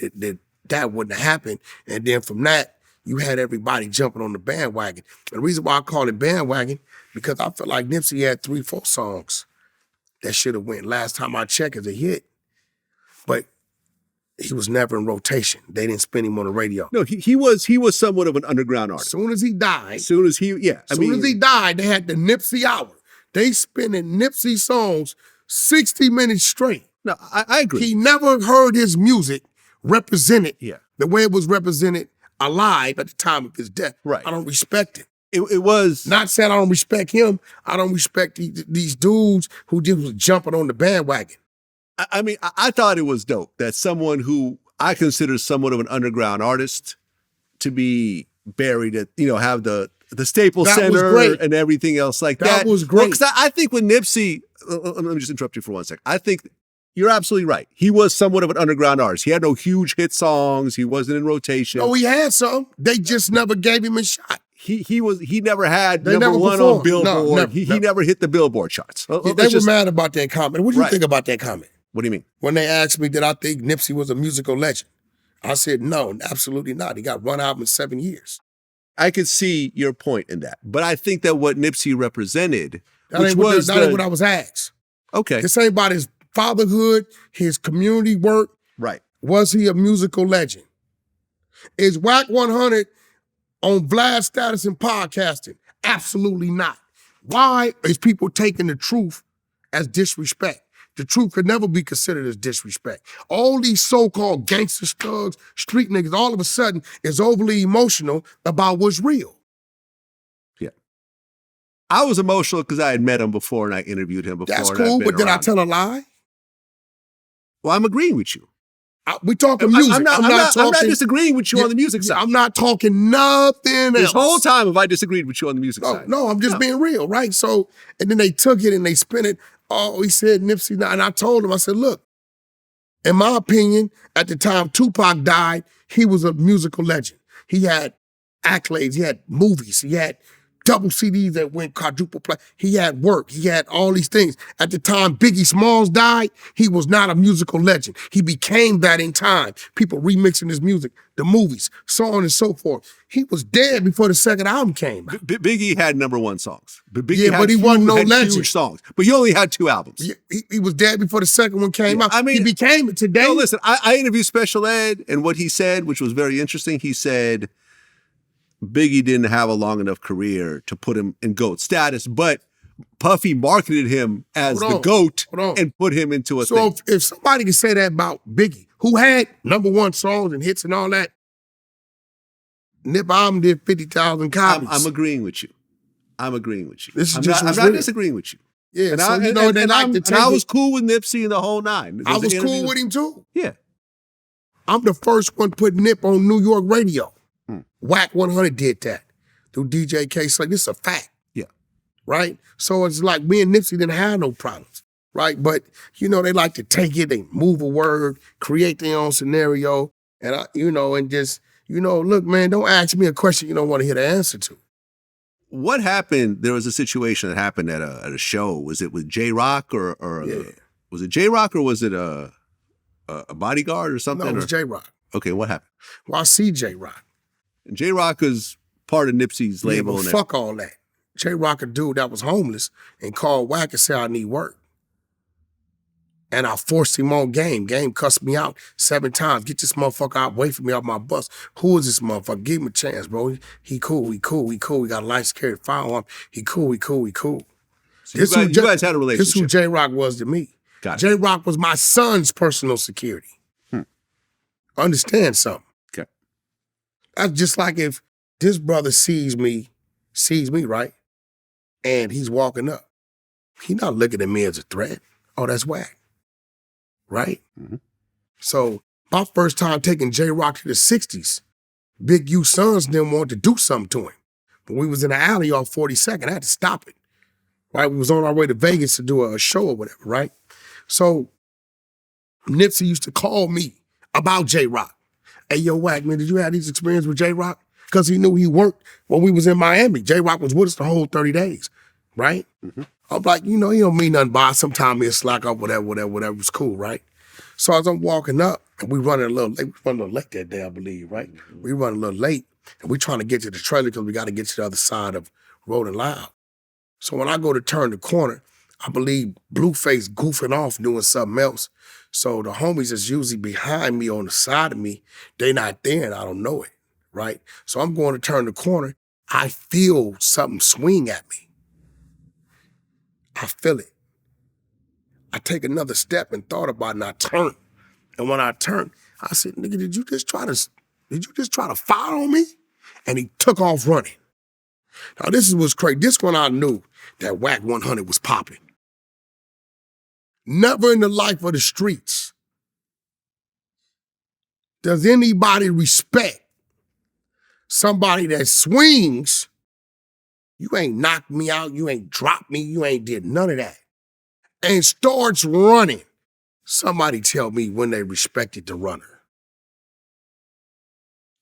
that wouldn't have happened. And then from that, you had everybody jumping on the bandwagon. And the reason why I call it bandwagon, because I feel like Nipsey had 3-4 songs that should have went last time I checked as a hit. But he was never in rotation. They didn't spin him on the radio. No, he was somewhat of an underground As artist. soon as he died, As soon as he died, they had the Nipsey Hour. They spinning Nipsey songs 60 minutes straight. No, I agree. He never heard his music represented Yeah. the way it was represented alive at the time of his death. Right. I don't respect it. It was Not saying I don't respect him. I don't respect these dudes who just was jumping on the bandwagon. I mean, I thought it was dope that someone who I consider somewhat of an underground artist to be buried at, have the Staples That was Center great. and everything else like that. That was great. Because I think with Nipsey, let me just interrupt you for 1 second. I think you're absolutely right. He was somewhat of an underground artist. He had no huge hit songs. He wasn't in rotation. Oh, he had some. They just never gave him a shot. He never had They number never one performed. on Billboard. No, he never hit the Billboard charts. They were mad about that comment. What do you Right. think about that comment? What do you mean? When they asked me, did I think Nipsey was a musical legend? I said, no, absolutely not. He got one album in 7 years. I could see your point in that. But I think that what Nipsey represented, That which ain't was what I was asked. okay, This ain't about his fatherhood, his community work. right. Was he a musical legend? Is Wack100 on Vlad's status in podcasting? Absolutely not. Why is people taking the truth as disrespect? The truth could never be considered as disrespect. All these so-called gangster thugs, street niggas, all of a sudden is overly emotional about what's real. Yeah. I was emotional because I had met him before and I interviewed him before. That's and I've cool, been but did I around. tell a lie? Well, I'm agreeing with you. We talking music. I'm not disagreeing with you on the music side. I'm not talking nothing else. This whole time have I disagreed with you on the music Oh, side? no, I'm just being real, right? So, and then they took it and they spin it. Oh, he said Nipsey. And I told him, I said, look, in my opinion, at the time Tupac died, he was a musical legend. He had accolades, he had movies, he had double CDs that went quadruple play. He had work, he had all these things. At the time Biggie Smalls died, he was not a musical legend. He became that in time. People remixing his music, the movies, so on and so forth. He was dead before the second album came out. Biggie had number one songs. Biggie Yeah, had but he wasn't no had legend. huge songs. But he only had 2 albums. He was dead before the second one came out. I mean, he became it today. No, listen, I interviewed Special Ed, and what he said, which was very interesting, he said Biggie didn't have a long enough career to put him in GOAT status, but Puffy marketed him as the GOAT and put him into a thing. So if somebody can say that about Biggie, who had number one songs and hits and all that, Nip album did 50,000 copies. I'm agreeing with you. I'm agreeing with you. This is I'm just not, what's I'm not real. disagreeing with you. Yeah, And so I, you know they like to take I it. was cool with Nipsey and the whole nine. I was cool with him too. Yeah. I'm the first one to put Nip on New York radio. Wack100 did that through DJ K. Slade. This is a fact. Yeah. Right? So it's like me and Nipsey didn't have no problems. Right? But, they like to take it, they move a word, create their own scenario, and, and just, look, man, don't ask me a question you don't want to hear the answer to. What happened? There was a situation that happened at a show. Was it with J-Rock or was it J-Rock or was it a bodyguard or something? No, it was J-Rock. Okay, what happened? Well, I see J-Rock. And J-Rock is part of Nipsey's label. Yeah, but fuck all that. J-Rock a dude that was homeless and called Wack and said, I need work. And I forced him on Game. Game cussed me out 7 times. Get this motherfucker out, away from me off my bus. Who is this motherfucker? Give him a chance, bro. He cool, he cool, he cool. He got a license to carry a firearm. He cool, he cool, he cool. So you guys had a relationship. This is who J-Rock was to me. Got it. J-Rock was my son's personal security. Understand something. Okay. That's just like if this brother sees me, right? And he's walking up. He's not looking at me as a threat. Oh, that's Wack. Right? Mm-hmm. So my first time taking J-Rock to the 60s, Big U sons didn't want to do something to him. But we was in the alley off 42nd. I had to stop it. Right? We was on our way to Vegas to do a show or whatever, right? So Nipsey used to call me about J-Rock. Hey, yo, Wack, man, did you have these experiences with J-Rock? Because he knew he worked when we was in Miami. J-Rock was with us the whole 30 days, right? Mm-hmm. I'm like, he don't mean nothing by it. Sometimes he'll slack up, whatever. It was cool, right? So as I'm walking up, and we running a little late. We running a little late that day, I believe, right? Mm-hmm. We running a little late, and we trying to get to the trailer because we got to get to the other side of Rolling Loud. So when I go to turn the corner, I believe Blueface goofing off doing something else. So the homies that's usually behind me on the side of me, they not there and I don't know it, right? So I'm going to turn the corner. I feel something swing at me. I feel it. I take another step and thought about it and I turn. And when I turned, I said, nigga, did you just try to fire on me? And he took off running. Now this is what's crazy. This one I knew that Wack100 was popping. Never in the life of the streets does anybody respect somebody that swings. You ain't knocked me out, you ain't dropped me, you ain't did none of that. And starts running. Somebody tell me when they respected the runner.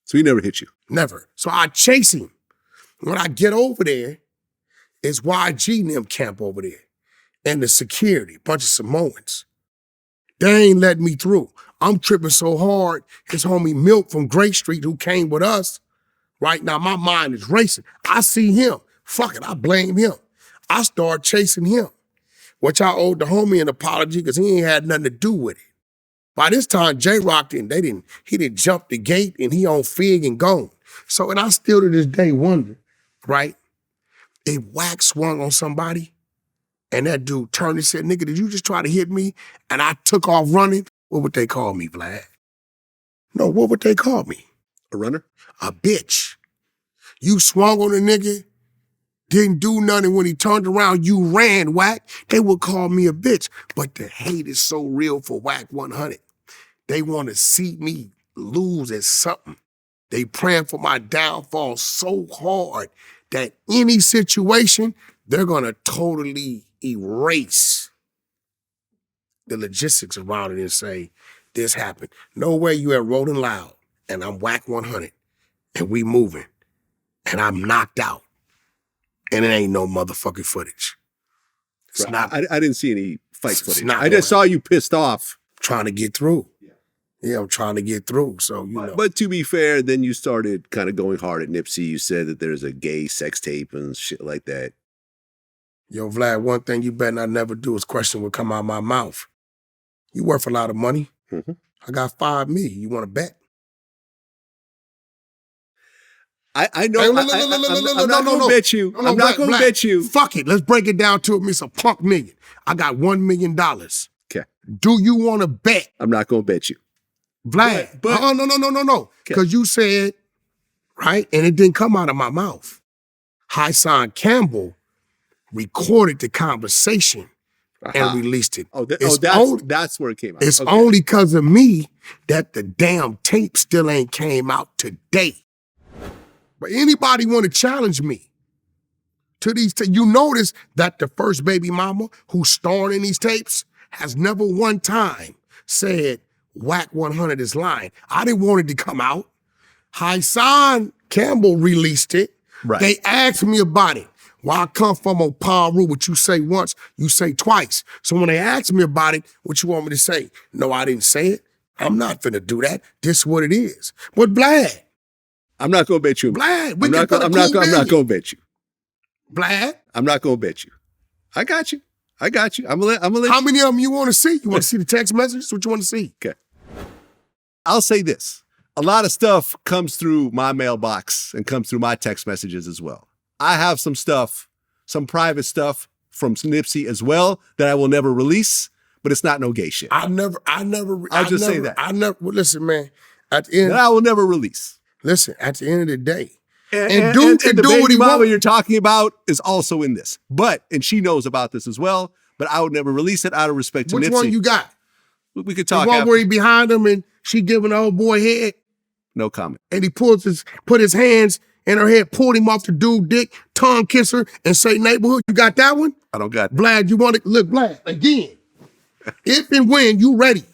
So he never hit you? Never. So I chase him. When I get over there, it's YG and them camp over there. And the security, bunch of Samoans. They ain't letting me through. I'm tripping so hard, his homie Milk from Great Street, who came with us, right now my mind is racing. I see him. Fuck it, I blame him. I start chasing him, which I owed the homie an apology because he ain't had nothing to do with it. By this time, J-Rock he didn't jump the gate and he on Fig and gone. So, and I still to this day wonder, right? If Wack swung on somebody and that dude turned and said, nigga, did you just try to hit me? And I took off running, what would they call me, Vlad? No, what would they call me? A runner? A bitch. You swung on a nigga, didn't do nothing. When he turned around, you ran, Wack. They would call me a bitch. But the hate is so real for Wack100. They want to see me lose at something. They praying for my downfall so hard that any situation, they're going to totally erase the logistics around it and say, this happened. No way you at Rolling Loud and I'm Wack100 and we moving and I'm knocked out and it ain't no motherfucking footage. It's Right. not. I didn't see any fight footage. not I just saw you pissed off. Trying to get through. Yeah, I'm trying to get through, so you know. But to be fair, then you started kind of going hard at Nipsey. You said that there's a gay sex tape and shit like that. Yo, Vlad, one thing you better not never do is question what come out of my mouth. You worth a lot of money. Mm-hmm. I got $5 million. You want to bet? I know. Hey, I'm not going to bet you. I'm not going to bet you. Fuck it. Let's break it down to it. It's a punk million. I got $1 million. Okay. Do you want to bet? I'm not going to bet you. Vlad, but no. Because you said, right, and it didn't come out of my mouth. Hassan Campbell recorded the conversation and released it. That's where it came out. It's only because of me that the damn tape still ain't came out today. But anybody want to challenge me to these you notice that the first baby mama who's starring in these tapes has never one time said Wack100 is lying. I didn't want it to come out. Hassan Campbell released it. Right. They asked me about it. Where I come from on Paru, what you say once, you say twice. So when they asked me about it, what you want me to say? No, I didn't say it. I'm not finna do that. This is what it is. But Vlad. I'm not going to bet you. Vlad, I'm not going to bet you. Vlad. I'm not going to bet you. I got you. I'm gonna let How many of them you want to see? You want to see the text messages? What you want to see? Okay. I'll say this. A lot of stuff comes through my mailbox and comes through my text messages as well. I have some stuff, some private stuff from Nipsey as well that I will never release, but it's not no gay shit. I'll just say that. Listen, man, at the end. That I will never release. Listen, at the end of the day. And the baby mama you're talking about is also in this. And she knows about this as well, but I would never release it out of respect to Nipsey. Which one you got? We could talk the one after. where he behind him and she giving the old boy head? No comment. And he put his hands in her head, pulled him off the dude dick, tongue kiss her, and say neighborhood. You got that one? I don't got that. Vlad, you want to, look, Vlad, again, if and when you ready.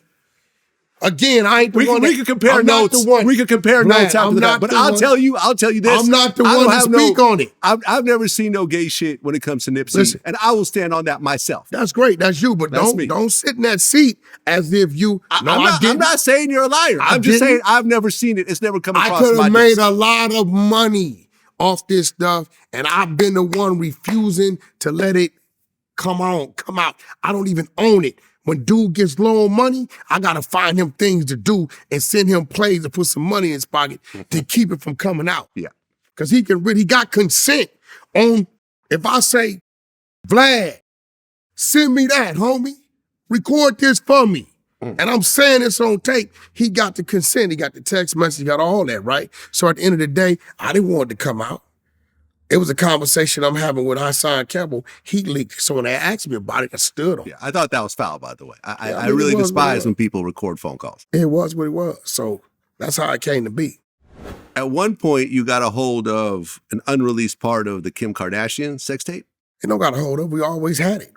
Again, I ain't the one. We could compare notes. We could compare notes after that. But I'll tell you this. I'm not the one to speak on it. I've never seen no gay shit when it comes to Nipsey. Listen, and I will stand on that myself. That's great. That's you. But don't sit in that seat as if you. I'm not saying you're a liar. I'm just saying I've never seen it. It's never come across my desk. I could have made a lot of money off this stuff, and I've been the one refusing to let it come out. I don't even own it. When dude gets low on money, I gotta find him things to do and send him plays to put some money in his pocket to keep it from coming out. Yeah. Cause he got consent on, if I say, Vlad, send me that, homie. Record this for me. And I'm saying this on tape. He got the consent. He got the text message. He got all that, right? So at the end of the day, I didn't want it to come out. It was a conversation I'm having with Hassan Campbell. He leaked it. So when they asked me about it, I stood on it. Yeah, I thought that was foul, by the way. I mean, really it was despise when people record phone calls. It was what it was. So that's how it came to be. At one point, you got a hold of an unreleased part of the Kim Kardashian sex tape. It don't got a hold of. We always had it.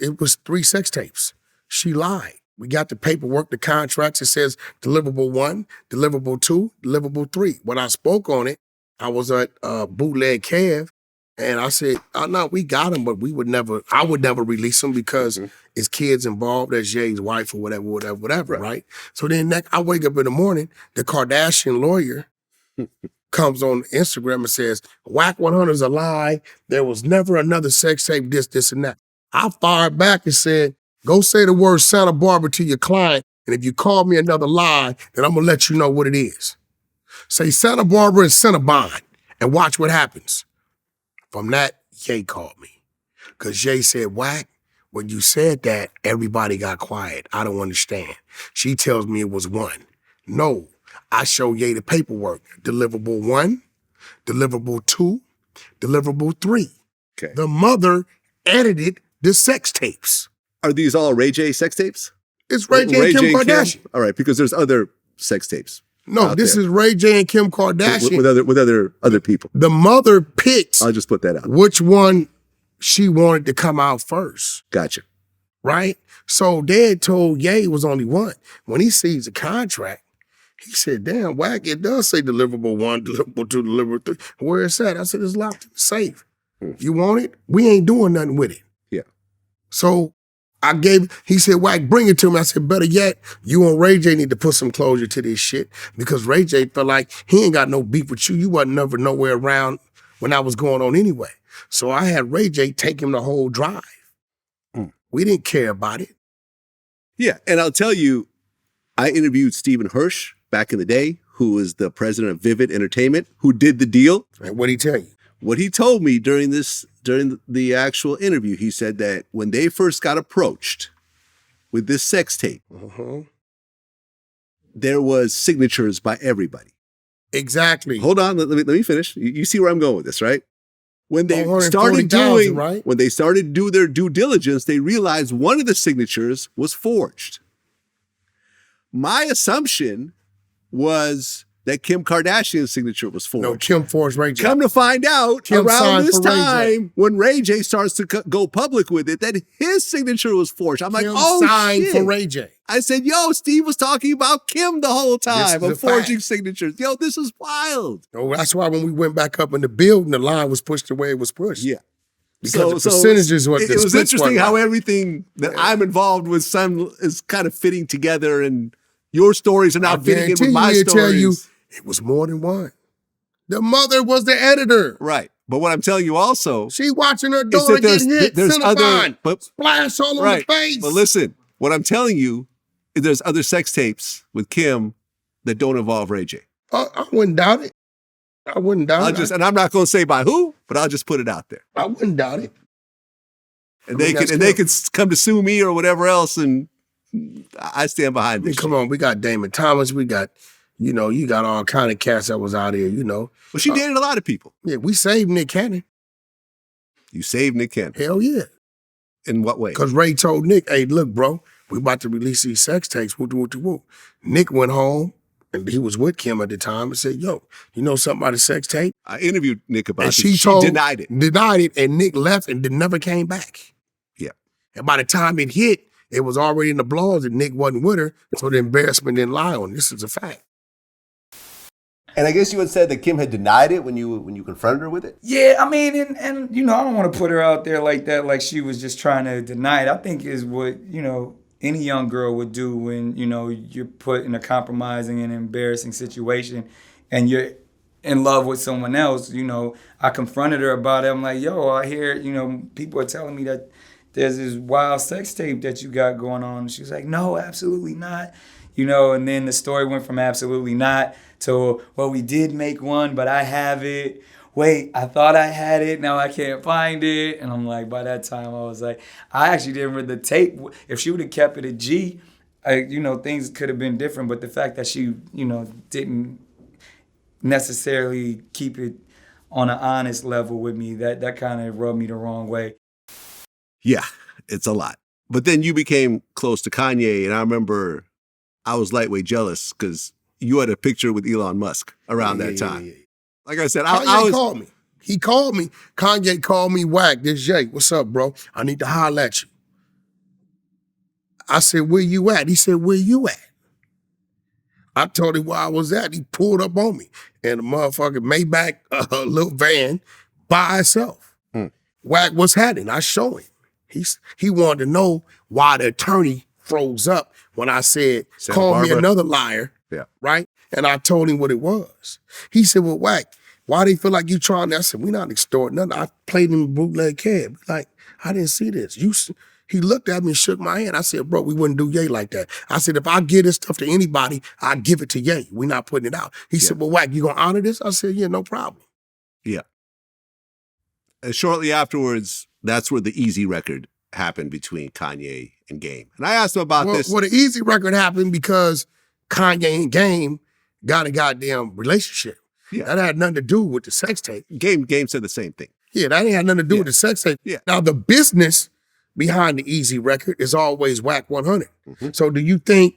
It was 3 sex tapes. She lied. We got the paperwork, the contracts. It says deliverable 1, deliverable 2, deliverable 3. When I spoke on it, I was at Bootleg Kev, and I said, "Oh no, we got them, but I would never release them because it's kids involved. That's Jay's wife or whatever, right? So then I wake up in the morning, the Kardashian lawyer comes on Instagram and says, Wack100 is a lie. There was never another sex tape, this, and that. I fired back and said, go say the word Santa Barbara to your client, and if you call me another lie, then I'm gonna let you know what it is. Say Santa Barbara and Cinnabon and watch what happens. From that, Jay called me. Because Jay said, Wack, when you said that, everybody got quiet. I don't understand. She tells me it was 1. No, I show Ye the paperwork. Deliverable 1, deliverable 2, deliverable 3. Okay. The mother edited the sex tapes. Are these all Ray J sex tapes? It's Ray J and Kim Kardashian. All right, because there's other sex tapes. No, this is Ray J and Kim Kardashian. With other people. The mother picks I'll just put that out. which one she wanted to come out first, Gotcha. right? So Dad told Ye it was only 1. When he sees the contract, he said, damn, Wack, it does say deliverable 1, deliverable 2, deliverable 3. Where it's at? I said, it's locked in the safe. You want it? We ain't doing nothing with it. Yeah. So he said, Wack, bring it to me. I said, better yet, you and Ray J need to put some closure to this shit because Ray J felt like he ain't got no beef with you. You wasn't never nowhere around when I was going on anyway. So I had Ray J take him the whole drive. We didn't care about it. Yeah, and I'll tell you, I interviewed Stephen Hirsch back in the day, who was the president of Vivid Entertainment, who did the deal. And what'd he tell you? What he told me during the actual interview, he said that when they first got approached with this sex tape, there was signatures by everybody. Exactly. Hold on, let me finish. You see where I'm going with this, right? When they started when they started to do their due diligence, they realized one of the signatures was forged. My assumption was that Kim Kardashian's signature was forged. No, Kim forged Ray J. Come to find out, Kim around this signed for Ray J. time, when Ray J starts to go public with it, that his signature was forged. I'm like, Kim oh, signed shit. for Ray J. I said, yo, Steve was talking about Kim the whole time This is of a forging fact. signatures. Yo, this is wild. No, that's why when we went back up in the building, the line was pushed the way it was pushed. Yeah. Because the percentages was it was interesting how everything that I'm involved with is kind of fitting together, and your stories are now fitting in with my stories. Tell you, it was more than 1. The mother was the editor. Right. But what I'm telling you also, she watching her daughter get hit, there's other, splash all over the face. But listen, what I'm telling you is there's other sex tapes with Kim that don't involve Ray J. I wouldn't doubt it. I wouldn't doubt it. And I'm not going to say by who, but I'll just put it out there. I wouldn't doubt it. And they could come to sue me or whatever else, and I stand behind this. Come on, we got Damon Thomas, we got, you got all kind of cats that was out here, Well, she dated a lot of people. Yeah, we saved Nick Cannon. You saved Nick Cannon. Hell yeah. In what way? Because Ray told Nick, hey, look, bro, we about to release these sex tapes. Nick went home, and he was with Kim at the time, and said, yo, you know something about a sex tape? I interviewed Nick about it. She denied it. Denied it, and Nick left and never came back. Yeah. And by the time it hit, it was already in the blogs that Nick wasn't with her, so the embarrassment didn't lie on. This is a fact. And I guess you had said that Kim had denied it when you confronted her with it? Yeah, I mean, and I don't want to put her out there like that, like she was just trying to deny it. I think is what, any young girl would do when, you're put in a compromising and embarrassing situation and you're in love with someone else. I confronted her about it. I'm like, yo, I hear, people are telling me that, there's this wild sex tape that you got going on. And she was like, no, absolutely not. You know, and then the story went from absolutely not to, well, we did make one, but I have it. Wait, I thought I had it. Now I can't find it. And I'm like, by that time, I was like, I actually didn't read the tape. If she would have kept it a G, you know, things could have been different. But the fact that she, you know, didn't necessarily keep it on an honest level with me, that kind of rubbed me the wrong way. Yeah, it's a lot. But then you became close to Kanye, and I remember I was lightweight jealous because you had a picture with Elon Musk around that time. Yeah. Like I said, Kanye called me. He called me. Kanye called me, Wack, this Jay. What's up, bro? I need to holler at you. I said, where you at? He said, where you at? I told him where I was at. He pulled up on me in a motherfucking Maybach little van by itself. Wack, what's happening? I show him. He wanted to know why the attorney froze up when I said, call me another liar, right? And I told him what it was. He said, well, Wack, why do you feel like you trying to? I said, we not extorting nothing. I played in a bootleg cab. Like, I didn't see this. He looked at me and shook my hand. I said, bro, we wouldn't do Ye like that. I said, if I give this stuff to anybody, I give it to Ye. We're not putting it out. He said, well, Wack, you gonna honor this? I said, yeah, no problem. Yeah. And shortly afterwards, that's where the Easy record happened between Kanye and Game. And I asked him about this. Well, the Easy record happened because Kanye and Game got a goddamn relationship. Yeah. That had nothing to do with the sex tape. Game said the same thing. Yeah, that ain't had nothing to do with the sex tape. Yeah. Now, the business behind the Easy record is always Wack100. So do you think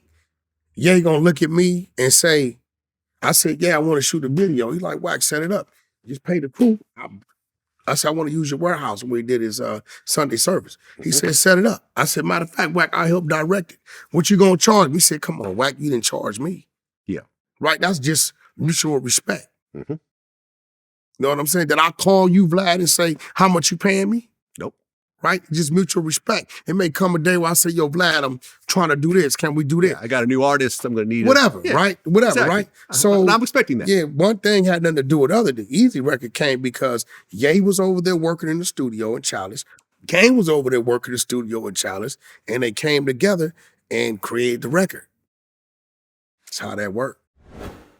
Ye gonna look at me and say, I said, yeah, I want to shoot a video. He's like, Wack, set it up. Just pay the crew. I said, I want to use your warehouse when we did his Sunday service. He said, set it up. I said, matter of fact, Wack, I helped direct it. What you gonna charge me? He said, come on, Wack, you didn't charge me. Yeah. Right? That's just mutual respect. You know what I'm saying? Did I call you, Vlad, and say, how much you paying me? Nope. Right? Just mutual respect. It may come a day where I say, yo, Vlad, I'm trying to do this. Can we do this? Yeah, I got a new artist. I'm going to need whatever, right? Whatever, exactly. Right? So and I'm expecting that. Yeah, one thing had nothing to do with the other. The Easy record came because Ye was over there working in the studio in Chalice. Game was over there working in the studio in Chalice. And they came together and created the record. That's how that worked.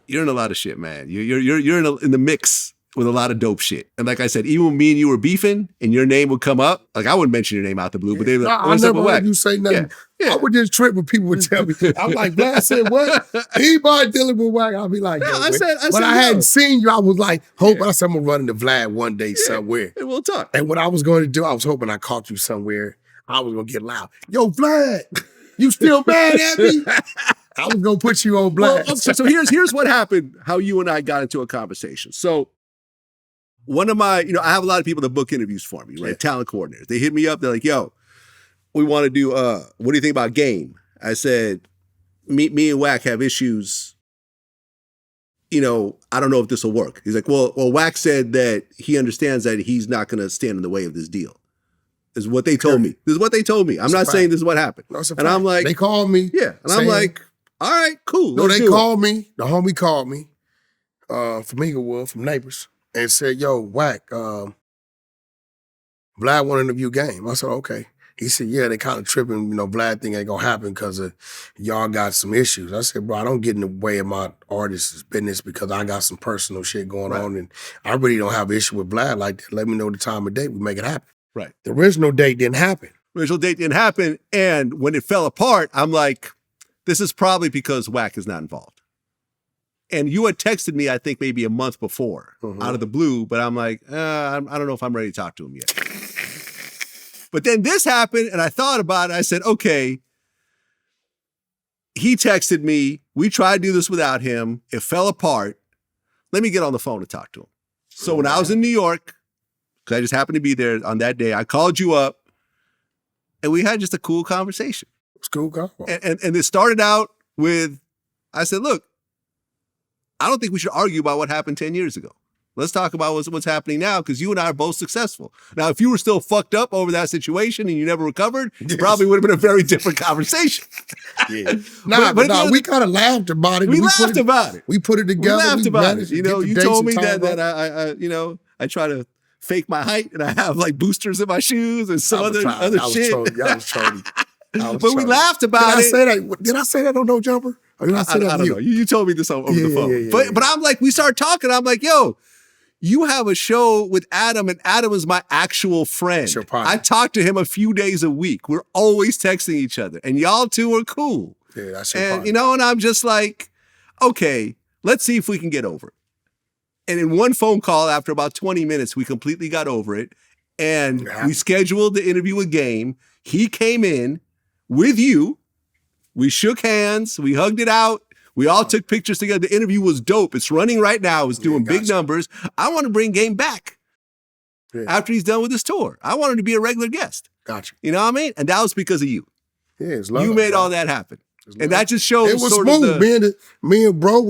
You're in a lot of shit, man. You're in the mix with a lot of dope shit. And like I said, even when me and you were beefing and your name would come up, like I wouldn't mention your name out the blue, but they were like, I never heard you say nothing. Yeah. I would just trip when people would tell me. I'm like, Vlad said what? Anybody dealing with Wack, I'll be like, no, I said, I hadn't seen you, I was like, hope I said I'm gonna run into Vlad one day somewhere. And we'll talk. And what I was going to do, I was hoping I caught you somewhere. I was gonna get loud. Yo, Vlad, you still mad at me? I was gonna put you on blast. Well, so here's what happened, how you and I got into a conversation. So one of my, I have a lot of people that book interviews for me, right? Talent coordinators. They hit me up, they're like, yo, we want to do, what do you think about Game? I said, me and Wack have issues. I don't know if this will work. He's like, well, Wack said that he understands that he's not going to stand in the way of this deal. This is what they told me. This is what they told me. I'm not saying this is what happened. And I'm like, they called me. Yeah. And I'm like, all right, cool. No, they called me. The homie called me from Inglewood, from Neighbors, and said, yo, Wack, Vlad want to interview Game. I said, okay. He said, yeah, they kind of tripping. Vlad thing ain't going to happen because y'all got some issues. I said, bro, I don't get in the way of my artist's business because I got some personal shit going on, and I really don't have an issue with Vlad like that. Let me know the time of day. We make it happen. Right. The original date didn't happen. And when it fell apart, I'm like, this is probably because Wack is not involved. And you had texted me, I think maybe a month before, out of the blue, but I'm like, I don't know if I'm ready to talk to him yet. But then this happened, and I thought about it. I said, okay, he texted me. We tried to do this without him. It fell apart. Let me get on the phone and talk to him. So when I was in New York, because I just happened to be there on that day, I called you up, and we had just a cool conversation. It's cool, and it started out with, I said, look, I don't think we should argue about what happened 10 years ago. Let's talk about what's happening now, because you and I are both successful. Now, if you were still fucked up over that situation and you never recovered, it probably would have been a very different conversation. But we kind of laughed about it. We laughed about it. We put it together. We laughed about it. You told me that I try to fake my height and I have like boosters in my shoes and some other shit. I was trolling. But we laughed about it. Did I say that on No Jumper? Or did I say that I don't know. You told me this over the phone. But I'm like, we started talking. I'm like, yo, you have a show with Adam, and Adam is my actual friend. I talk to him a few days a week. We're always texting each other, and y'all two are cool. Yeah, that's your and partner. you know, and I'm just like, okay, let's see if we can get over it. And in one phone call, after about 20 minutes, we completely got over it, and we scheduled the interview with Game. He came in with you. We shook hands. We hugged it out. We all took pictures together. The interview was dope. It's running right now. It's doing big numbers. I want to bring Game back after he's done with his tour. I want him to be a regular guest. Gotcha. You know what I mean? And that was because of you. Yeah, it's love. You made all that happen. And that just shows it was sort smooth. of Me and bro,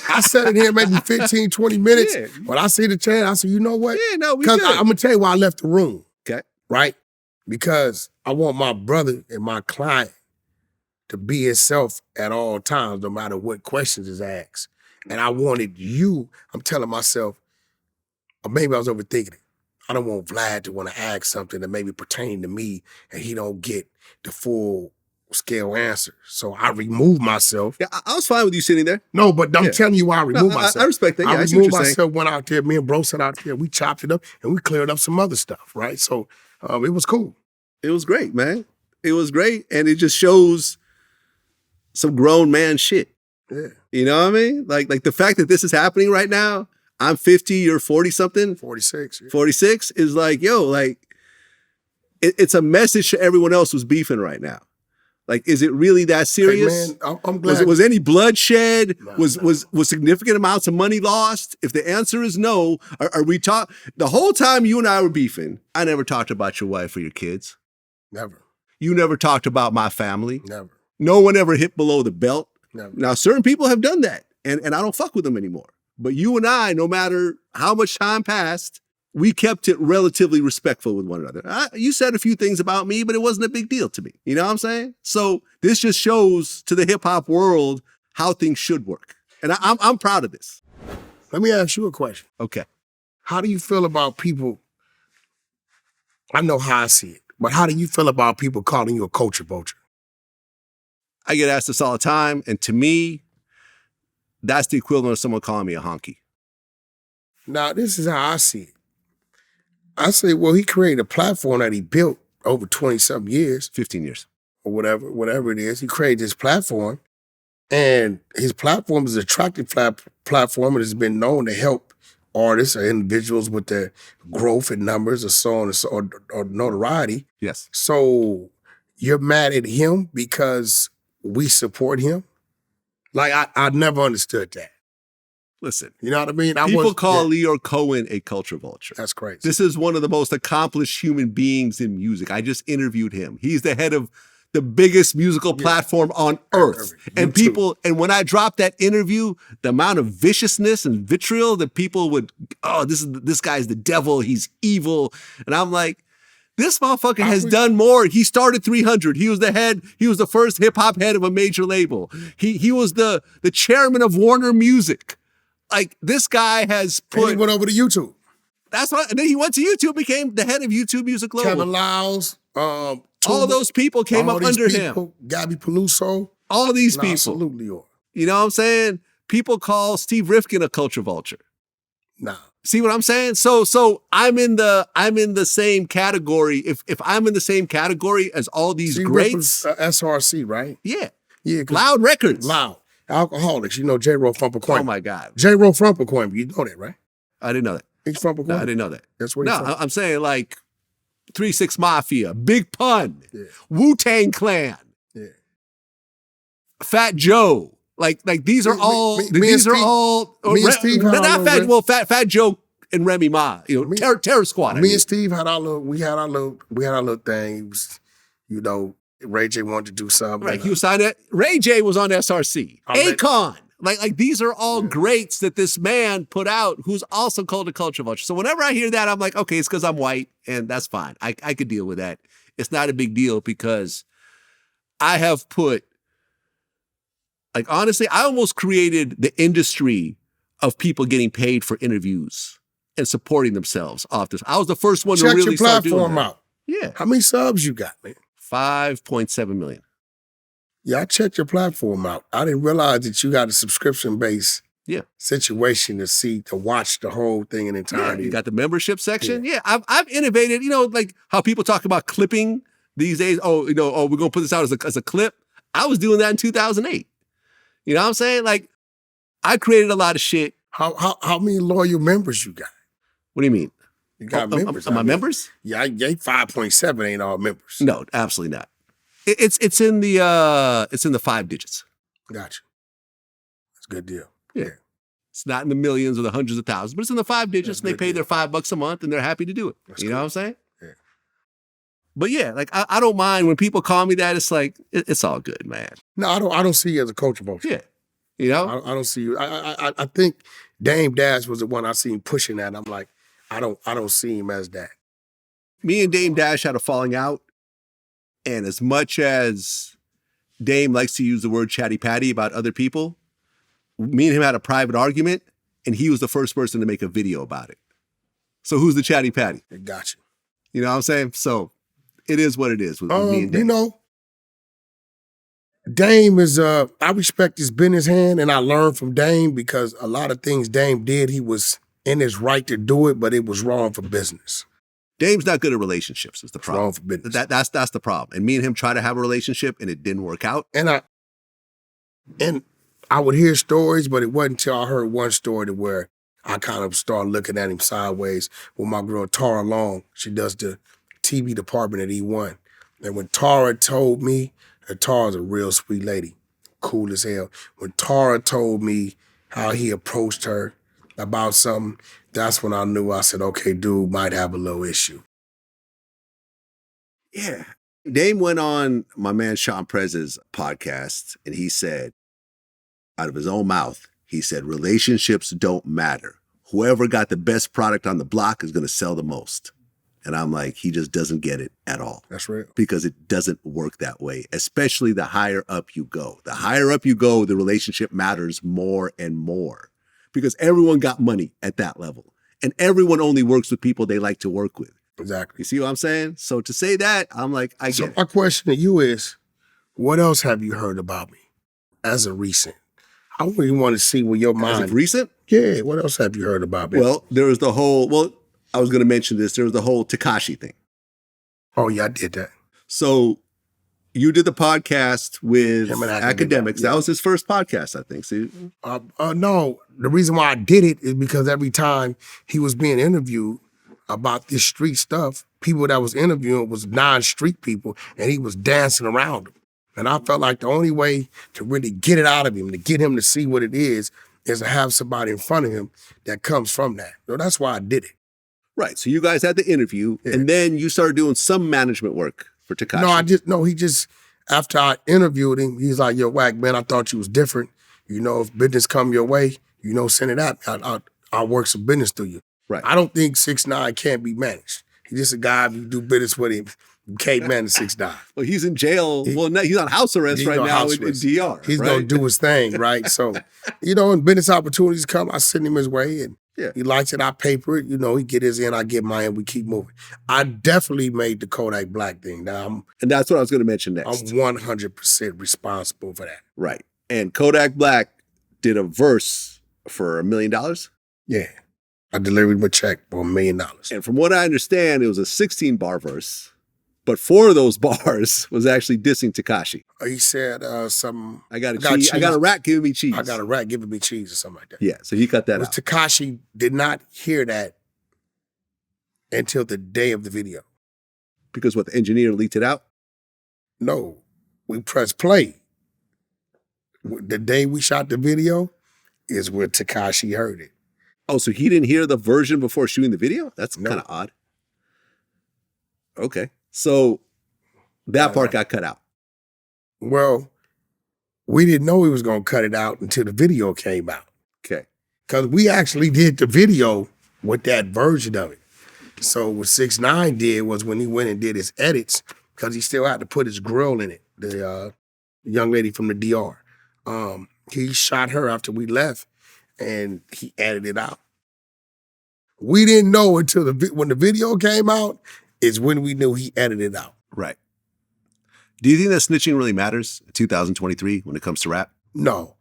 I sat in here maybe 15, 20 minutes. When I see the chance, I said, you know what? Yeah, no, we Because good. I'm going to tell you why I left the room. Okay. Right? Because I want my brother and my client to be himself at all times, no matter what questions is asked. And I wanted you, I'm telling myself, or maybe I was overthinking it. I don't want Vlad to want to ask something that maybe pertain to me and he don't get the full scale answer. So I removed myself. Yeah, I was fine with you sitting there. No, but I'm telling you why I removed myself. I respect that. Yeah, I see what removed you're saying. myself, went out there, me and bro sat out there, we chopped it up and we cleared up some other stuff, right? So it was cool. It was great, man. It was great. And it just shows some grown man shit. Yeah. You know what I mean? Like the fact that this is happening right now, I'm 50, you're 40 something. 46. Yeah. 46 is like, yo, like it's a message to everyone else who's beefing right now. Like, is it really that serious? Hey man, I'm glad. Was any bloodshed? No, was significant amounts of money lost? If the answer is no, are we the whole time you and I were beefing, I never talked about your wife or your kids. Never. You never talked about my family. Never. No one ever hit below the belt. Never. Now, certain people have done that, and I don't fuck with them anymore. But you and I, no matter how much time passed, we kept it relatively respectful with one another. You said a few things about me, but it wasn't a big deal to me. You know what I'm saying? So this just shows to the hip hop world how things should work. And I'm proud of this. Let me ask you a question. Okay. How do you feel about people? I know how I see it, but how do you feel about people calling you a culture vulture? I get asked this all the time. And to me, that's the equivalent of someone calling me a honky. Now, this is how I see it. I say, well, he created a platform that he built over 20-something years. 15 years. Or whatever it is. He created this platform. And his platform is an attractive platform. It has been known to help artists or individuals with their growth in numbers or so on or notoriety. Yes. So you're mad at him because we support him? Like, I never understood that. Listen. You know what I mean? People call Leo Cohen a culture vulture. That's crazy. This is one of the most accomplished human beings in music. I just interviewed him. He's the head of the biggest musical platform on earth. And people, and when I dropped that interview, the amount of viciousness and vitriol that people would, this guy's the devil, he's evil. And I'm like, this motherfucker has done more. He started 300. He was the head. He was the first hip hop head of a major label. He was the chairman of Warner Music. Like, this guy has put. And he went over to YouTube. That's right. And then he went to YouTube, became the head of YouTube Music Global. Kevin Lyles, all of those people came up under him. Gabby Peluso. All these people. Absolutely are. You know what I'm saying? People call Steve Rifkin a culture vulture. Nah. See what I'm saying? So I'm in the same category. If I'm in the same category as all these Steve greats. SRC, right? Yeah. Yeah. Loud Records. Loud. Alcoholics. You know J-Ro from Pacoima. Oh my God. J-Ro from Pacoima. You know that, right? I didn't know that. He's from Pacoima. No, I didn't know that. That's where he's from. I'm saying like 3-6 Mafia, Big Pun, Wu-Tang Clan, Fat Joe. Like these are all. These are all. Fat Joe and Remy Ma. You know, Terror Squad. Me and Steve had our little thing. It was, you know, Ray J wanted to do something. Right. He was signed at. Ray J was on SRC. Akon. Like these are all greats that this man put out, who's also called a culture vulture. So whenever I hear that, I'm like, okay, it's because I'm white, and that's fine. I could deal with that. It's not a big deal because I have put, like, honestly, I almost created the industry of people getting paid for interviews and supporting themselves off this. I was the first one to Check really your start doing platform that. out. Yeah. How many subs you got, man? 5.7 million. Yeah, I checked your platform out. I didn't realize that you got a subscription-based situation to watch the whole thing in entirety. Yeah, you got the membership section. Yeah, I've innovated, like how people talk about clipping these days. Oh, we're going to put this out as a clip. I was doing that in 2008. You know what I'm saying? Like, I created a lot of shit. How many loyal members you got? What do you mean? You got members. Am I members? Yeah, 5.7 ain't all members. No, absolutely not. It's in the 5 digits. Gotcha. That's a good deal. Yeah. It's not in the millions or the hundreds of thousands, but it's in the 5 digits, and they pay their $5 a month, and they're happy to do it. That's know what I'm saying? Yeah. But yeah, like I don't mind when people call me that. It's like it's all good, man. No, I don't see you as a coach of Yeah. You know? I don't see you. I think Dame Dash was the one I seen pushing that. I'm like, I don't see him as that. Me and Dame Dash had a falling out. And as much as Dame likes to use the word chatty patty about other people, me and him had a private argument, and he was the first person to make a video about it. So who's the chatty patty? Gotcha. You know what I'm saying? So it is what it is with me and Dame. Dame is, I respect his business hand, and I learned from Dame because a lot of things Dame did, he was in his right to do it, but it was wrong for business. Dame's not good at relationships is the problem. Wrong for business. That's the problem. And me and him tried to have a relationship, and it didn't work out. And I would hear stories, but it wasn't until I heard one story to where I kind of started looking at him sideways. With my girl Tara Long, she does the TV department at E1. And when Tara told me, and Tara's a real sweet lady, cool as hell. When Tara told me how he approached her about something, that's when I knew. I said, okay, dude might have a little issue. Yeah. Dame went on my man Sean Prez's podcast, and he said, out of his own mouth, he said, relationships don't matter. Whoever got the best product on the block is going to sell the most. And I'm like, he just doesn't get it at all. That's real. Because it doesn't work that way, especially the higher up you go. The higher up you go, the relationship matters more and more because everyone got money at that level. And everyone only works with people they like to work with. Exactly. You see what I'm saying? So to say that, I'm like, I get it. My question to you is, what else have you heard about me as of recent? I really want to see where your mind... As of recent? Yeah, what else have you heard about me? Well, there was the whole... I was going to mention this. There was the whole Tekashi thing. Oh, yeah, I did that. So you did the podcast with Academics. Yeah. That was his first podcast, I think. See? No, the reason why I did it is because every time he was being interviewed about this street stuff, people that was interviewing was non-street people, and he was dancing around them. And I felt like the only way to really get it out of him, to get him to see what it is to have somebody in front of him that comes from that. So that's why I did it. Right. So you guys had the interview, and then you started doing some management work for Tekashi. He just, after I interviewed him, he's like, yo, Wack, man, I thought you was different. If business come your way, send it out. I'll work some business through you. Right. I don't think 6ix9ine can't be managed. He's just a guy, if you do business with him, you can't manage 6ix9ine. Well, he's in jail. He's on house arrest right now in DR. He's going to do his thing, right? So, when business opportunities come, I send him his way, and he likes it, I paper it. He get his in, I get mine, we keep moving. I definitely made the Kodak Black thing. Now, and that's what I was going to mention next. I'm 100% responsible for that. Right. And Kodak Black did a verse for $1 million? Yeah. I delivered him a check for $1 million. And from what I understand, it was a 16-bar verse, but 4 of those bars was actually dissing Tekashi. He said something. I got a rat giving me cheese. I got a rat giving me cheese or something like that. Yeah, so he cut that out. Tekashi did not hear that until the day of the video. Because what, the engineer leaked it out? No, we pressed play. The day we shot the video is where Tekashi heard it. Oh, so he didn't hear the version before shooting the video? That's kind of odd. Okay. So that part got cut out. Well, we didn't know he was going to cut it out until the video came out. Okay. Because we actually did the video with that version of it. So what 6ix9ine did was when he went and did his edits, because he still had to put his girl in it, the young lady from the DR. He shot her after we left, and he edited it out. We didn't know until when the video came out is when we knew he edited it out. Right. Do you think that snitching really matters in 2023 when it comes to rap? No.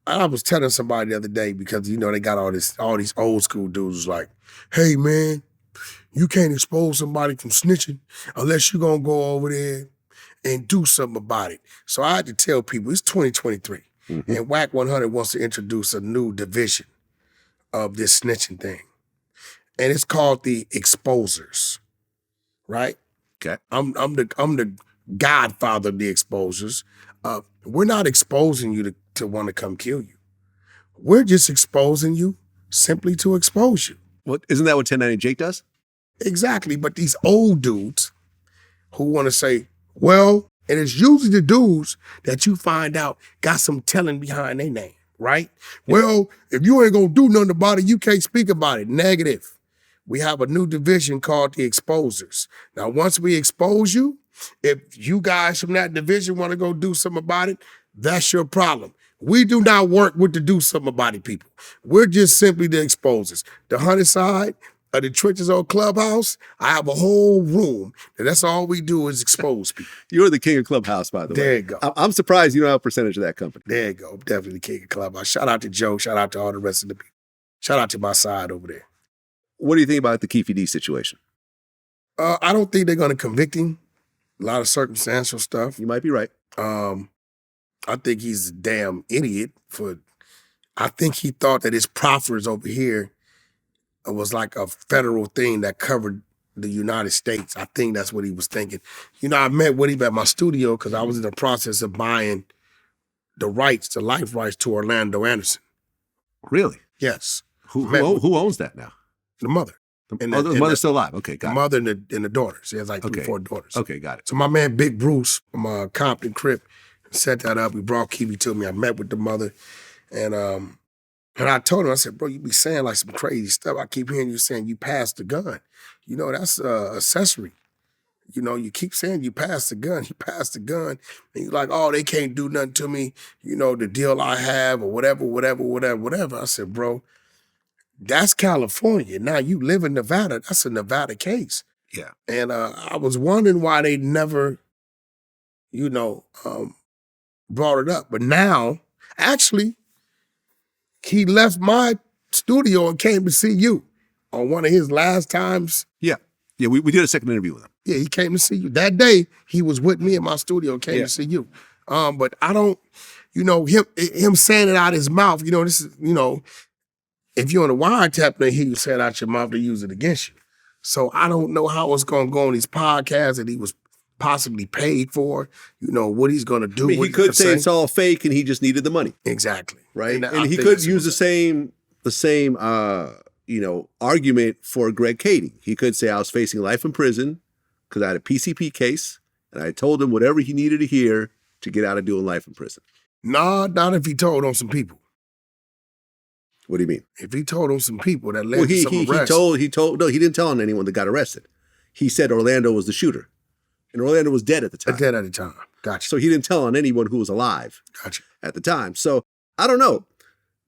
I was telling somebody the other day because, they got all these old school dudes like, hey, man, you can't expose somebody from snitching unless you're going to go over there and do something about it. So I had to tell people, it's 2023, and Wack100 wants to introduce a new division of this snitching thing. And it's called the exposers, right? Okay. I'm the godfather of the exposers. We're not exposing you to want to come kill you. We're just exposing you simply to expose you. Well, isn't that what 1090 Jake does? Exactly. But these old dudes who want to say, well, and it's usually the dudes that you find out got some telling behind their name, right? Yeah. Well, if you ain't gonna do nothing about it, you can't speak about it. Negative. We have a new division called the exposers. Now, once we expose you, if you guys from that division want to go do something about it, that's your problem. We do not work with the do something about it people. We're just simply the exposers. The 100 side of the Trenches on Clubhouse, I have a whole room, and that's all we do is expose people. You're the king of Clubhouse, by the way. There you go. I'm surprised you don't have a percentage of that company. There you go. I'm definitely the king of Clubhouse. Shout out to Joe. Shout out to all the rest of the people. Shout out to my side over there. What do you think about the Keefe D situation? I don't think they're going to convict him. A lot of circumstantial stuff. You might be right. I think he's a damn idiot I think he thought that his proffers over here was like a federal thing that covered the United States. I think that's what he was thinking. I met with him at my studio because I was in the process of buying the life rights to Orlando Anderson. Really? Yes. Who owns that now? The mother. The mother's still alive. Okay, got it. The mother and the daughters. She has like 4 daughters. Okay, got it. So my man Big Bruce from Compton Crip set that up. He brought Kiwi to me. I met with the mother. And I told him, I said, bro, you be saying like some crazy stuff. I keep hearing you saying you passed the gun. That's accessory. You keep saying you passed the gun. You passed the gun. And you're like, oh, they can't do nothing to me. The deal I have or whatever. I said, bro, that's California. Now you live in Nevada. That's a Nevada case. Yeah. And I was wondering why they never, brought it up. But now, actually, he left my studio and came to see you on one of his last times. Yeah. Yeah, we did a second interview with him. Yeah, he came to see you. That day, he was with me in my studio and came to see you. But I don't, him saying it out his mouth, this is, if you're on a wiretap, they hear you say it out your mouth, they use it against you. So I don't know how it's going to go on these podcasts that he was possibly paid for, what he's going to do. He could say it's all fake and he just needed the money. Exactly. Right? And he could use the same argument for Greg Kading. He could say I was facing life in prison because I had a PCP case and I told him whatever he needed to hear to get out of doing life in prison. No, not if he told on some people. What do you mean? If he told on some people that led to some arrests. No, he didn't tell on anyone that got arrested. He said Orlando was the shooter. And Orlando was dead at the time. Dead at the time. Gotcha. So he didn't tell on anyone who was alive at the time. So I don't know.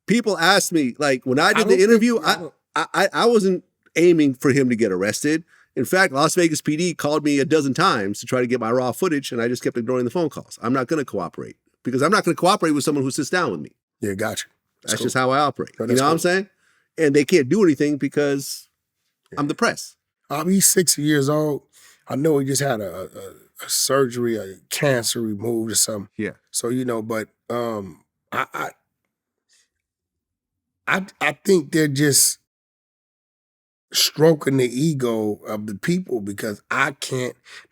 People asked me, like, when I did the interview, I wasn't aiming for him to get arrested. In fact, Las Vegas PD called me a dozen times to try to get my raw footage, and I just kept ignoring the phone calls. I'm not going to cooperate because I'm not going to cooperate with someone who sits down with me. Yeah, gotcha. That's cool. Just how I operate. You know what I'm saying? And they can't do anything because I'm the press. He's 60 years old. I know he just had a surgery, a cancer removed or something. Yeah. So, but I think they're just stroking the ego of the people because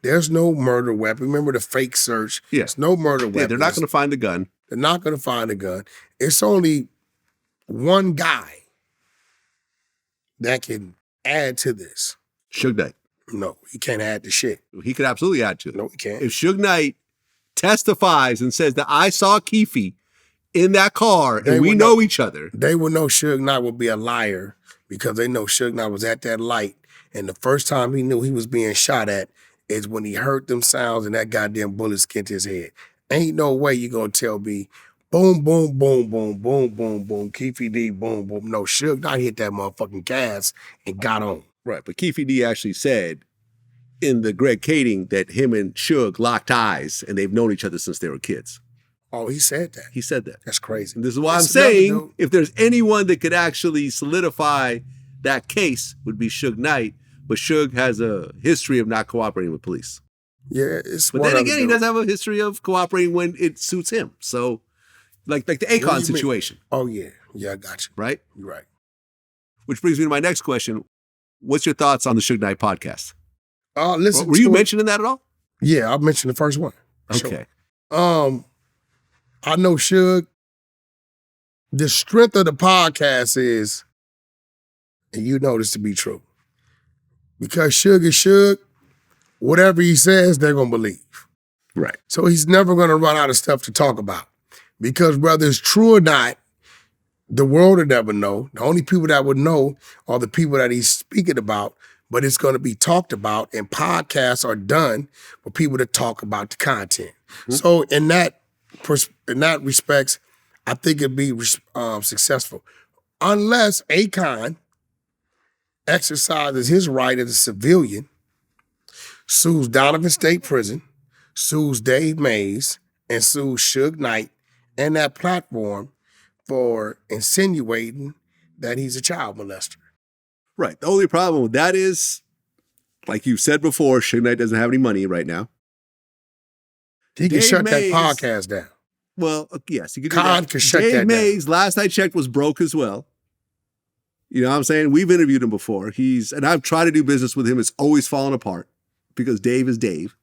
there's no murder weapon. Remember the fake search? Yeah. There's no murder weapon. Yeah, they're not going to find the gun. They're not going to find a gun. It's only one guy that can add to this. Suge Knight. No, he can't add to shit. He could absolutely add to it. No, he can't. If Suge Knight testifies and says that I saw Keefe in that car and we know each other. They would know Suge Knight would be a liar because they know Suge Knight was at that light. And the first time he knew he was being shot at is when he heard them sounds and that goddamn bullet skinned his head. Ain't no way you gonna tell me Boom, boom, boom, boom, boom, boom, boom. Keefy D, boom, boom. No, Suge Knight hit that motherfucking gas and got on. Right, but Keefe D actually said in the Greg Kading that him and Suge locked eyes and they've known each other since they were kids. Oh, he said that. He said that. That's crazy. And this is why That's I'm another saying dude. if there's anyone that could actually solidify that case would be Suge Knight, but Suge has a history of not cooperating with police. Yeah, it's But one then other again, he dude. doesn't have a history of cooperating when it suits him. So, like the What do you Akon mean? situation, Oh, yeah. Yeah, I got you. right? You're right. Which brings me to my next question. What's your thoughts on the Suge Knight podcast? Listen Were you to it. mentioning that at all? Yeah, I mentioned the first one. Okay. Sure. I know Suge. The strength of the podcast is, and you know this to be true, because Suge is Suge, whatever he says, they're going to believe. Right. So he's never going to run out of stuff to talk about. Because whether it's true or not, the world will never know. The only people that would know are the people that he's speaking about, but it's going to be talked about, and podcasts are done for people to talk about the content. Mm-hmm. So in that respects, I think it'd be successful. Unless Akon exercises his right as a civilian, sues Donovan State Prison, sues Dave Mays, and sues Suge Knight and that platform for insinuating that he's a child molester. Right. The only problem with that is, like you said before, Suge Knight doesn't have any money right now. He can Dave shut Mays- that podcast down. Well, yes, he could do Khan that. can shut Dave that down. Mays, last I checked, was broke as well. You know what I'm saying? We've interviewed him before. And I've tried to do business with him. It's always fallen apart because Dave is Dave.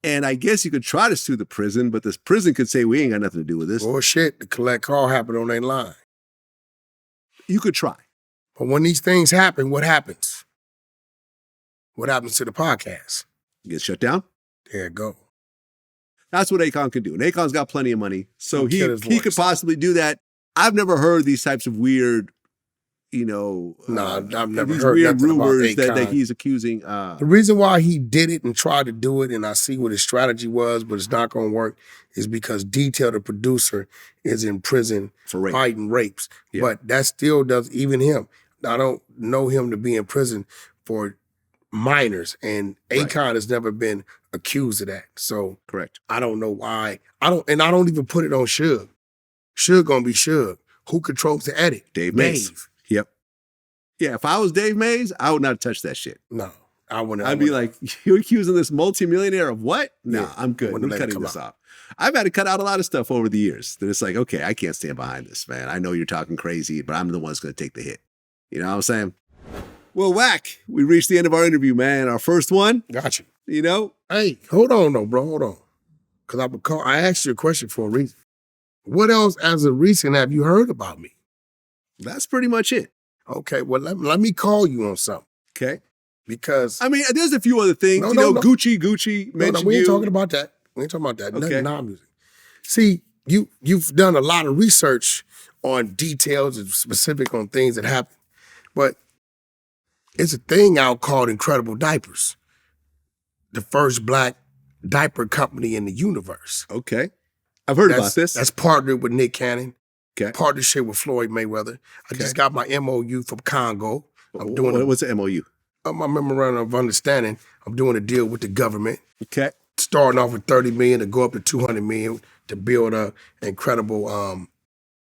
And I guess you could try to sue the prison, but this prison could say, we ain't got nothing to do with this. Bullshit, the collect call happened on their line. You could try. But when these things happen, what happens? What happens to the podcast? Get shut down. There it go. That's what Akon can do. And Akon's got plenty of money. So He'll kill his he voice. could possibly do that. I've never heard these types of weird, No, I've never these heard weird nothing about rumors that Akon. he's accusing. The reason why he did it and tried to do it, and I see what his strategy was, but it's not going to work, is because Detail, the producer, is in prison For rape. fighting rapes. Yeah. But that still does, even him, I don't know him to be in prison for minors, and Right. Akon has never been accused of that. So Correct. I don't know why. I don't even put it on Suge. Suge gonna be Suge. Who controls the edit? Dave Mays. Yep. Yeah, if I was Dave Mays, I would not touch that shit. No, I wouldn't. I'd be like, you're accusing this multimillionaire of what? No, Yeah, I'm good. wouldn't I'm let it cutting come this out. off. I've had to cut out a lot of stuff over the years. That it's like, okay, I can't stand behind this, man. I know you're talking crazy, but I'm the one that's going to take the hit. You know what I'm saying? Well, Wack, we reached the end of our interview, man. Our first one, Gotcha. you know? Hey, hold on though, bro. Hold on. Because I asked you a question for a reason. What else as of recent have you heard about me? That's pretty much it. Okay, well, let me call you on something. Okay. Because I mean, there's a few other things. No, you no, know, no. Gucci mentioned we ain't you. talking about that. We ain't talking about that. Okay. Nothing non-music. See, you've done a lot of research on details and specific on things that happen. But it's a thing out called Incredible Diapers. The first black diaper company in the universe. Okay. I've heard about this. That's partnered with Nick Cannon. Okay. Partnership with Floyd Mayweather. I just got my MOU from Congo. I'm doing What's the MOU? my memorandum of understanding. I'm doing a deal with the government. Okay. Starting off with $30 million to go up to $200 million to build an incredible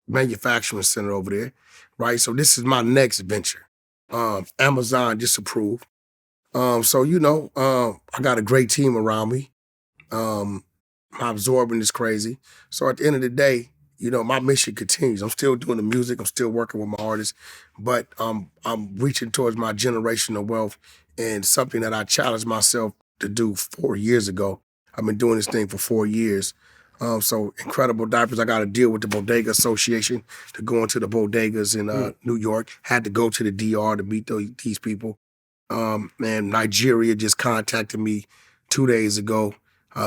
manufacturing center over there, right? So this is my next venture. Amazon just approved. So I got a great team around me. My absorbing is crazy. So at the end of the day, my mission continues. I'm still doing the music. I'm still working with my artists, but I'm reaching towards my generational wealth and something that I challenged myself to do 4 years ago. I've been doing this thing for 4 years. So Incredible Diapers, I got to deal with the Bodega Association to go into the bodegas in New York. Had to go to the DR to meet these people. And Nigeria just contacted me 2 days ago.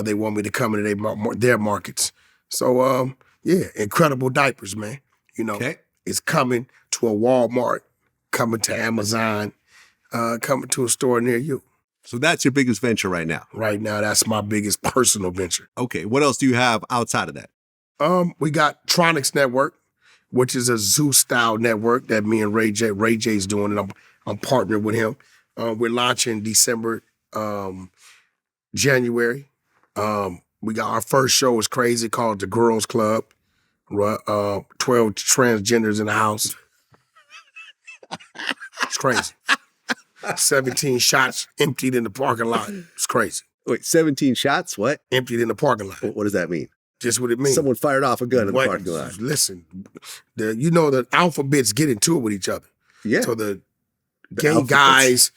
They want me to come into their markets. So, Incredible Diapers, man. Okay. It's coming to a Walmart, coming to Amazon, coming to a store near you. So that's your biggest venture right now. Right now, that's my biggest personal venture. Okay. What else do you have outside of that? We got Tronics Network, which is a Zeus-style network that me and Ray J's doing, and I'm partnered with him. We're launching December, January. We got our first show is crazy called The Girls Club. 12 transgenders in the house. It's crazy. 17 shots emptied in the parking lot. It's crazy. Wait, 17 shots? What? Emptied in the parking lot. What does that mean? Just what it means. Someone fired off a gun in the parking lot. Listen, the alphabets get into it with each other. Yeah. So the gay guys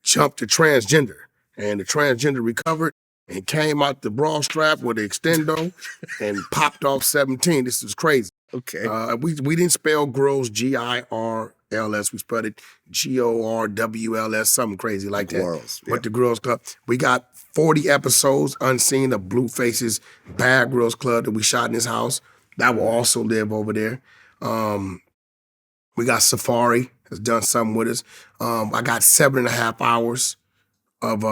jumped to transgender, and the transgender recovered and came out the bra strap with the extendo and popped off 17. This is crazy. Okay. We didn't spell girls Girls. We spelled it GORWLS, something crazy like that. Girls, yeah. But the Girls Club. We got 40 episodes unseen of Blueface's Bad Girls Club that we shot in his house. That will also live over there. We got Safari has done something with us. I got 7.5 hours of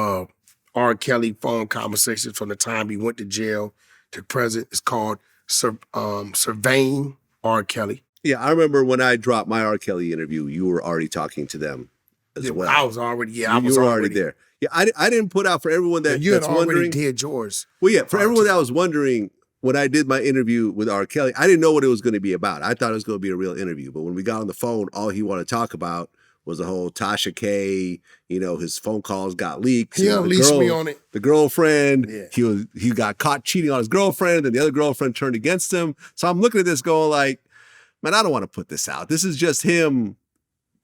R. Kelly phone conversations from the time he went to jail to present. It's called Surveying R. Kelly. Yeah, I remember when I dropped my R. Kelly interview, you were already talking to them as well. I was already, you were already there. Yeah, I didn't put out for everyone that's already wondering. Did yours. Well, yeah, for everyone that was wondering, when I did my interview with R. Kelly, I didn't know what it was going to be about. I thought it was going to be a real interview. But when we got on the phone, all he wanted to talk about was the whole Tasha K, his phone calls got leaked. He unleashed me on it. The girlfriend, yeah. he got caught cheating on his girlfriend, and the other girlfriend turned against him. So I'm looking at this going like, man, I don't want to put this out. This is just him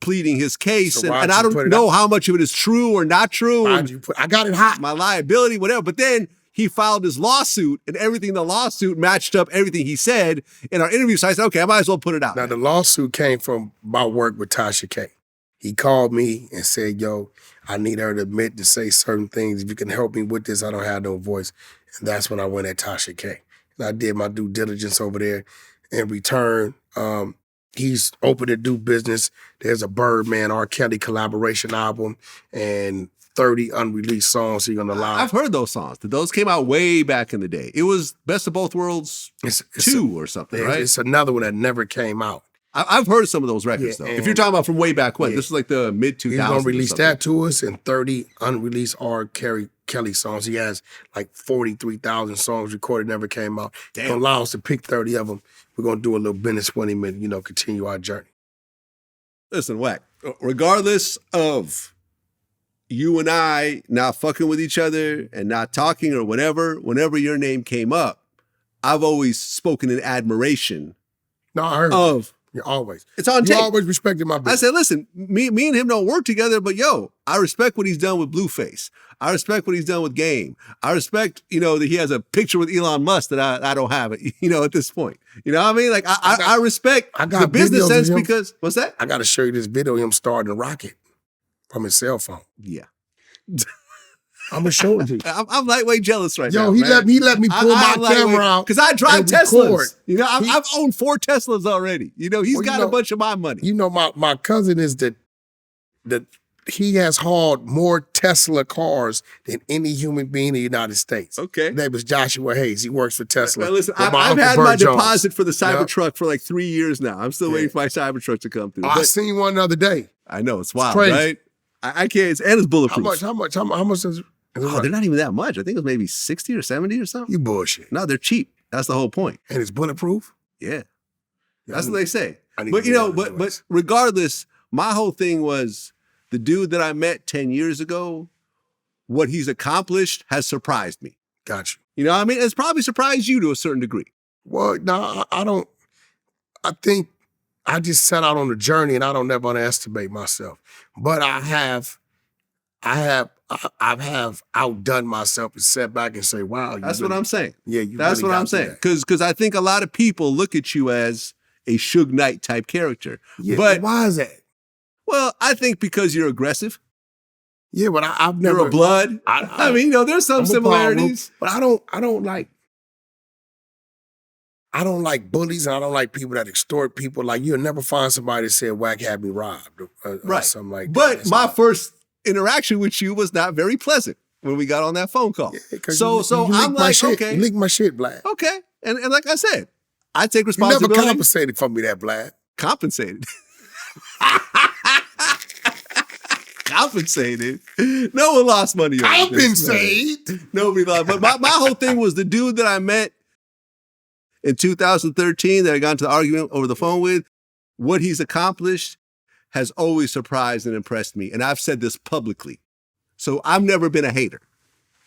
pleading his case, so and I don't know how much of it is true or not true. I got it hot. My liability, whatever. But then he filed his lawsuit, and everything in the lawsuit matched up everything he said in our interview. So I said, okay, I might as well put it out. Now, the lawsuit came from my work with Tasha K. He called me and said, yo, I need her to admit to say certain things. If you can help me with this, I don't have no voice. And that's when I went at Tasha K. And I did my due diligence over there. In return, he's open to do business. There's a Birdman R. Kelly collaboration album and 30 unreleased songs he's gonna allow. I've heard those songs. Those came out way back in the day. It was Best of Both Worlds 2 or something, right? It's another one that never came out. I've heard some of those records, though. If you're talking about from way back when, this is like the mid-2000s. He's gonna release that to us and 30 unreleased R. Kelly songs. He has like 43,000 songs recorded, never came out. Damn. He'll allow us to pick 30 of them. We're gonna do a little business with him and, continue our journey. Listen, Wack, regardless of you and I not fucking with each other and not talking or whatever, whenever your name came up, I've always spoken in admiration of... Always. It's on tape. You tape. always respected my business. I said, listen, me and him don't work together, but I respect what he's done with Blueface. I respect what he's done with Game. I respect, that he has a picture with Elon Musk that I don't have it, at this point. You know what I mean? Like, I respect the business sense because, what's that? I got to show you this video of him starting a rocket from his cell phone. Yeah. I'm gonna show it to you. I'm lightweight jealous right now. Yo, he let me pull my camera out because I drive Teslas. I've owned 4 Teslas already. He's got a bunch of my money. My cousin is that he has hauled more Tesla cars than any human being in the United States. Okay, his name is Joshua Hayes. He works for Tesla. Listen, I've had my deposit for the Cybertruck for like 3 years now. I'm still waiting for my Cybertruck to come through. I seen one the other day. I know it's wild, right? I can't. And it's bulletproof. How much is? Oh, they're not even that much. I think it was maybe 60 or 70 or something. You bullshit. No, they're cheap. That's the whole point. And it's bulletproof? Yeah. That's what they say. But regardless, my whole thing was the dude that I met 10 years ago, what he's accomplished has surprised me. Gotcha. You know what I mean? It's probably surprised you to a certain degree. Well, no, I don't. I think I just set out on a journey and I don't never underestimate myself. But I have outdone myself and sat back and say, wow. That's what I'm saying. Yeah, that's what I'm saying. Because I think a lot of people look at you as a Suge Knight type character. Yeah, but why is that? Well, I think because you're aggressive. Yeah, but I've never. You're a blood. I mean, there's some similarities. But I don't like bullies and I don't like people that extort people. Like, you'll never find somebody that said, Wack had me robbed or something like that. But my first interaction with you was not very pleasant when we got on that phone call. Yeah, so I'm like, okay. You leaked my shit, Vlad. Okay. And like I said, I take You never responsibility. compensated for me that, Vlad. Compensated. Compensated. No one lost money on this. Compensate. Nobody lost. But my whole thing was the dude that I met in 2013 that I got into the argument over the phone with, what he's accomplished has always surprised and impressed me. And I've said this publicly. So I've never been a hater.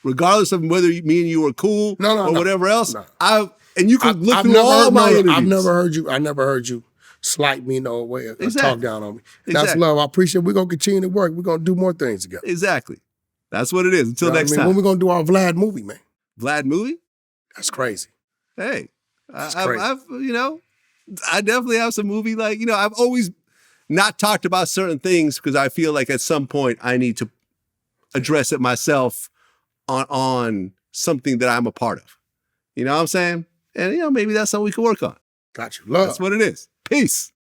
Regardless of whether me and you are cool or whatever else, and you can look through all my interviews. I've never heard you slight me no way or talk down on me. That's Exactly. love. I appreciate it. We're going to continue to work. We're going to do more things together. Exactly. That's what it is. Until next time. When we going to do our Vlad movie, man? Vlad movie? That's crazy. Hey, That's crazy. I've I definitely have some movie I've always not talked about certain things because I feel like at some point I need to address it myself on something that I'm a part of. You know what I'm saying? And maybe that's something we can work on. Got you. Love. That's what it is. Peace.